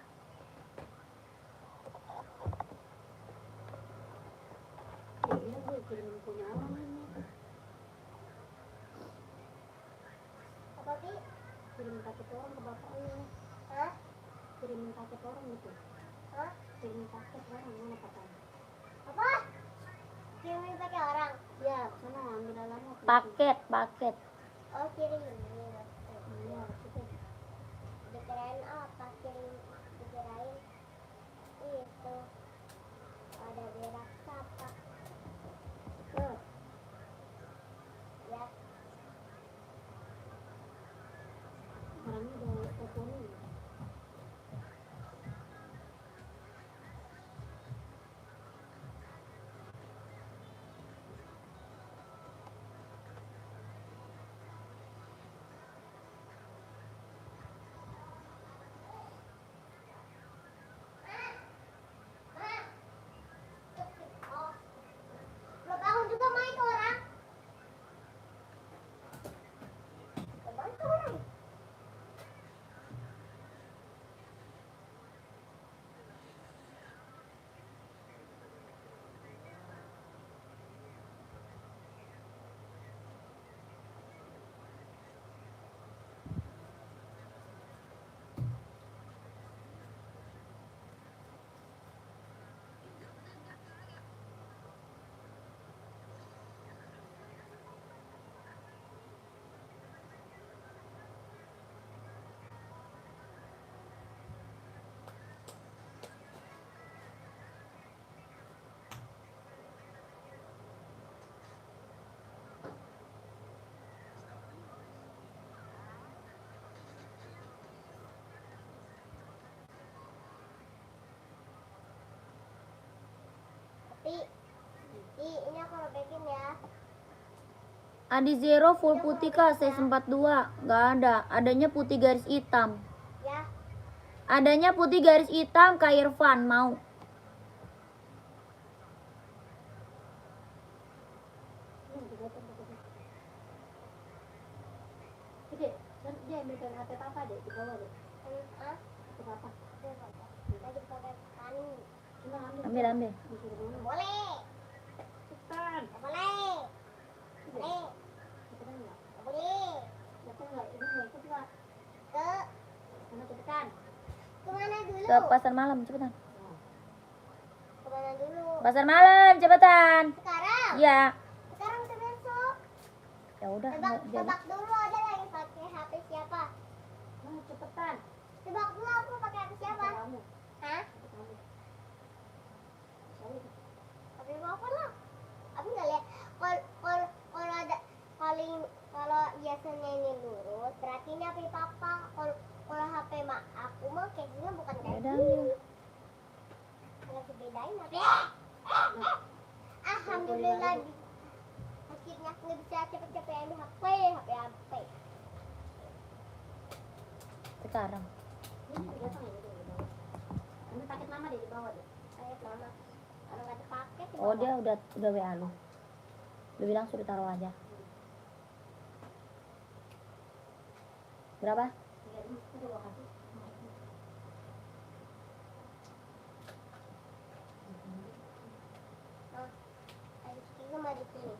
[SPEAKER 3] Iya, gue kirim punya orang ini.
[SPEAKER 2] Apa sih?
[SPEAKER 3] Kirim paket orang ke bapaknya.
[SPEAKER 2] Hah?
[SPEAKER 3] Kirim paket orang gitu.
[SPEAKER 2] Hah?
[SPEAKER 3] Kirim paket orang mana katanya?
[SPEAKER 2] Apa? Kirimin pakai orang.
[SPEAKER 3] Ya, sana ambil alamat.
[SPEAKER 1] Paket.
[SPEAKER 2] Oh, kirim.
[SPEAKER 3] Iya, kita
[SPEAKER 2] Dikirain apa? Dikirain itu ada berak sapak. Ya,
[SPEAKER 3] orangnya udah teleponin.
[SPEAKER 2] oh. Belum bangun juga main ke orang. Belum bangun ke orang. Ini aku robekin ya.
[SPEAKER 1] Adi Zero full putih kak, saya 42. Nggak ada. Adanya putih garis hitam.
[SPEAKER 2] Ya.
[SPEAKER 1] Adanya putih garis hitam, Kak Irfan mau.
[SPEAKER 3] Oke, dia ambilkan HP papa deh, di bawah deh.
[SPEAKER 2] Hah?
[SPEAKER 3] HP papa.
[SPEAKER 2] Lagi pakai tani.
[SPEAKER 3] Cuma
[SPEAKER 1] Ambil.
[SPEAKER 3] disuruh mana?
[SPEAKER 2] Boleh.
[SPEAKER 3] Cepetan.
[SPEAKER 2] Nggak boleh. Boleh.
[SPEAKER 3] Cepetan nggak?
[SPEAKER 2] Nggak boleh.
[SPEAKER 3] Cepetan nggak? Ini mau ikut nggak?
[SPEAKER 2] Ke
[SPEAKER 3] Mana cepetan?
[SPEAKER 2] kemana dulu?
[SPEAKER 1] Ke pasar malam, cepetan.
[SPEAKER 2] Kemana dulu?
[SPEAKER 1] Pasar malam, cepetan.
[SPEAKER 2] Sekarang.
[SPEAKER 1] Iya.
[SPEAKER 2] Sekarang atau besok?
[SPEAKER 1] Ya udah,
[SPEAKER 2] Tebak,
[SPEAKER 1] nggak jadi.
[SPEAKER 2] tebak dulu ada lagi pakai HP siapa?
[SPEAKER 3] Cepetan.
[SPEAKER 2] Tebak dulu aku pakai HP siapa?
[SPEAKER 3] Kamu.
[SPEAKER 2] Hah?
[SPEAKER 3] Kamu.
[SPEAKER 2] HP apa lah? Aku nggak lihat. Kalau ada kalau biasanya ini lurus, berarti ini HP papa. Kalau HP mak aku mah kayaknya bukan
[SPEAKER 1] Ya
[SPEAKER 2] kayak
[SPEAKER 1] udah,
[SPEAKER 2] gini.
[SPEAKER 1] ambil.
[SPEAKER 2] Nggak dibedain apa? Alhamdulillah. Akhirnya aku nggak bisa cepet-cepet ambil HP.
[SPEAKER 1] Sekarang.
[SPEAKER 3] Ini udah datang ya, di bawah. Ambil paket mama deh di bawah deh.
[SPEAKER 2] Ayo mama. Kalau nggak dipakai,
[SPEAKER 1] Oh, dia udah WA lu. Lu bilang suruh taruh aja. Berapa?
[SPEAKER 3] 3.000 itu udah kasih.
[SPEAKER 2] Ayo kita maju sini.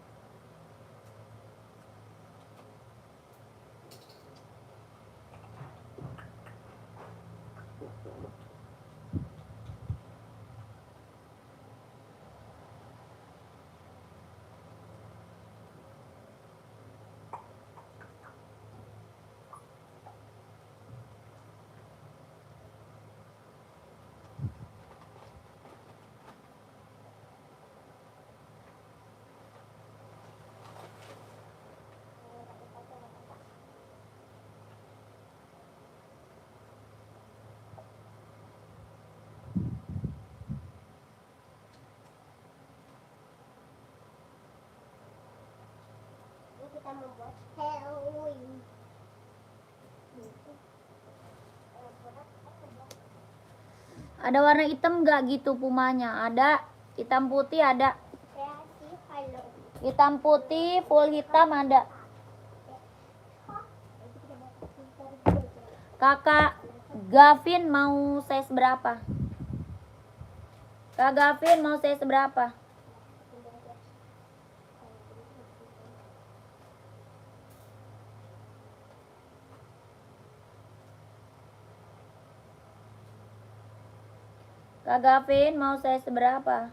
[SPEAKER 1] Ada warna hitam nggak gitu pumanya? Ada. Hitam putih ada.
[SPEAKER 2] Kreatif, halo.
[SPEAKER 1] Hitam putih, full hitam ada. Kakak Gavin mau size berapa? Kak Gavin mau size berapa? Kak Gavin mau size berapa?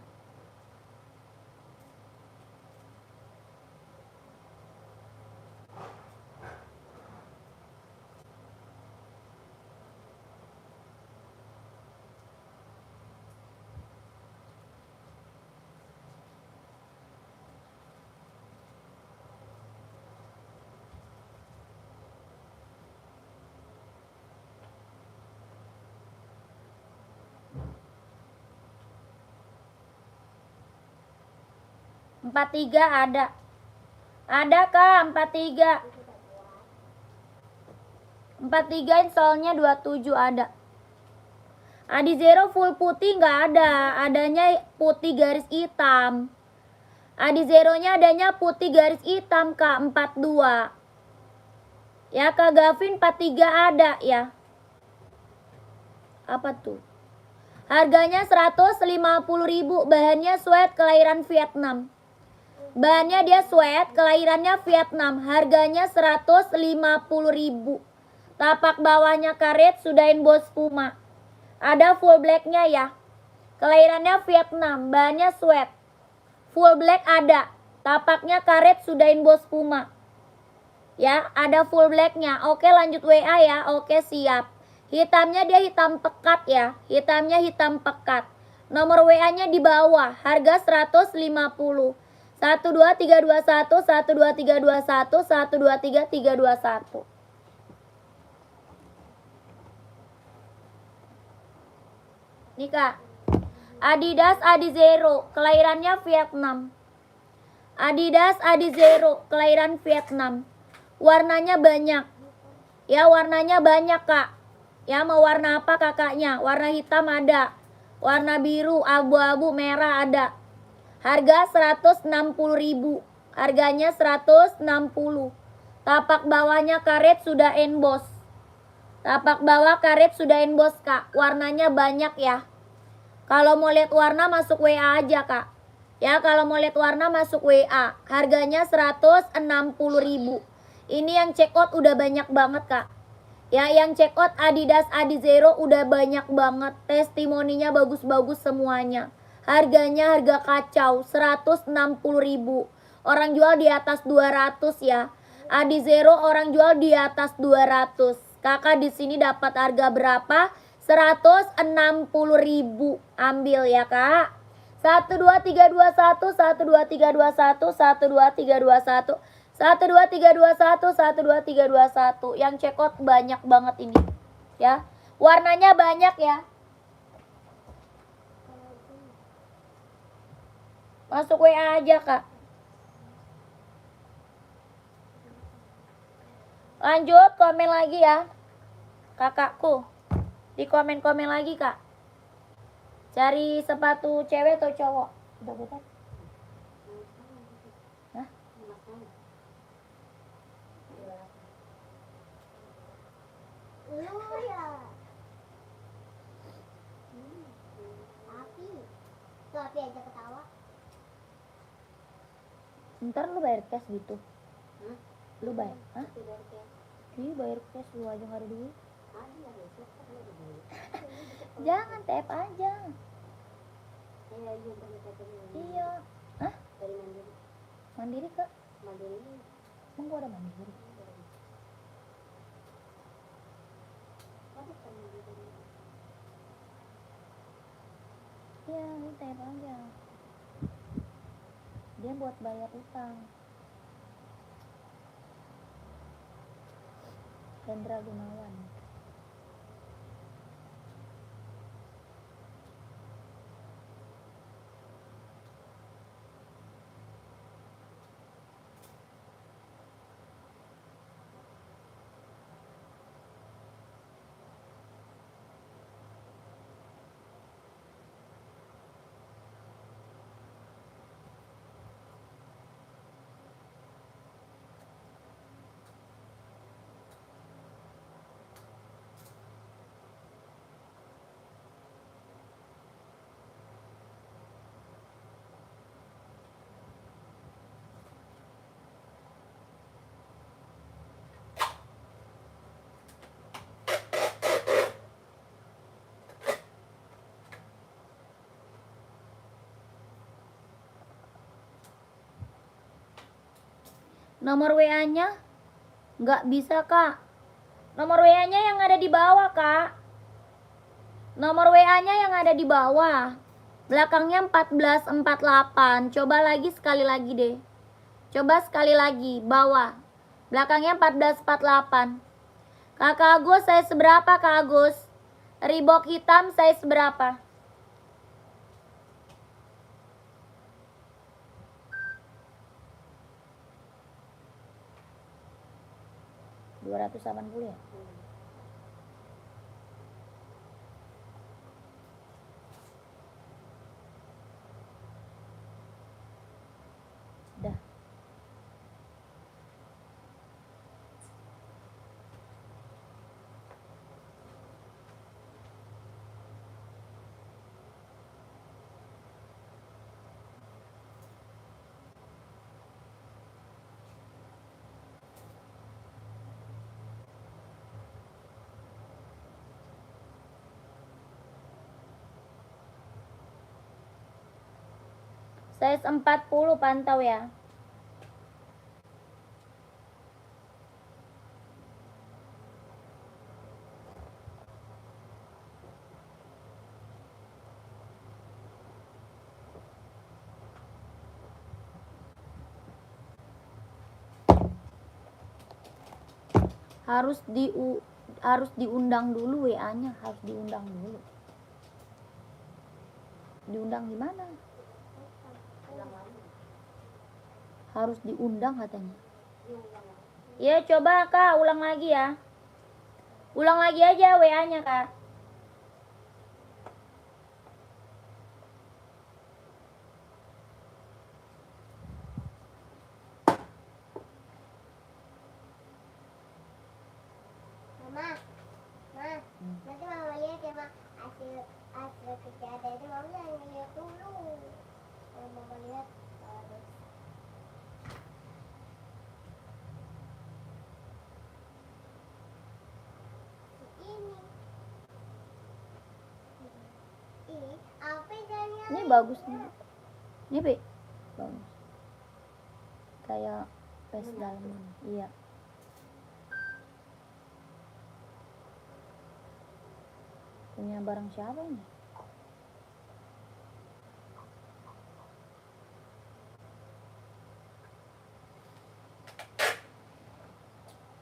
[SPEAKER 1] Empat tiga ada. Ada Kak 43. 43 soalnya 27 ada. Adi Zero full putih nggak ada. Adanya putih garis hitam. Adi Zero-nya adanya putih garis hitam Kak 42. Ya Kak Gavin 43 ada ya. Apa tuh? Harganya 150.000. Bahannya sweat kelahiran Vietnam. Bahannya dia sweat, kelahirannya Vietnam. Harganya 150.000. Tapak bawahnya karet, sudah inbox Puma. Ada full blacknya ya. Kelahirannya Vietnam, bahannya sweat. Full black ada. Tapaknya karet, sudah inbox Puma. Ya, ada full blacknya. Oke, lanjut WA ya. Oke, siap. Hitamnya dia hitam pekat ya. Hitamnya hitam pekat. Nomor WA-nya di bawah. Harga 150. 12321 12321 12321. Nih Kak. Adidas Adi Zero, kelahirannya Vietnam. Adidas Adi Zero, kelahiran Vietnam. Warnanya banyak. Ya, warnanya banyak Kak. Ya, mau warna apa kakaknya? Warna hitam ada. Warna biru, abu-abu, merah ada. Harga 160.000. Harganya 160. Tapak bawahnya karet sudah emboss. Tapak bawah karet sudah emboss Kak. Warnanya banyak ya. Kalau mau lihat warna masuk WA aja Kak. Ya, kalau mau lihat warna masuk WA. Harganya 160.000. Ini yang check out udah banyak banget Kak. Ya, yang check out Adidas Adi Zero udah banyak banget. Testimoninya bagus-bagus semuanya. Harganya harga kacau, 160.000. Orang jual di atas 200 ya. Adi Zero orang jual di atas 200. Kakak di sini dapat harga berapa? 160.000. Ambil ya Kak. 12321 12321 12321 12321 12321. Yang check out banyak banget ini. Ya. Warnanya banyak ya. Masuk WA aja Kak. Lanjut komen lagi ya. Kakakku. Di komen-komen lagi Kak. Cari sepatu cewek atau cowok? Udah bukan? Hah?
[SPEAKER 2] Lu ya. Api. Tuh Api aja ketawa.
[SPEAKER 1] Ntar lu bayar cash gitu.
[SPEAKER 3] Hah?
[SPEAKER 1] Lu bayar? Hah?
[SPEAKER 3] Tidak ada.
[SPEAKER 1] Iya bayar cash, lu aja gak ada duit.
[SPEAKER 3] Ada besok kan ada duit.
[SPEAKER 1] Jangan tap aja.
[SPEAKER 3] Iya, iya pernah katanya.
[SPEAKER 1] Iya. Hah?
[SPEAKER 3] Dari Mandiri.
[SPEAKER 1] Mandiri Kak?
[SPEAKER 3] Mandiri.
[SPEAKER 1] Emang gua ada mandiri?
[SPEAKER 3] Ada kan Mandiri.
[SPEAKER 1] Iya, lu tap aja. Dia buat bayar utang. Hendra Gunawan. Nomor WA-nya nggak bisa, Kak. Nomor WA-nya yang ada di bawah, Kak. Nomor WA-nya yang ada di bawah. Belakangnya 1448. Coba lagi sekali lagi deh. Coba sekali lagi, bawah. Belakangnya 1448. Kakak Agus, saya seberapa, Kak Agus? Reebok hitam saya seberapa? 280 ya? Dah. Size 40 pantau ya. Harus diundang dulu WA-nya, harus diundang dulu. Diundang gimana? Harus diundang katanya. Ya coba Kak, ulang lagi ya. Ulang lagi aja WA-nya Kak.
[SPEAKER 2] Mama, nanti mama lihat ya, Ma. Hasil kerja Dede, mama jangan lihat dulu. Kalau mama lihat, harus. Ini. Apa jadinya?
[SPEAKER 1] Ini bagus nih. Ini Pi. Bagus. Kayak pes dalam. Iya. Punya barang siapa ini?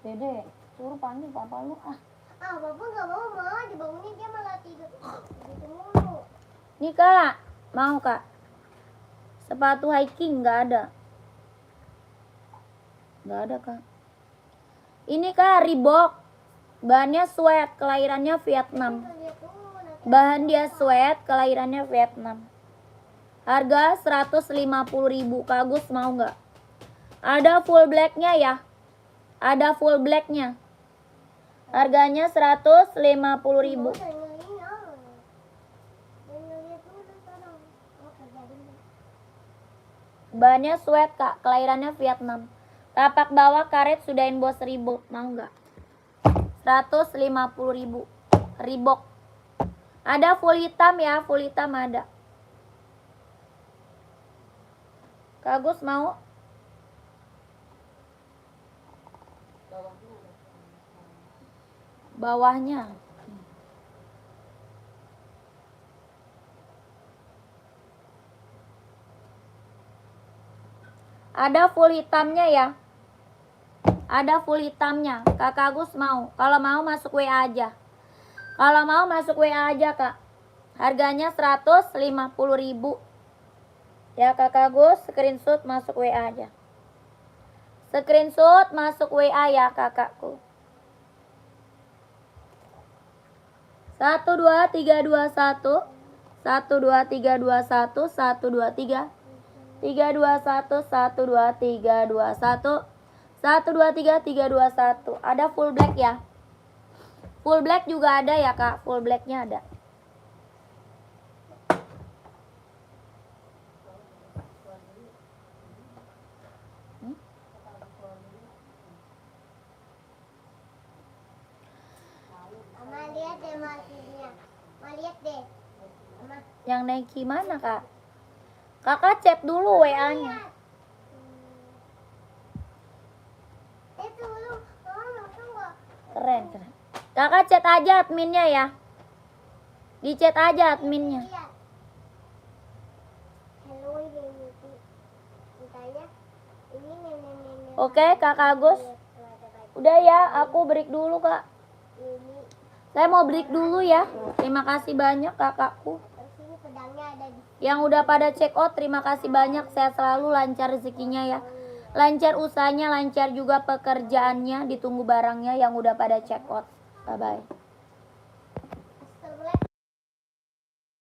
[SPEAKER 1] Dede, suruh panggil papa lu ah.
[SPEAKER 2] Papa nggak mau, Ma. Dibangunin dia malah tidur. Gitu mulu.
[SPEAKER 1] Nih Kak, mau Kak? Sepatu hiking nggak ada. Nggak ada Kak. Ini Kak, Reebok. Bahannya sweat, kelahirannya Vietnam.
[SPEAKER 2] Lihat dulu nanti.
[SPEAKER 1] Bahan dia sweat, kelahirannya Vietnam. Harga 150.000. Kak Agus mau nggak? Ada full blacknya ya. Ada full blacknya. Harganya 150.000. Bahannya sweat Kak, kelahirannya Vietnam. Tapak bawah karet sudah emboss Reebok. Mau nggak? 150.000. Reebok. Ada full hitam ya, full hitam ada. Kak Agus mau? Bawahnya. Ada full hitamnya ya. Ada full hitamnya. Kakak Agus mau. Kalau mau masuk WA aja. Kalau mau masuk WA aja Kak. Harganya 150.000. Ya Kakak Agus, screenshot masuk WA aja. Screenshot masuk WA ya kakakku. 12321 12321 123 321 12321 123 321. Ada full black ya. Full black juga ada ya Kak. Full blacknya ada.
[SPEAKER 2] Mama lihat deh masihnya. Mama lihat deh. Mama.
[SPEAKER 1] Yang Nike mana Kak? Kakak chat dulu WA-nya. Keren, keren. Kakak chat aja adminnya ya. Di chat aja adminnya.
[SPEAKER 2] Lihat. Hello, ini. Ditanya, ini nenek-nenek.
[SPEAKER 1] Oke, Kakak Agus. Udah ya, aku break dulu, Kak.
[SPEAKER 2] Ini,
[SPEAKER 1] Saya mau break dulu ya. Terima kasih banyak kakakku.
[SPEAKER 2] terus ini pedangnya ada di
[SPEAKER 1] Yang udah pada check out, terima kasih banyak. Sehat selalu, lancar rezekinya ya. Lancar usahanya, lancar juga pekerjaannya. Ditunggu barangnya yang udah pada check out. Bye-bye.